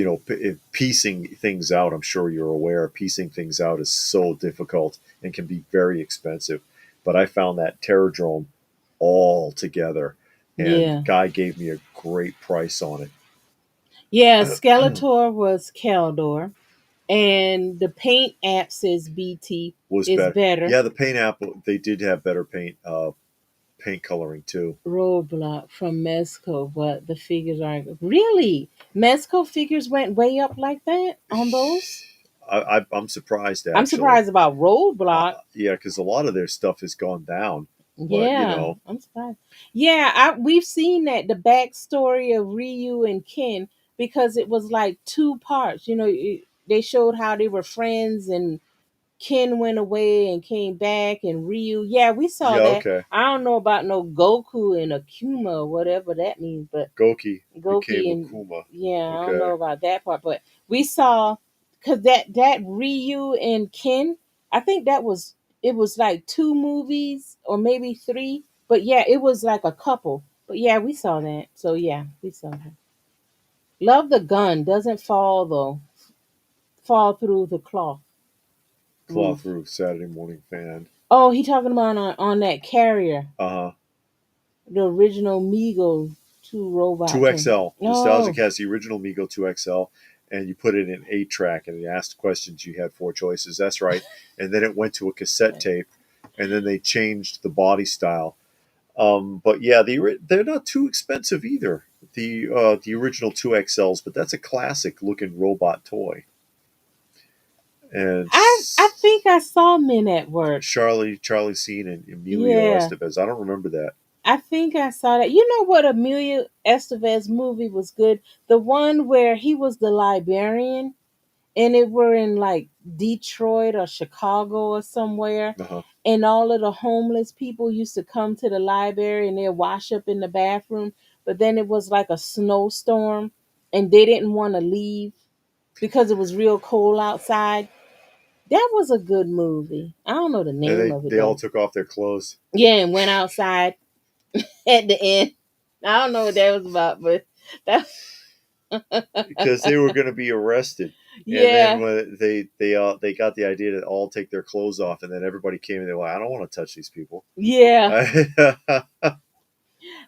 Speaker 1: piecing things out. I'm sure you're aware piecing things out is so difficult and can be very expensive. But I found that Terrordrome all together, and
Speaker 2: Yeah.
Speaker 1: guy gave me a great price on
Speaker 2: Yeah,
Speaker 1: it.
Speaker 2: Skeletor was Keldor, and the paint app says BT
Speaker 1: Was
Speaker 2: is
Speaker 1: better.
Speaker 2: better.
Speaker 1: Yeah, the paint app they did have better paint coloring too.
Speaker 2: Roadblock from Mezco, but the figures aren't really. Mezco figures went way up like that on those.
Speaker 1: I'm surprised
Speaker 2: I'm
Speaker 1: actually.
Speaker 2: surprised about Roadblock.
Speaker 1: Yeah, because a lot of their stuff has gone down, but
Speaker 2: Yeah, I'm surprised. Yeah, we've seen that the backstory of Ryu and Ken, because it was like two parts. They showed how they were friends, and Ken went away and came back, and Ryu. Yeah, we saw
Speaker 1: yeah,
Speaker 2: that.
Speaker 1: okay.
Speaker 2: I don't know about no Goku and Akuma or whatever that means, but
Speaker 1: Goki became
Speaker 2: Goki and
Speaker 1: Akuma.
Speaker 2: yeah, I don't know
Speaker 1: Okay,
Speaker 2: about that part, but we saw, because that Ryu and Ken, I think that was, it was like two movies or maybe three, but yeah, it was like a couple. But yeah, we saw that. So yeah, we saw that. Love the gun doesn't fall though, fall through the cloth
Speaker 1: cloth
Speaker 2: roof.
Speaker 1: roof Saturday morning fan.
Speaker 2: Oh, he talking about on that carrier,
Speaker 1: Uh huh.
Speaker 2: the original Mego two robot
Speaker 1: Two
Speaker 2: thing.
Speaker 1: XL Nostalgic
Speaker 2: Oh,
Speaker 1: has the original Mego 2XL, and you put it in 8 track, and it asked questions. You had 4 choices. That's right, and then it went to a cassette tape, and then they changed the body style. But yeah, they're not too expensive either. The original 2XLs, but that's a classic looking robot toy. And
Speaker 2: I think I saw Men at Work.
Speaker 1: Charlie Sheen and Emilio
Speaker 2: Yeah,
Speaker 1: Estevez. I don't remember that.
Speaker 2: I think I saw that. You know what Emilio Estevez movie was good? The one where he was the librarian, and it were in like Detroit or Chicago or somewhere,
Speaker 1: Uh-huh.
Speaker 2: and all of the homeless people used to come to the library and they'd wash up in the bathroom, but then it was like a snowstorm and they didn't want to leave because it was real cold outside. That was a good movie. I don't know the
Speaker 1: And
Speaker 2: name
Speaker 1: they
Speaker 2: of it
Speaker 1: they all
Speaker 2: though.
Speaker 1: took off their clothes
Speaker 2: Yeah, and went outside at the end. I don't know what that was about, but that
Speaker 1: because they were going to be arrested. And then
Speaker 2: yeah,
Speaker 1: when they got the idea to all take their clothes off, and then everybody came and they were like, I don't want to touch these people.
Speaker 2: yeah.
Speaker 1: Yeah,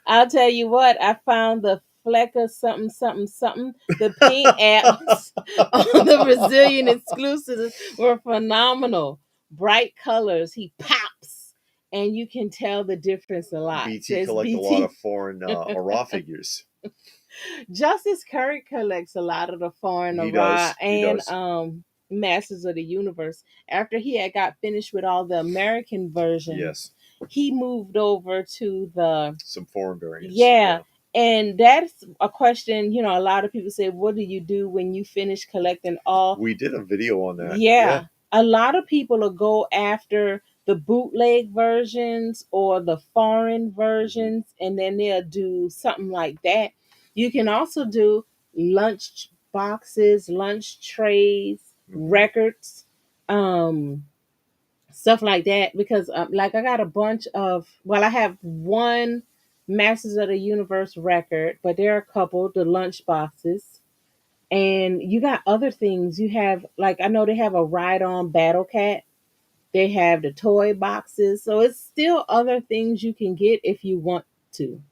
Speaker 2: I'll tell you what, I found the Flecker something something something. The paint apps on the Brazilian exclusives were phenomenal. Bright colors, he pops, and you can tell the difference a lot.
Speaker 1: BT
Speaker 2: Says
Speaker 1: collect a lot
Speaker 2: BT.
Speaker 1: of foreign raw figures.
Speaker 2: Justice Curry collects a lot of the foreign
Speaker 1: He
Speaker 2: Ra
Speaker 1: does. He
Speaker 2: and
Speaker 1: does.
Speaker 2: Masters of the Universe. After he had got finished with all the American versions,
Speaker 1: Yes.
Speaker 2: he moved over to the
Speaker 1: Some foreign variants.
Speaker 2: yeah.
Speaker 1: Yeah.
Speaker 2: And that's a question, a lot of people say, what do you do when you finish collecting all?
Speaker 1: We did a video on that. Yeah.
Speaker 2: Yeah, a lot of people will go after the bootleg versions or the foreign
Speaker 1: Hmm.
Speaker 2: versions, and then they'll do something like that. You can also do lunch boxes, lunch trays,
Speaker 1: Hmm.
Speaker 2: records, stuff like that. Because, like, I got a bunch of, well, I have one Masters of the Universe record, but there are a couple, the lunch boxes. And you got other things. You have, like, I know they have a ride on Battle Cat. They have the toy boxes. So it's still other things you can get if you want to.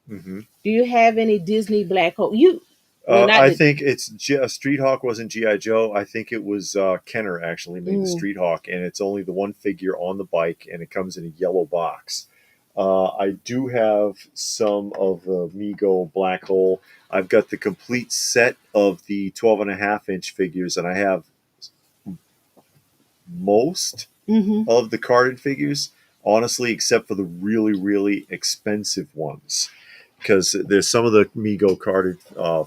Speaker 1: Hmm.
Speaker 2: Do you have any Disney Black Hole? Well, not
Speaker 1: I
Speaker 2: the.
Speaker 1: think it's Street Hawk wasn't GI Joe. I think it was Kenner actually made the
Speaker 2: Mm,
Speaker 1: Street Hawk, and it's only the one figure on the bike, and it comes in a yellow box. I do have some of the Mego Black Hole. I've got the complete set of the 12.5 inch figures, and I have most
Speaker 2: hmm
Speaker 1: of the carded figures, honestly, except for the really, really expensive ones. Because there's some of the Mego carded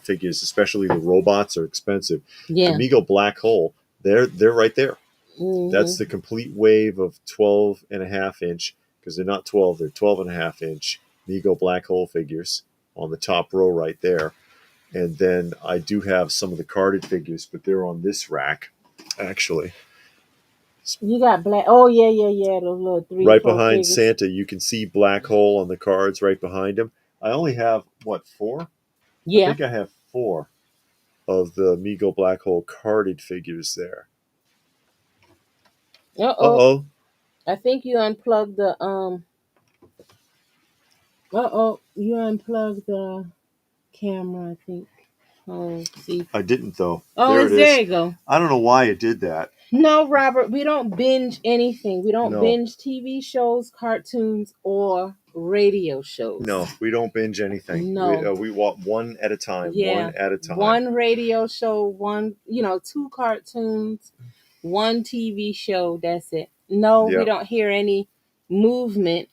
Speaker 1: figures, especially the robots, are expensive. The
Speaker 2: Yeah.
Speaker 1: Mego Black Hole, they're right there. That's
Speaker 2: hmm
Speaker 1: the complete wave of 12.5 inch, because they're not 12, they're 12.5 inch Mego Black Hole figures on the top row right there. And then I do have some of the carded figures, but they're on this rack, actually.
Speaker 2: You got black. Oh yeah, yeah, yeah. Those little three,
Speaker 1: Right
Speaker 2: four
Speaker 1: behind
Speaker 2: figures.
Speaker 1: Santa, you can see Black Hole on the cards right behind him. I only have, what, four? I
Speaker 2: Yeah.
Speaker 1: think I have four of the Mego Black Hole carded figures there.
Speaker 2: Uh
Speaker 1: Uh
Speaker 2: oh.
Speaker 1: oh.
Speaker 2: I think you unplugged the. Uh oh. You unplugged the camera. I think. Oh, see.
Speaker 1: I didn't, though.
Speaker 2: Oh,
Speaker 1: There
Speaker 2: it's
Speaker 1: it
Speaker 2: there.
Speaker 1: is.
Speaker 2: You go.
Speaker 1: I don't know why it did that.
Speaker 2: No, Robert, we don't binge anything. We don't
Speaker 1: No,
Speaker 2: binge TV shows, cartoons, or radio shows.
Speaker 1: no, we don't binge anything.
Speaker 2: No.
Speaker 1: We want one at a time, one
Speaker 2: Yeah.
Speaker 1: at a time.
Speaker 2: One radio show, one, two cartoons, one TV show. That's it. No, we
Speaker 1: Yep.
Speaker 2: don't hear any movement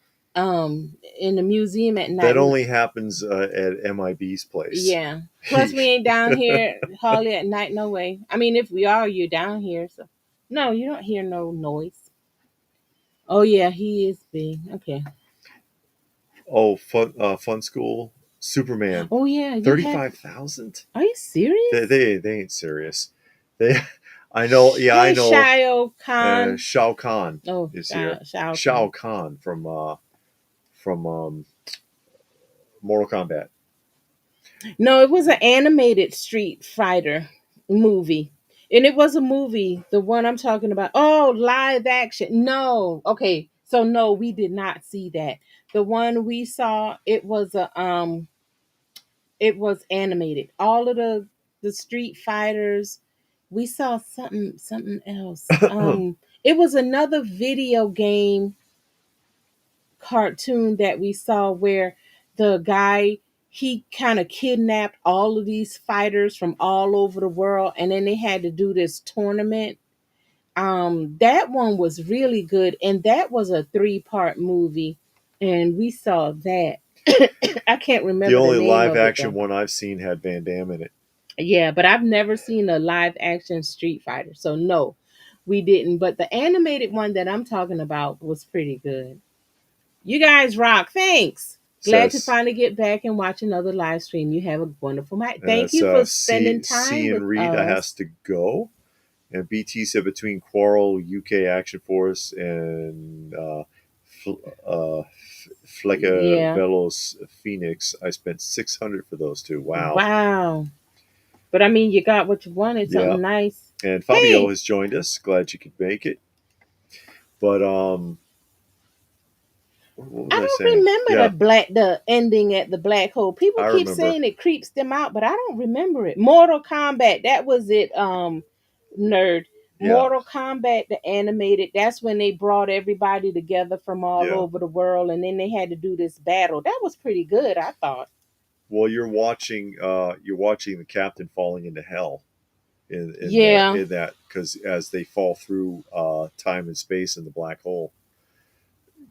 Speaker 2: in the museum at
Speaker 1: That
Speaker 2: night.
Speaker 1: only happens at MIB's place.
Speaker 2: Yeah. Plus, we ain't down here hardly at night. No way. I mean, if we are, you're down here. So, no, you don't hear no noise. Oh yeah, he is big. Okay.
Speaker 1: Oh, Fun School, Superman,
Speaker 2: Oh yeah, you have.
Speaker 1: 35,000.
Speaker 2: Are you serious?
Speaker 1: They ain't serious. They, I know. Yeah, I
Speaker 2: Hey,
Speaker 1: know.
Speaker 2: Shio Khan.
Speaker 1: Shao Kahn
Speaker 2: Oh,
Speaker 1: is here.
Speaker 2: Shao
Speaker 1: Shao
Speaker 2: Khan.
Speaker 1: Kahn from Mortal Kombat.
Speaker 2: No, it was an animated Street Fighter movie. And it was a movie, the one I'm talking about. Oh, live action. No. Okay. So no, we did not see that. The one we saw, it was animated. All of the Street Fighters, we saw something else. It was another video game cartoon that we saw where the guy, he kind of kidnapped all of these fighters from all over the world, and then they had to do this tournament. That one was really good, and that was a three-part movie, and we saw that. I can't
Speaker 1: The
Speaker 2: remember the
Speaker 1: only
Speaker 2: name
Speaker 1: live
Speaker 2: of it
Speaker 1: action
Speaker 2: though.
Speaker 1: one I've seen had Van Damme in it.
Speaker 2: Yeah, but I've never seen a live action Street Fighter, so no, we didn't. But the animated one that I'm talking about was pretty good. You guys rock. Thanks. Glad to
Speaker 1: Says
Speaker 2: finally get back and watch another live stream. You have a wonderful night. Thank
Speaker 1: that's
Speaker 2: you for spending time
Speaker 1: C and
Speaker 2: with
Speaker 1: Rita has
Speaker 2: us.
Speaker 1: to go. And BT said between Quarrel, UK Action Force, and Flecka
Speaker 2: Yeah.
Speaker 1: Velos Phoenix, I spent 600 for those two. Wow.
Speaker 2: Wow. But I mean, you got what you wanted,
Speaker 1: Yeah.
Speaker 2: something nice.
Speaker 1: And Fabio
Speaker 2: Hey,
Speaker 1: has joined us. Glad you could make it. But what was
Speaker 2: I
Speaker 1: I
Speaker 2: don't
Speaker 1: saying?
Speaker 2: remember
Speaker 1: Yeah,
Speaker 2: the ending at the black hole. People
Speaker 1: I
Speaker 2: keep
Speaker 1: remember.
Speaker 2: saying it creeps them out, but I don't remember it. Mortal Kombat, that was it, nerd.
Speaker 1: Yeah,
Speaker 2: Mortal Kombat, the animated, that's when they brought everybody together from all
Speaker 1: yeah.
Speaker 2: over the world, and then they had to do this battle. That was pretty good, I thought.
Speaker 1: Well, you're watching the captain falling into hell
Speaker 2: Yeah.
Speaker 1: in that, because as they fall through time and space in the black hole.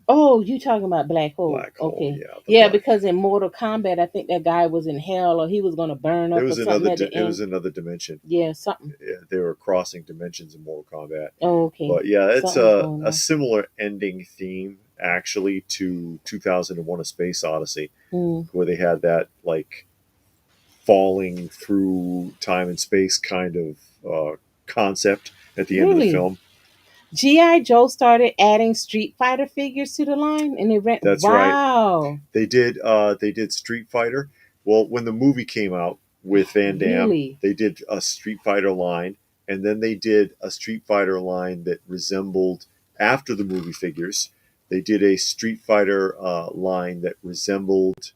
Speaker 2: Oh, you talking about Black Hole.
Speaker 1: Black hole,
Speaker 2: Okay.
Speaker 1: yeah, the
Speaker 2: Yeah,
Speaker 1: black.
Speaker 2: because in Mortal Kombat, I think that guy was in hell or he was going to burn
Speaker 1: It
Speaker 2: up or
Speaker 1: was
Speaker 2: something at the
Speaker 1: it was
Speaker 2: end.
Speaker 1: another dimension.
Speaker 2: Yeah, something.
Speaker 1: Yeah, they were crossing dimensions in Mortal Kombat.
Speaker 2: Oh, okay.
Speaker 1: But yeah, it's
Speaker 2: Something's going
Speaker 1: a
Speaker 2: on.
Speaker 1: similar ending theme actually to 2001: A Space Odyssey,
Speaker 2: Mm.
Speaker 1: where they had that like falling through time and space kind of concept at the end of the
Speaker 2: Really?
Speaker 1: film.
Speaker 2: G.I. Joe started adding Street Fighter figures to the line and it ran.
Speaker 1: That's right.
Speaker 2: Wow.
Speaker 1: They did Street Fighter. Well, when the movie came out, with Van Damme.
Speaker 2: Really?
Speaker 1: They did a Street Fighter line, and then they did a Street Fighter line that resembled, after the movie figures, they did a Street Fighter line that resembled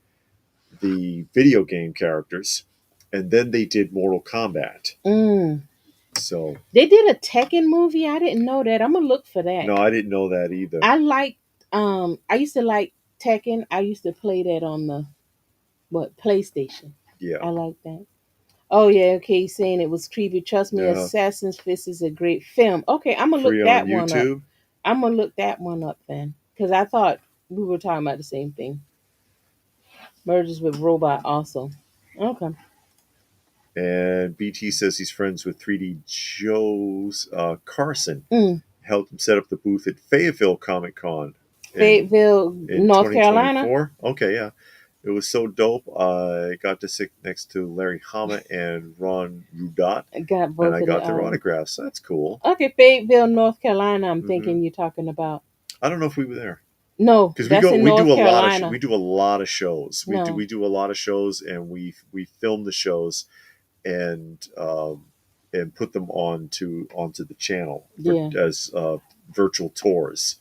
Speaker 1: the video game characters, and then they did Mortal Kombat.
Speaker 2: Mm.
Speaker 1: So
Speaker 2: They did a Tekken movie. I didn't know that. I'm gonna look for that.
Speaker 1: no, I didn't know that either.
Speaker 2: I like. I used to like Tekken. I used to play that on the PlayStation.
Speaker 1: Yeah.
Speaker 2: I like that. Oh yeah, okay. He's saying it was creepy. Trust me,
Speaker 1: Yeah.
Speaker 2: Assassin's Fist is a great film. Okay, I'm gonna
Speaker 1: Free
Speaker 2: look that
Speaker 1: on
Speaker 2: one up.
Speaker 1: YouTube.
Speaker 2: I'm gonna look that one up then, because I thought we were talking about the same thing. Merges with robot also. Okay.
Speaker 1: And BT says he's friends with 3D Joe's Carson.
Speaker 2: Mm.
Speaker 1: Helped him set up the booth at Fayetteville Comic Con
Speaker 2: Fayetteville,
Speaker 1: in
Speaker 2: North Carolina.
Speaker 1: 2024. Okay, yeah. It was so dope. I got to sit next to Larry Hama and Ron Rudot,
Speaker 2: I got both
Speaker 1: and I
Speaker 2: of
Speaker 1: got
Speaker 2: the,
Speaker 1: their autographs. That's cool.
Speaker 2: Okay, Fayetteville, North Carolina. I'm
Speaker 1: Mhm.
Speaker 2: thinking you're talking about.
Speaker 1: I don't know if we were there.
Speaker 2: No,
Speaker 1: Because
Speaker 2: that's in North Carolina.
Speaker 1: we do a lot of shows.
Speaker 2: No.
Speaker 1: We do a lot of shows, and we film the shows and put them onto the channel as virtual tours.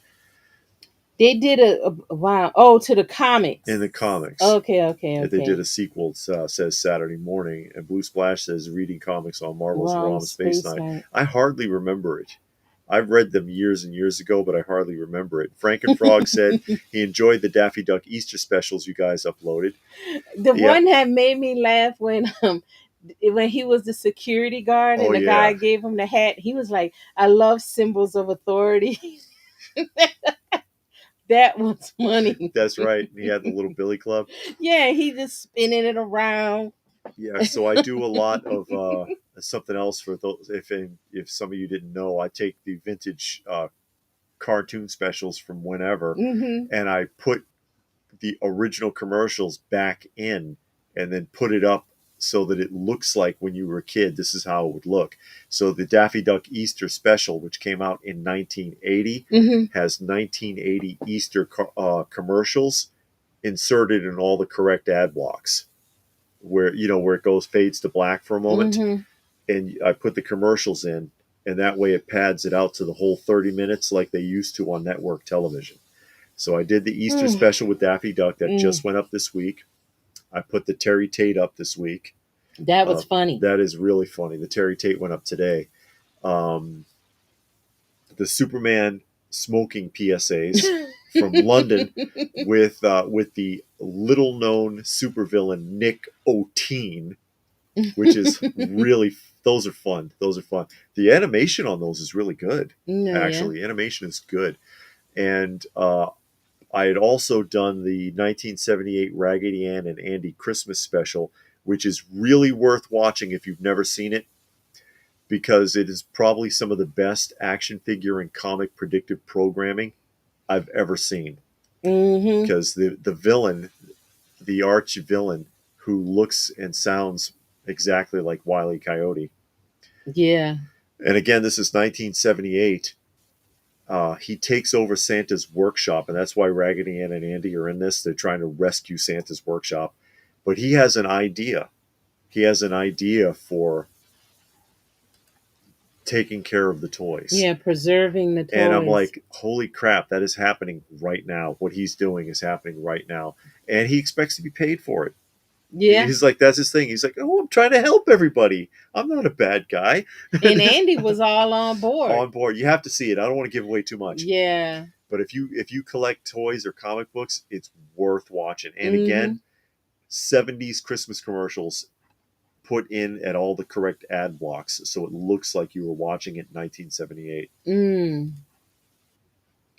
Speaker 2: They did a wow. Oh, to the comics.
Speaker 1: In the comics.
Speaker 2: Okay.
Speaker 1: They did a sequel, says Saturday Morning, and Blue Splash says reading comics on Marvel's Raw Space Night. I hardly remember it. I've read them years and years ago, but I hardly remember it. Frankenfrog said he enjoyed the Daffy Duck Easter specials you guys uploaded.
Speaker 2: The one that made me laugh when he was the security guard and the guy gave him the hat. He was like, "I love symbols of authority." That was funny.
Speaker 1: That's right. He had the little Billy Club.
Speaker 2: Yeah, he just spinning it around.
Speaker 1: Yeah, so I do a lot of something else for those. If some of you didn't know, I take the vintage cartoon specials from whenever, and I put the original commercials back in, and then put it up so that it looks like when you were a kid, this is how it would look. So the Daffy Duck Easter special, which came out in 1980, has 1980 Easter commercials inserted in all the correct ad blocks, where it fades to black for a moment, and I put the commercials in, and that way it pads it out to the whole 30 minutes like they used to on network television. So I did the Easter special with Daffy Duck that just went up this week. I put the Terry Tate up this week.
Speaker 2: That was funny.
Speaker 1: That is really funny. The Terry Tate went up today. The Superman smoking PSAs from London with the little-known supervillain Nick O'Teen, which is really, those are fun. The animation on those is really good. Actually, animation is good. And I had also done the 1978 Raggedy Ann and Andy Christmas special, which is really worth watching if you've never seen it, because it is probably some of the best action figure and comic predictive programming I've ever seen. Because the villain, the arch villain, who looks and sounds exactly like Wile E. Coyote.
Speaker 2: Yeah.
Speaker 1: And again, this is 1978. He takes over Santa's workshop, and that's why Raggedy Ann and Andy are in this. They're trying to rescue Santa's workshop. But he has an idea. He has an idea for taking care of the toys.
Speaker 2: Yeah, preserving the toys.
Speaker 1: And I'm like, holy crap, that is happening right now. What he's doing is happening right now. And he expects to be paid for it.
Speaker 2: Yeah.
Speaker 1: He's like, that's his thing. He's like, oh, I'm trying to help everybody. I'm not a bad guy.
Speaker 2: And Andy was all on board.
Speaker 1: On board. You have to see it. I don't want to give away too much.
Speaker 2: Yeah.
Speaker 1: But if you collect toys or comic books, it's worth watching. And again, 70s Christmas commercials put in at all the correct ad blocks, so it looks like you were watching it in 1978.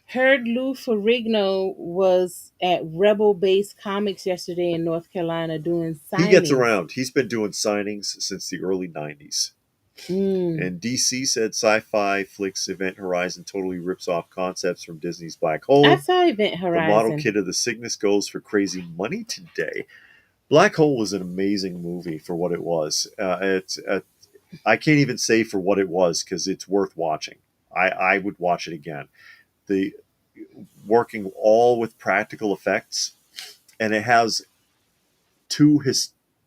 Speaker 2: Heard Lou Ferrigno was at Rebel Base Comics yesterday in North Carolina doing signings.
Speaker 1: He gets around. He's been doing signings since the early 90s. And DC said Sci-Fi Flicks Event Horizon totally rips off concepts from Disney's Black Hole.
Speaker 2: I saw Event Horizon.
Speaker 1: The model kit of the Cygnus goes for crazy money today. Black Hole was an amazing movie for what it was. I can't even say for what it was, because it's worth watching. I would watch it again. The working all with practical effects, and it has two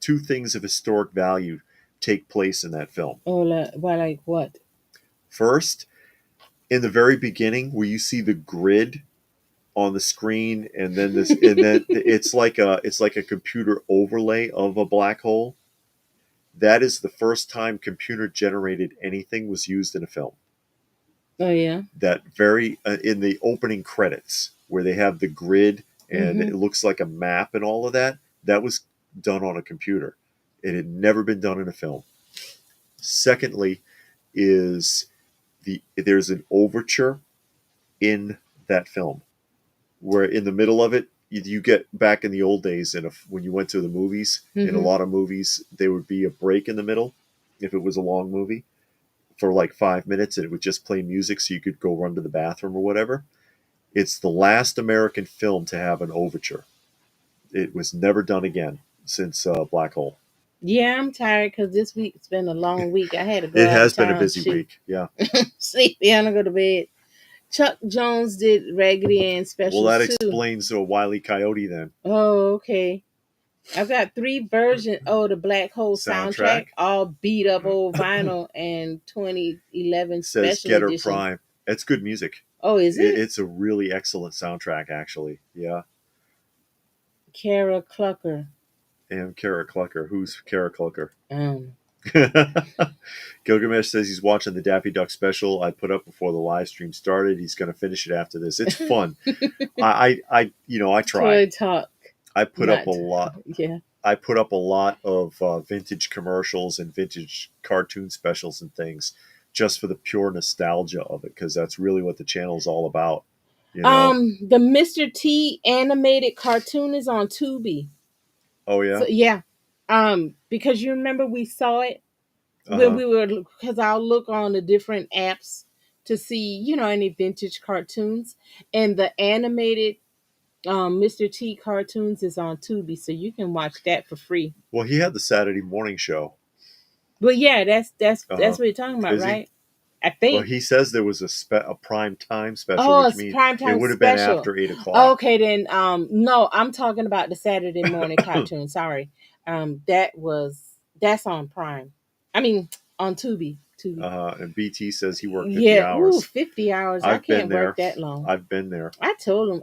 Speaker 1: two things of historic value take place in that film.
Speaker 2: Oh, why, like what?
Speaker 1: First, in the very beginning, where you see the grid on the screen, and then this, and then it's like a computer overlay of a black hole. That is the first time computer generated anything was used in a film.
Speaker 2: Oh yeah.
Speaker 1: That very in the opening credits where they have the grid and it looks like a map and all of that. That was done on a computer. It had never been done in a film. Secondly, is there's an overture in that film where in the middle of it you get back in the old days when you went to the movies in a lot of movies there would be a break in the middle if it was a long movie for like 5 minutes and it would just play music so you could go run to the bathroom or whatever. It's the last American film to have an overture. It was never done again since Black Hole.
Speaker 2: Yeah, I'm tired because this week's been a long week. I had to go
Speaker 1: It
Speaker 2: out of
Speaker 1: has been a
Speaker 2: town.
Speaker 1: busy week. Yeah.
Speaker 2: Sleep. Yeah, and go to bed. Chuck Jones did Raggedy Ann specials
Speaker 1: Well, that
Speaker 2: too.
Speaker 1: explains Wile E. Coyote then.
Speaker 2: Oh, okay. I've got 3 versions. Oh, the Black Hole soundtrack, all beat up old vinyl, and 2011
Speaker 1: It says
Speaker 2: special
Speaker 1: Get Her
Speaker 2: edition.
Speaker 1: Prime. It's good music.
Speaker 2: Oh, is it?
Speaker 1: It's a really excellent soundtrack, actually. Yeah.
Speaker 2: Kara Clucker.
Speaker 1: And Kara Clucker. Who's Kara Clucker?
Speaker 2: Um,
Speaker 1: Gilgamesh says he's watching the Daffy Duck special I put up before the live stream started. He's going to finish it after this. It's fun. I try.
Speaker 2: Talk.
Speaker 1: I put up a lot.
Speaker 2: Yeah.
Speaker 1: I put up a lot of vintage commercials and vintage cartoon specials and things just for the pure nostalgia of it, because that's really what the channel is all about. You know?
Speaker 2: The Mr. T animated cartoon is on Tubi.
Speaker 1: Oh yeah.
Speaker 2: So, yeah. Because you remember we saw it when we were, because I'll look on the different apps to see, any vintage cartoons, and the animated Mr. T cartoons is on Tubi, so you can watch that for free.
Speaker 1: Well, he had the Saturday morning show.
Speaker 2: Well, yeah, that's what you're talking about,
Speaker 1: Is he?
Speaker 2: right? I think.
Speaker 1: Well, he says there was a prime time special.
Speaker 2: Oh,
Speaker 1: which
Speaker 2: it's
Speaker 1: means
Speaker 2: prime time
Speaker 1: it would have
Speaker 2: special.
Speaker 1: been after 8:00.
Speaker 2: Okay, then. No, I'm talking about the Saturday morning cartoon. Sorry. That's on Prime. I mean, on Tubi.
Speaker 1: And BT says he worked 50
Speaker 2: Yeah,
Speaker 1: hours.
Speaker 2: ooh, 50 hours. I
Speaker 1: I've been
Speaker 2: can't
Speaker 1: there.
Speaker 2: work that long.
Speaker 1: I've been there.
Speaker 2: I told him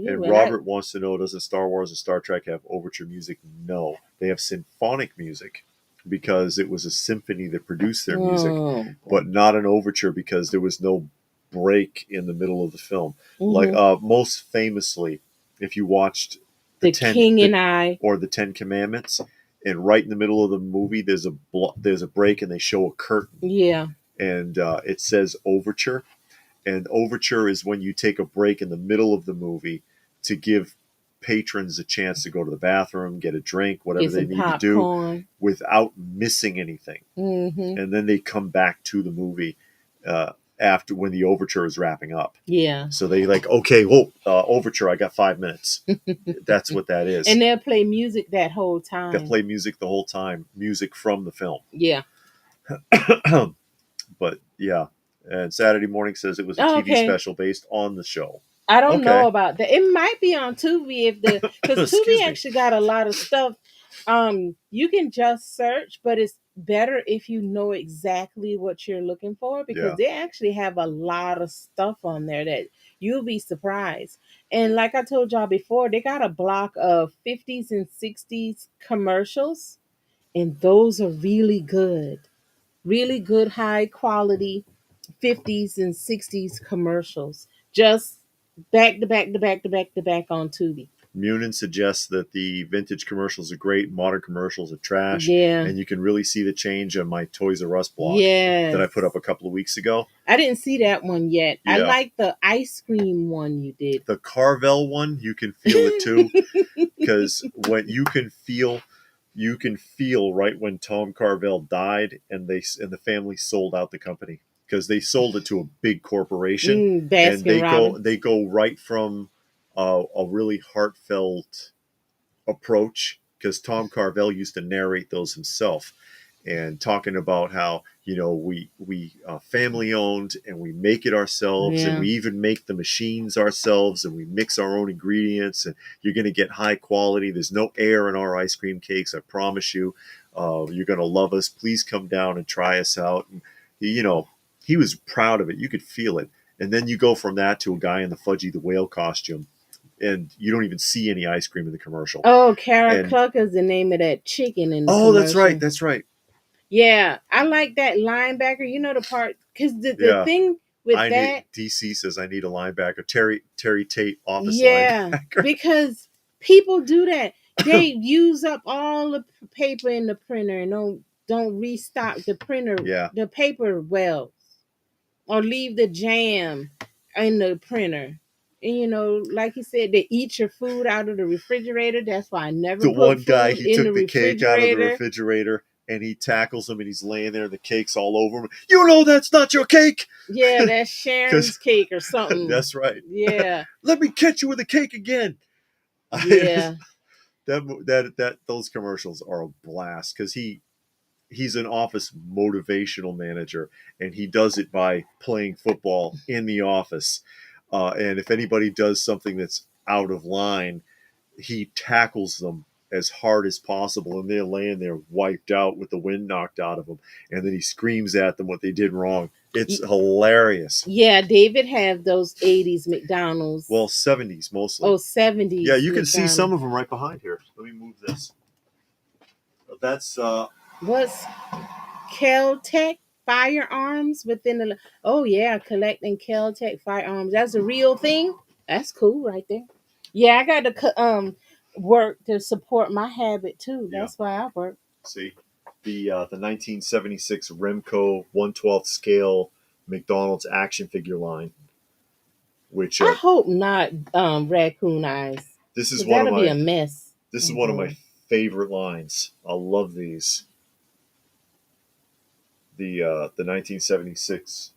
Speaker 2: you.
Speaker 1: And Robert wants to know, doesn't Star Wars and Star Trek have overture music? No. They have symphonic music because it was a symphony that produced their music, but not an overture because there was no break in the middle of the film. Like most famously, if you watched
Speaker 2: the King and I
Speaker 1: or the 10 Commandments, and right in the middle of the movie there's a break and they show a curtain.
Speaker 2: Yeah.
Speaker 1: And it says overture. And overture is when you take a break in the middle of the movie to give patrons a chance to go to the bathroom, get a drink, whatever they need to do without missing anything. And then they come back to the movie after when the overture is wrapping up.
Speaker 2: Yeah.
Speaker 1: So they okay, overture, I got 5 minutes. That's what that is.
Speaker 2: And they'll play music that whole time.
Speaker 1: They'll play music the whole time, music from the film.
Speaker 2: Yeah.
Speaker 1: But yeah. And Saturday morning says it was a TV special based on the show.
Speaker 2: I don't know about that. It might be on Tubi because Tubi actually got a lot of stuff. You can just search, but it's better if you know exactly what you're looking for, because they actually have a lot of stuff on there that you'll be surprised. And like I told y'all before, they got a block of 50s and 60s commercials, and those are really good, high quality 50s and 60s commercials, just back to back on Tubi.
Speaker 1: Munin suggests that the vintage commercials are great, modern commercials are trash.
Speaker 2: Yeah.
Speaker 1: And you can really see the change on my Toys R Us blog that I put up a couple of weeks ago.
Speaker 2: I didn't see that one yet. Yeah. I like the ice cream one you did.
Speaker 1: The Carvel one, you can feel it too. Because when you can feel right when Tom Carvel died and the family sold out the company. Because they sold it to a big corporation, and they go right from a really heartfelt approach. Because Tom Carvel used to narrate those himself, and talking about how we family owned and we make it ourselves, and
Speaker 2: Yeah.
Speaker 1: we even make the machines ourselves, and we mix our own ingredients, and you're going to get high quality. There's no air in our ice cream cakes, I promise you. You're going to love us. Please come down and try us out. And he was proud of it. You could feel it. And then you go from that to a guy in the Fudgy the Whale costume, and you don't even see any ice cream in the commercial.
Speaker 2: Oh, Cara
Speaker 1: And
Speaker 2: Cluck is the name of that chicken in the
Speaker 1: oh,
Speaker 2: commercial.
Speaker 1: that's right.
Speaker 2: Yeah, I like that linebacker. You know the part, because the thing with
Speaker 1: DC says I need a linebacker. Terry Tate, office
Speaker 2: linebacker. Because people do that. They use up all the paper in the printer and don't restock the printer, the paper well, or leave the jam in the printer. And like you said, they eat your food out of the refrigerator. That's why I never
Speaker 1: the
Speaker 2: put
Speaker 1: one
Speaker 2: food
Speaker 1: guy, he
Speaker 2: in
Speaker 1: took the cake out of the refrigerator, and he tackles him, and he's laying there, and the cake's all over him. You know that's not your cake.
Speaker 2: Yeah, that's Sharon's cake or something.
Speaker 1: That's right.
Speaker 2: Yeah.
Speaker 1: Let me catch you with a cake again.
Speaker 2: Yeah.
Speaker 1: Those commercials are a blast, because he's an office motivational manager, and he does it by playing football in the office. And if anybody does something that's out of line, he tackles them as hard as possible, and they're laying there wiped out with the wind knocked out of them, and then he screams at them what they did wrong. It's hilarious.
Speaker 2: Yeah, David had those 80s McDonald's.
Speaker 1: Well, 70s mostly.
Speaker 2: Oh, 70s.
Speaker 1: Yeah, you can see some of them right behind here. Let me move this. That's
Speaker 2: what's Kel-Tec firearms within the. Oh yeah, collecting Kel-Tec firearms. That's a real thing. That's cool right there. Yeah, I got to work to support my habit too. That's why I work.
Speaker 1: See, the 1976 Remco 1/12 scale McDonald's action figure line, which
Speaker 2: I hope not raccoon eyes.
Speaker 1: This is
Speaker 2: that'll be a mess.
Speaker 1: This is one of my favorite lines. I love these. The 1976.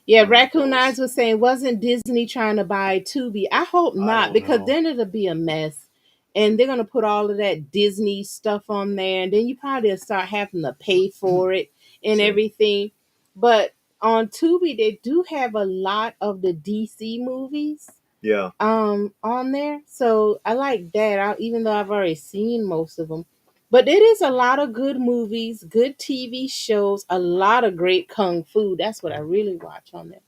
Speaker 2: Yeah, Raccoon Eyes was saying, wasn't Disney trying to buy Tubi? I hope not, because then it'll be a mess. And they're going to put all of that Disney stuff on there. And then you probably start having to pay for it and everything. But on Tubi, they do have a lot of the DC movies.
Speaker 1: Yeah.
Speaker 2: On there. So I like that, even though I've already seen most of them. But it is a lot of good movies, good TV shows, a lot of great kung fu. That's what I really watch on there.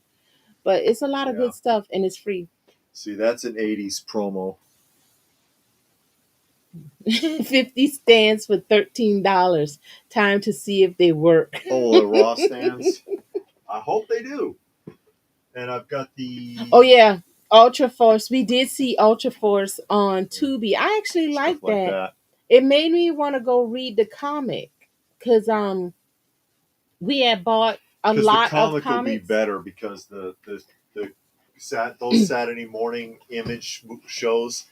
Speaker 2: But it's a lot of good stuff, and it's free.
Speaker 1: See, that's an 80s promo.
Speaker 2: 50 stands for $13. Time to see if they work.
Speaker 1: Oh, the raw stands? I hope they do. And I've got the...
Speaker 2: Oh, yeah. Ultra Force. We did see Ultra Force on Tubi. I actually like that. It made me want to go read the comic, because we had bought a lot of comics. The comic will be
Speaker 1: better, because those Saturday morning Image shows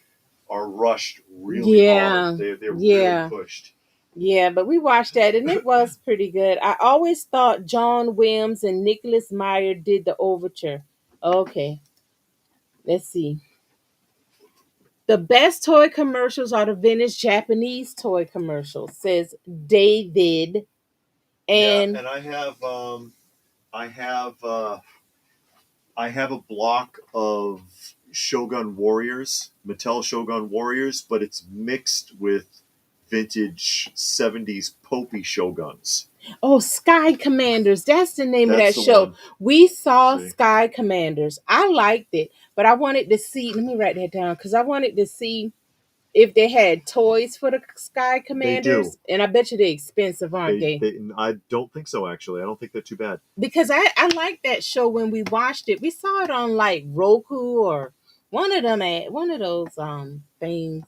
Speaker 1: are rushed really hard. They're really pushed.
Speaker 2: Yeah, but we watched that, and it was pretty good. I always thought John Williams and Nicholas Meyer did the overture. Okay. Let's see. The best toy commercials are the vintage Japanese toy commercials, says David. And
Speaker 1: and I have a block of Shogun Warriors, Mattel Shogun Warriors, but it's mixed with vintage 70s Popey Shoguns.
Speaker 2: Oh, Sky Commanders. That's the name of that show. One. We saw Sky Commanders. I liked it, but I wanted to see, let me write that down, because I wanted to see if they had toys for the Sky Commanders. They do. And I bet you they're expensive, aren't they?
Speaker 1: I don't think so, actually. I don't think they're too bad.
Speaker 2: Because I liked that show when we watched it. We saw it on like Roku or one of those things.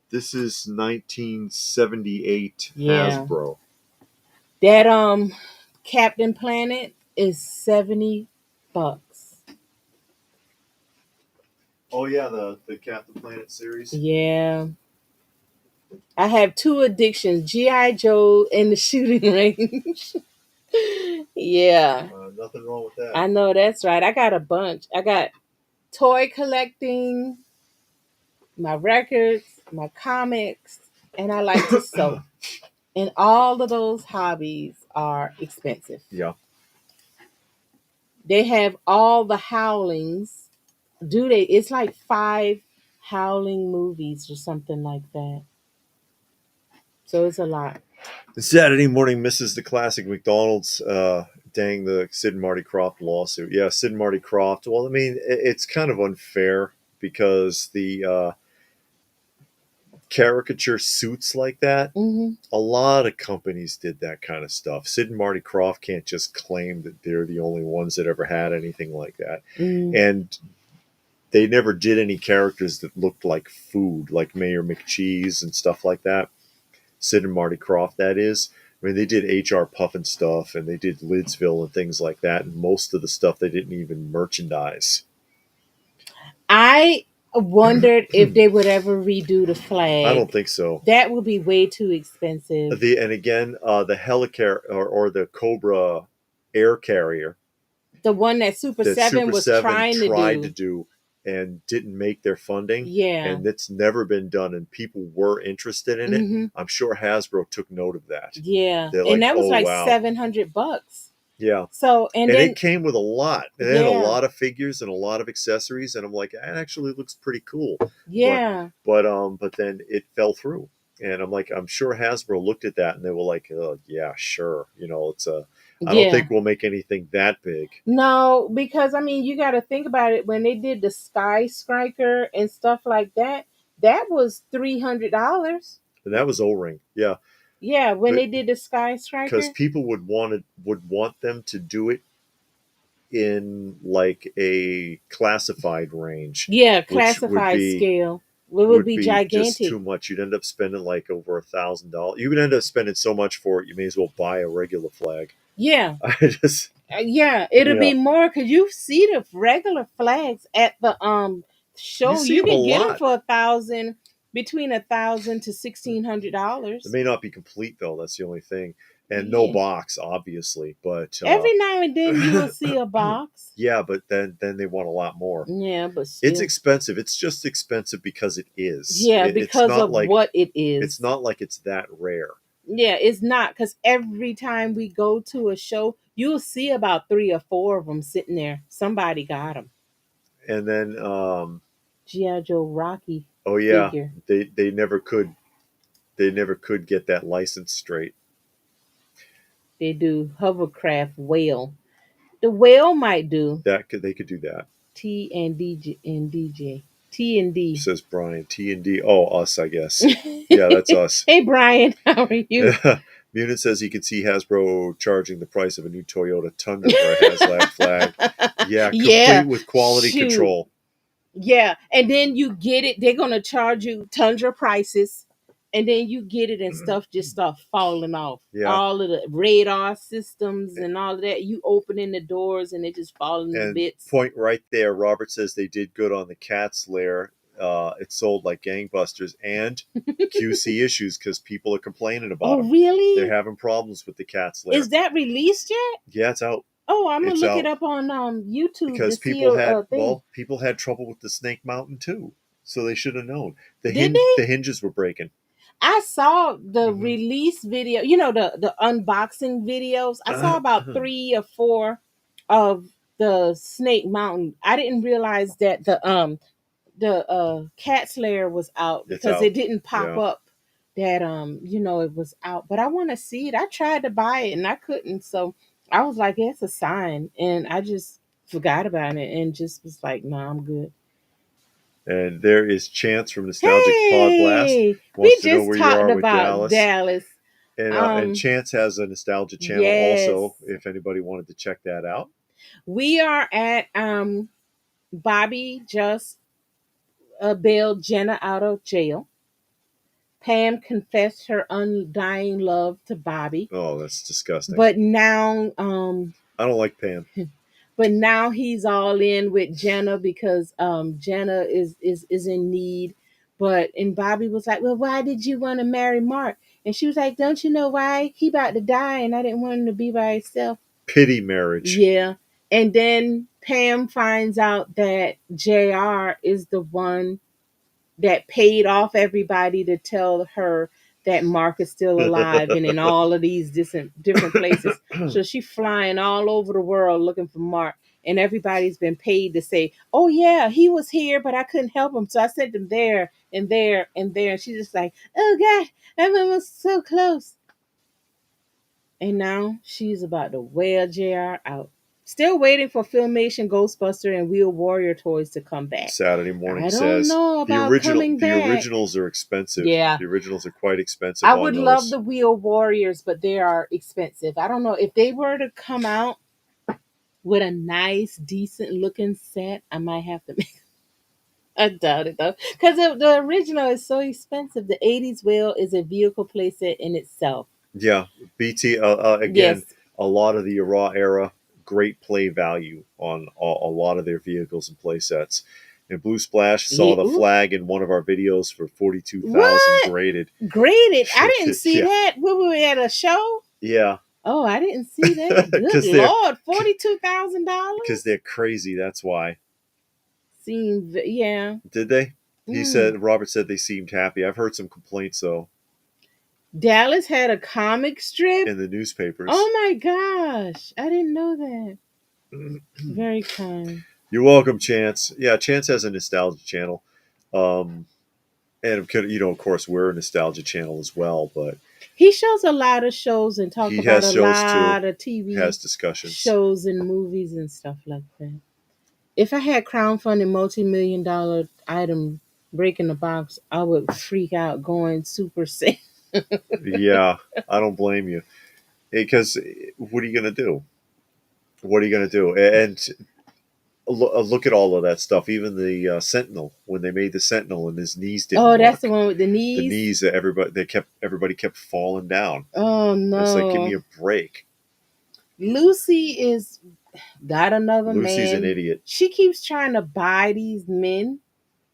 Speaker 1: This is 1978 Hasbro.
Speaker 2: That Captain Planet is $70.
Speaker 1: Oh yeah, the Captain Planet series.
Speaker 2: Yeah. I have 2 addictions: G.I. Joe and the shooting range. Yeah.
Speaker 1: Nothing wrong with that.
Speaker 2: I know, that's right. I got a bunch. I got toy collecting, my records, my comics, and I like to sew. And all of those hobbies are expensive.
Speaker 1: Yeah.
Speaker 2: They have all the Howlings. Do they? It's like 5 Howling movies or something like that. So it's a lot.
Speaker 1: Saturday morning misses the classic McDonald's. Dang the Sid and Marty Krofft lawsuit. Yeah, Sid and Marty Krofft. Well, I mean, it's kind of unfair because the caricature suits like that,
Speaker 2: Hmm.
Speaker 1: a lot of companies did that kind of stuff. Sid and Marty Krofft can't just claim that they're the only ones that ever had anything like that.
Speaker 2: Mm.
Speaker 1: And they never did any characters that looked like food, like Mayor McCheese and stuff like that. Sid and Marty Krofft, that is. I mean, they did HR Puffin stuff and they did Lidsville and things like that. And most of the stuff they didn't even merchandise.
Speaker 2: I wondered if they would ever redo the
Speaker 1: I don't
Speaker 2: flag.
Speaker 1: think so.
Speaker 2: That would be way too expensive.
Speaker 1: And again, the Helicar or the Cobra air carrier
Speaker 2: The one that Super
Speaker 1: that
Speaker 2: 7
Speaker 1: Super
Speaker 2: was
Speaker 1: 7
Speaker 2: trying to
Speaker 1: tried to
Speaker 2: do.
Speaker 1: do and didn't make their funding.
Speaker 2: Yeah.
Speaker 1: And it's never been done, and people were interested in it.
Speaker 2: Hmm.
Speaker 1: I'm sure Hasbro took note of that.
Speaker 2: Yeah.
Speaker 1: They're
Speaker 2: And
Speaker 1: like,
Speaker 2: that was
Speaker 1: oh,
Speaker 2: like
Speaker 1: wow.
Speaker 2: $700.
Speaker 1: Yeah.
Speaker 2: So, and
Speaker 1: And
Speaker 2: then,
Speaker 1: it came with a lot. And they had a lot of figures and a lot of accessories. And I'm like, that actually looks pretty cool.
Speaker 2: yeah.
Speaker 1: But then it fell through. And I'm like, I'm sure Hasbro looked at that and they were like, oh, yeah, sure. I don't
Speaker 2: Yeah.
Speaker 1: think we'll make anything that big.
Speaker 2: No, because I mean, you got to think about it. When they did the skyscraper and stuff like that, that was $300.
Speaker 1: And that was O-ring. Yeah.
Speaker 2: Yeah, when
Speaker 1: But
Speaker 2: they did the skyscraper.
Speaker 1: because people would want them to do it in like a classified range.
Speaker 2: Yeah,
Speaker 1: Which would
Speaker 2: classified
Speaker 1: be
Speaker 2: scale. It would be
Speaker 1: just
Speaker 2: gigantic.
Speaker 1: too much. You'd end up spending like over $1,000. You would end up spending so much for it, you may as well buy a regular flag.
Speaker 2: Yeah.
Speaker 1: I just
Speaker 2: Yeah, it'll be more because you see the regular flags at the show. You can get them for $1,000, between $1,000 to $1,600.
Speaker 1: It may not be complete though. That's the only thing, and no box, obviously. But
Speaker 2: every now and then you will see a box.
Speaker 1: Yeah, but then they want a lot more.
Speaker 2: Yeah, but still.
Speaker 1: It's expensive. It's just expensive because it is.
Speaker 2: Yeah, because of what it is.
Speaker 1: It's not like it's that rare.
Speaker 2: Yeah, it's not, because every time we go to a show, you'll see about 3 or 4 of them sitting there. Somebody got them.
Speaker 1: And then
Speaker 2: G.I. Joe Rocky.
Speaker 1: Oh yeah,
Speaker 2: figure.
Speaker 1: They never could get that license straight.
Speaker 2: They do hovercraft whale. The whale might do.
Speaker 1: They could do that.
Speaker 2: T and DJ. T and D.
Speaker 1: Says Brian. T and D. Oh, us, I guess. Yeah, that's us.
Speaker 2: Hey Brian, how are you?
Speaker 1: Munin says he could see Hasbro charging the price of a new Toyota Tundra for a HasLab flag. Yeah, complete with quality control.
Speaker 2: Yeah, and then you get it. They're gonna charge you Tundra prices, and then you get it, and stuff just start falling off.
Speaker 1: Yeah.
Speaker 2: All of the radar systems and all of that. You opening the doors, and it just falling to bits.
Speaker 1: Point right there. Robert says they did good on the Cat's Lair. It sold like gangbusters, and QC issues because people are complaining about them.
Speaker 2: Oh, really?
Speaker 1: They're having problems with the Cat's Lair.
Speaker 2: Is that released yet?
Speaker 1: Yeah, it's out.
Speaker 2: Oh, I'm gonna look it up on YouTube
Speaker 1: because people had trouble with the Snake Mountain too, so they should have known. The hinges were breaking.
Speaker 2: I saw the release video. You know, the unboxing videos. I saw about 3 or 4 of the Snake Mountain. I didn't realize that the Cat's Lair was out because it didn't pop up that it was out. But I want to see it. I tried to buy it and I couldn't, so I was like, it's a sign, and I just forgot about it and just was like, no, I'm good.
Speaker 1: And there is Chance from Nostalgic Pod Blast.
Speaker 2: We just talked about Dallas.
Speaker 1: And Chance has a nostalgia channel also, if anybody wanted to check that out. We
Speaker 2: are at Bobby just bailed Jenna out of jail. Pam confessed her undying love to Bobby.
Speaker 1: Oh, that's disgusting.
Speaker 2: But now
Speaker 1: I don't like Pam.
Speaker 2: But now he's all in with Jenna because Jenna is in need. And Bobby was like, well, why did you want to marry Mark? And she was like, don't you know why? He about to die and I didn't want him to be by himself.
Speaker 1: Pity marriage.
Speaker 2: Yeah. And then Pam finds out that JR is the one that paid off everybody to tell her that Mark is still alive and in all of these different places. So she's flying all over the world looking for Mark. And everybody's been paid to say, oh, yeah, he was here, but I couldn't help him. So I sent him there and there and there. And she's just like, oh, God, I'm almost so close. And now she's about to wear JR out. Still waiting for Filmation Ghostbuster and Wheel Warrior toys to come back.
Speaker 1: Saturday Morning
Speaker 2: I don't
Speaker 1: says
Speaker 2: know about coming
Speaker 1: the
Speaker 2: back.
Speaker 1: originals are expensive.
Speaker 2: Yeah.
Speaker 1: The originals are quite expensive.
Speaker 2: I
Speaker 1: on
Speaker 2: would
Speaker 1: those.
Speaker 2: love the Wheel Warriors, but they are expensive. I don't know if they were to come out with a nice, decent looking set. I might have to make. I doubt it though, because the original is so expensive. The '80s wheel is a vehicle playset in itself.
Speaker 1: Yeah, BT again.
Speaker 2: Yes.
Speaker 1: A lot of the raw era, great play value on a lot of their vehicles and play sets. And Blue Splash saw
Speaker 2: Yeah,
Speaker 1: the
Speaker 2: ooh.
Speaker 1: flag in one of our videos for 42,000
Speaker 2: What?
Speaker 1: graded.
Speaker 2: Graded? I didn't see
Speaker 1: Yeah.
Speaker 2: that. When we were at a show.
Speaker 1: Yeah,
Speaker 2: Oh, I didn't see that. Good
Speaker 1: 'Cause they're-
Speaker 2: Lord, $42,000.
Speaker 1: because they're crazy. That's why.
Speaker 2: Yeah.
Speaker 1: Did they? He
Speaker 2: Mm.
Speaker 1: said. Robert said they seemed happy. I've heard some complaints though
Speaker 2: Dallas had a comic strip.
Speaker 1: in the newspapers.
Speaker 2: Oh my gosh, I didn't know that. Very kind.
Speaker 1: You're welcome, Chance. Yeah, Chance has a nostalgia channel. And of course, we're a nostalgia channel as well. But
Speaker 2: He shows a lot of shows and talks
Speaker 1: he
Speaker 2: about
Speaker 1: has
Speaker 2: a
Speaker 1: shows
Speaker 2: lot
Speaker 1: too.
Speaker 2: of TV
Speaker 1: Has discussions.
Speaker 2: shows and movies and stuff like that. If I had crowdfunded multi-million-dollar item breaking the box, I would freak out going super sick.
Speaker 1: Yeah, I don't blame you. Because what are you going to do? What are you going to do? And look at all of that stuff. Even the Sentinel, when they made the Sentinel and his knees didn't work.
Speaker 2: Oh, that's the one with the knees.
Speaker 1: The knees, everybody kept falling down.
Speaker 2: Oh no!
Speaker 1: It's like, give me a break.
Speaker 2: Lucy is got another man.
Speaker 1: Lucy's an idiot.
Speaker 2: She keeps trying to buy these men,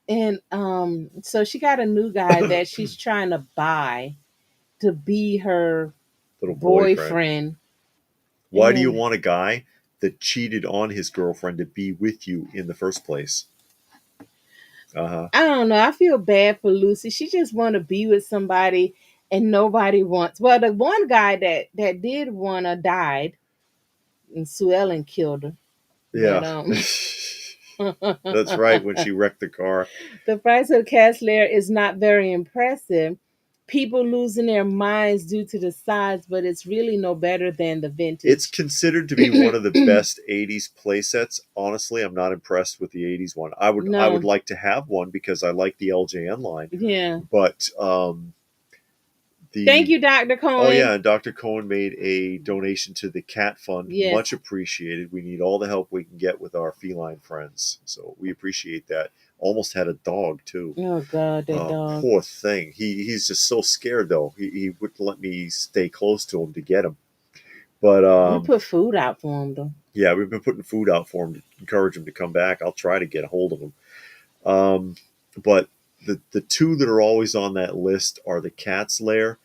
Speaker 2: and so she got a new guy that she's trying to buy to be her
Speaker 1: Little
Speaker 2: boyfriend.
Speaker 1: Why do you want a guy that cheated on his girlfriend to be with you in the first place?
Speaker 2: I don't know. I feel bad for Lucy. She just want to be with somebody, and nobody wants. Well, the one guy that did want to died, and Sue Ellen killed her.
Speaker 1: Yeah.
Speaker 2: But,
Speaker 1: That's right, when she wrecked the car.
Speaker 2: The price of cast layer is not very impressive. People losing their minds due to the size, but it's really no better than the vintage.
Speaker 1: It's considered to be one of the best 80s play sets. Honestly, I'm not impressed with the 80s one. I would like to have one because I like the LJN line.
Speaker 2: Yeah.
Speaker 1: But
Speaker 2: thank you, Dr. Cohen.
Speaker 1: Oh yeah, Dr. Cohen made a donation to the Cat Fund.
Speaker 2: Yes.
Speaker 1: Much appreciated. We need all the help we can get with our feline friends. So we appreciate that. Almost had a dog too.
Speaker 2: Oh God, that dog.
Speaker 1: Poor thing. He's just so scared though. He wouldn't let me stay close to him to get him. But
Speaker 2: we put food out for him though.
Speaker 1: Yeah, we've been putting food out for him to encourage him to come back. I'll try to get a hold of him. But the two that are always on that list are the Cat's Lair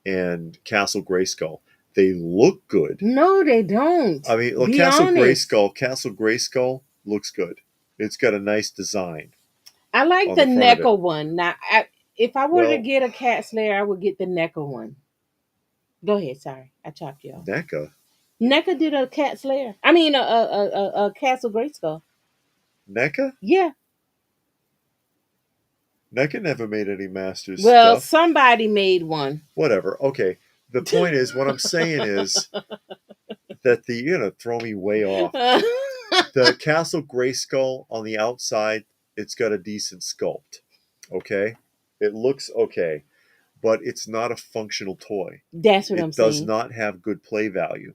Speaker 1: and Castle Grayskull. They look good.
Speaker 2: No, they don't.
Speaker 1: I mean, look, Castle Grayskull looks good. It's got a nice design.
Speaker 2: I like the NECA one. Now, if I were to get a Cat's Lair, I would get the NECA one. Go ahead. Sorry, I chopped you off. NECA did a Cat's Lair. I mean, a Castle Grayskull.
Speaker 1: NECA?
Speaker 2: Yeah.
Speaker 1: NECA never made any Masters
Speaker 2: stuff. Well,
Speaker 1: stuff.
Speaker 2: Somebody made one.
Speaker 1: Whatever. Okay. The point is, what I'm saying is that you're going to throw me way off. The Castle Grayskull on the outside, it's got a decent sculpt. Okay? It looks okay. But it's not a functional toy.
Speaker 2: That's what I'm saying.
Speaker 1: It does not have good play value.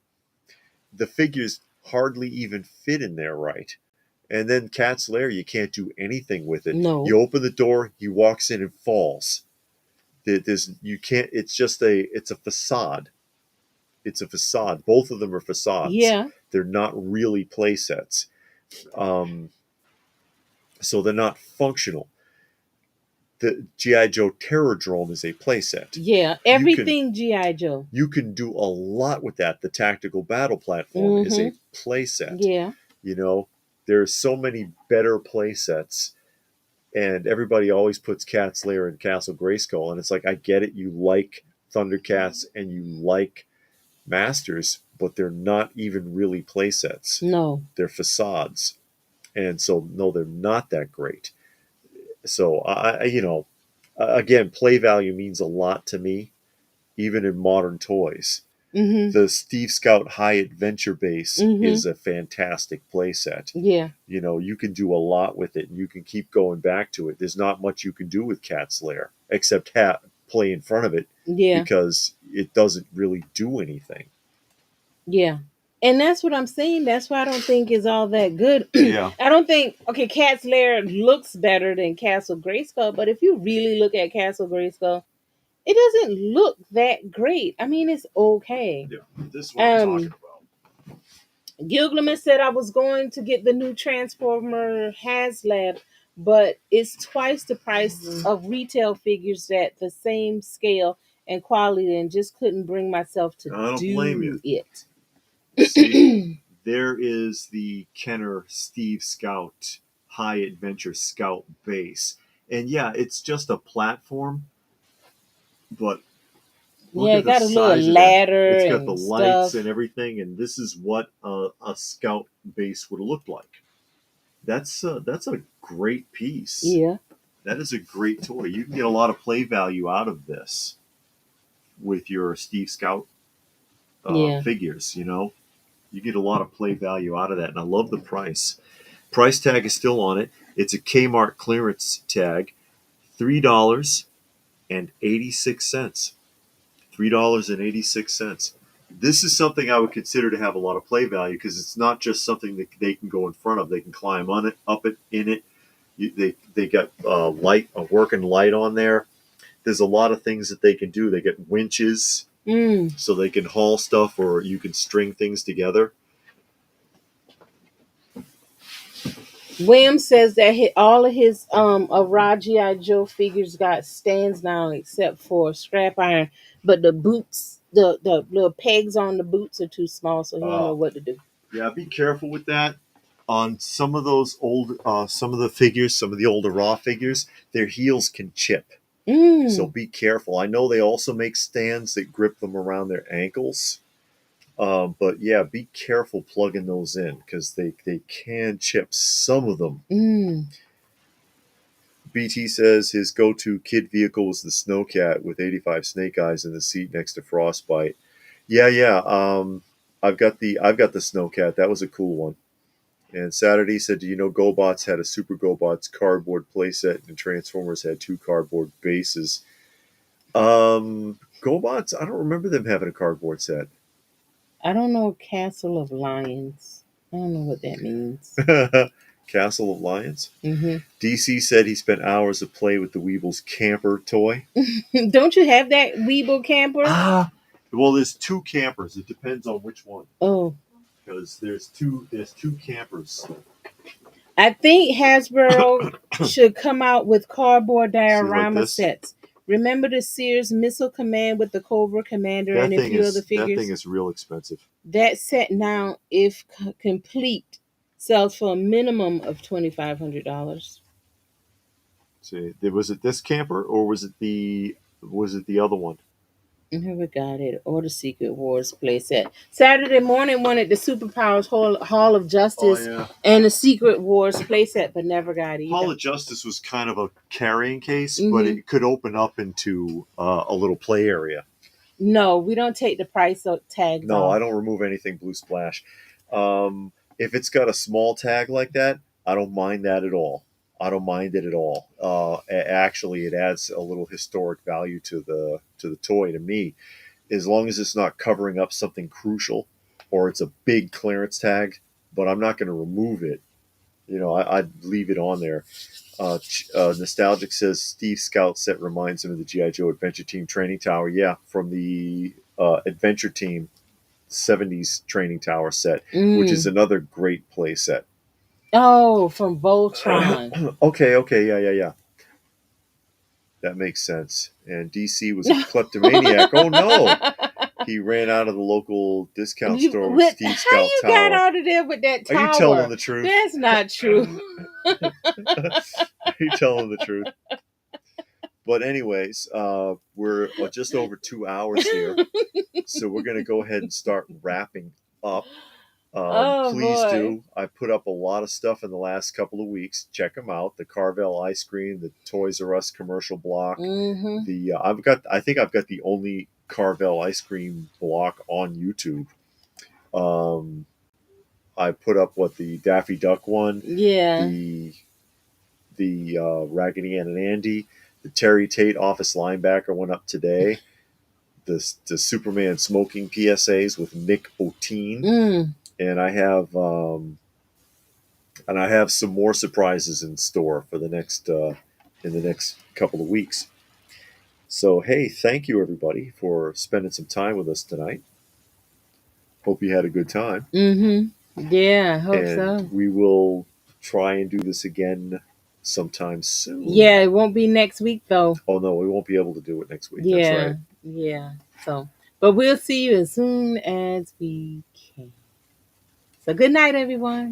Speaker 1: The figures hardly even fit in there right. And then Cat's Lair, you can't do anything with it.
Speaker 2: No.
Speaker 1: You open the door, he walks in and falls. You can't. It's a facade. It's a facade. Both of them are facades.
Speaker 2: Yeah.
Speaker 1: They're not really play sets. So they're not functional. The G.I. Joe Terrordrome is a playset.
Speaker 2: Yeah, everything G.I. Joe.
Speaker 1: You can do a lot with that. The Tactical Battle Platform is a playset.
Speaker 2: Yeah.
Speaker 1: There's so many better playsets And everybody always puts Cat's Lair and Castle Grayskull, and it's like, I get it, you like Thundercats and you like Masters, but they're not even really play sets.
Speaker 2: No.
Speaker 1: They're facades. And so, no, they're not that great. So, again, play value means a lot to me, even in modern toys.
Speaker 2: Mm-hmm.
Speaker 1: The Steve Scout High Adventure base
Speaker 2: Mm-hmm.
Speaker 1: is a fantastic play set.
Speaker 2: Yeah.
Speaker 1: You can do a lot with it, and you can keep going back to it. There's not much you can do with Cat's Lair except play in front of it,
Speaker 2: Yeah.
Speaker 1: because it doesn't really do anything.
Speaker 2: Yeah. And that's what I'm saying. That's why I don't think it's all that good.
Speaker 1: Yeah.
Speaker 2: I don't think, okay, Cat's Lair looks better than Castle Grayskull, but if you really look at Castle Grayskull, it doesn't look that great. I mean, it's okay.
Speaker 1: Yeah, this is what I'm talking about.
Speaker 2: Gilgamesh said I was going to get the new Transformer HasLab, but it's twice the price of retail figures at the same scale and quality, and just couldn't bring myself to
Speaker 1: I don't
Speaker 2: do
Speaker 1: blame you.
Speaker 2: it.
Speaker 1: See, there is the Kenner Steve Scout High Adventure Scout base. And yeah, it's just a platform, but look
Speaker 2: Yeah,
Speaker 1: at
Speaker 2: it got
Speaker 1: the
Speaker 2: a little
Speaker 1: size of
Speaker 2: ladder.
Speaker 1: It's got
Speaker 2: and
Speaker 1: the lights
Speaker 2: stuff.
Speaker 1: and everything, and this is what a Scout base would have looked like. That's a great piece.
Speaker 2: Yeah.
Speaker 1: That is a great toy. You can get a lot of play value out of this with your Steve Scout figures. You get a lot of play value out of that, and I love the price. Price tag is still on it. It's a Kmart clearance tag, $3.86. $3.86. This is something I would consider to have a lot of play value, because it's not just something that they can go in front of. They can climb on it, up it, in it. They got a working light on there. There's a lot of things that they can do. They get winches, so they can haul stuff, or you can string things together.
Speaker 2: William says that all of his Raw G.I. Joe figures got stands now except for scrap iron, but the boots, the little pegs on the boots are too small, so he don't know what to do.
Speaker 1: Yeah, be careful with that. On some of those some of the older Raw figures, their heels can chip. So be careful. I know they also make stands that grip them around their ankles. But yeah, be careful plugging those in, because they can chip some of them. BT says his go-to kid vehicle was the Snowcat with 85 Snake Eyes in the seat next to Frostbite. Yeah. I've got the Snowcat. That was a cool one. And Saturday said, do you know GoBots had a Super GoBots cardboard playset, and Transformers had 2 cardboard bases? GoBots, I don't remember them having a cardboard set.
Speaker 2: I don't know Castle of Lions. I don't know what that means.
Speaker 1: Castle of Lions?
Speaker 2: Mm-hmm.
Speaker 1: DC said he spent hours of play with the Weebles camper toy.
Speaker 2: Don't you have that Weeble camper?
Speaker 1: Well, there's 2 campers. It depends on which one.
Speaker 2: Oh.
Speaker 1: Because there's two campers.
Speaker 2: I think Hasbro should come out with cardboard diorama sets. Remember the Sears Missile Command with the Cobra Commander and a few other figures?
Speaker 1: That thing is real expensive.
Speaker 2: That set now, if complete, sells for a minimum of $2,500.
Speaker 1: See, was it this camper, or was it the other one?
Speaker 2: I never got it. Or the Secret Wars playset. Saturday morning wanted the Superpowers Hall of Justice and the Secret Wars playset, but never got either.
Speaker 1: Hall of Justice was kind of a carrying case, but it could open up into a little play area.
Speaker 2: No, we don't take the price tags
Speaker 1: No,
Speaker 2: off.
Speaker 1: I don't remove anything Blue Splash. If it's got a small tag like that, I don't mind that at all. I don't mind it at all. Actually, it adds a little historic value to the toy to me, as long as it's not covering up something crucial, or it's a big clearance tag. But I'm not going to remove it. I'd leave it on there. Nostalgic says Steve Scout set reminds him of the G.I. Joe Adventure Team training tower. Yeah, from the Adventure Team 70s training tower set, which is another great play set.
Speaker 2: Oh, from Voltron.
Speaker 1: Okay, yeah. That makes sense. And DC was a kleptomaniac. Oh no! He ran out of the local discount
Speaker 2: You,
Speaker 1: store with
Speaker 2: with,
Speaker 1: Steve
Speaker 2: how
Speaker 1: Scout
Speaker 2: you
Speaker 1: Tower.
Speaker 2: got out of there with that
Speaker 1: Are
Speaker 2: tower?
Speaker 1: you telling the truth?
Speaker 2: That's not true.
Speaker 1: Are you telling the truth? But anyways, we're just over 2 hours here, so we're going to go ahead and start wrapping up.
Speaker 2: Oh
Speaker 1: Please
Speaker 2: boy.
Speaker 1: do. I put up a lot of stuff in the last couple of weeks. Check them out. The Carvel ice cream, the Toys R Us commercial block.
Speaker 2: Mm-hmm.
Speaker 1: The I think I've got the only Carvel ice cream block on YouTube. I put up the Daffy Duck one,
Speaker 2: Yeah.
Speaker 1: the Raggedy Ann and Andy, the Terry Tate office linebacker went up today. The Superman smoking PSAs with Nick O'Teen, and I have some more surprises in store for the next in the next couple of weeks. So hey, thank you everybody for spending some time with us tonight. Hope you had a good time.
Speaker 2: Mm-hmm. Yeah, I hope
Speaker 1: And
Speaker 2: so.
Speaker 1: we will try and do this again sometime soon.
Speaker 2: Yeah, it won't be next week though.
Speaker 1: Oh no, we won't be able to do it next week.
Speaker 2: Yeah.
Speaker 1: That's right.
Speaker 2: Yeah. So, but we'll see you as soon as we can. So good night, everyone.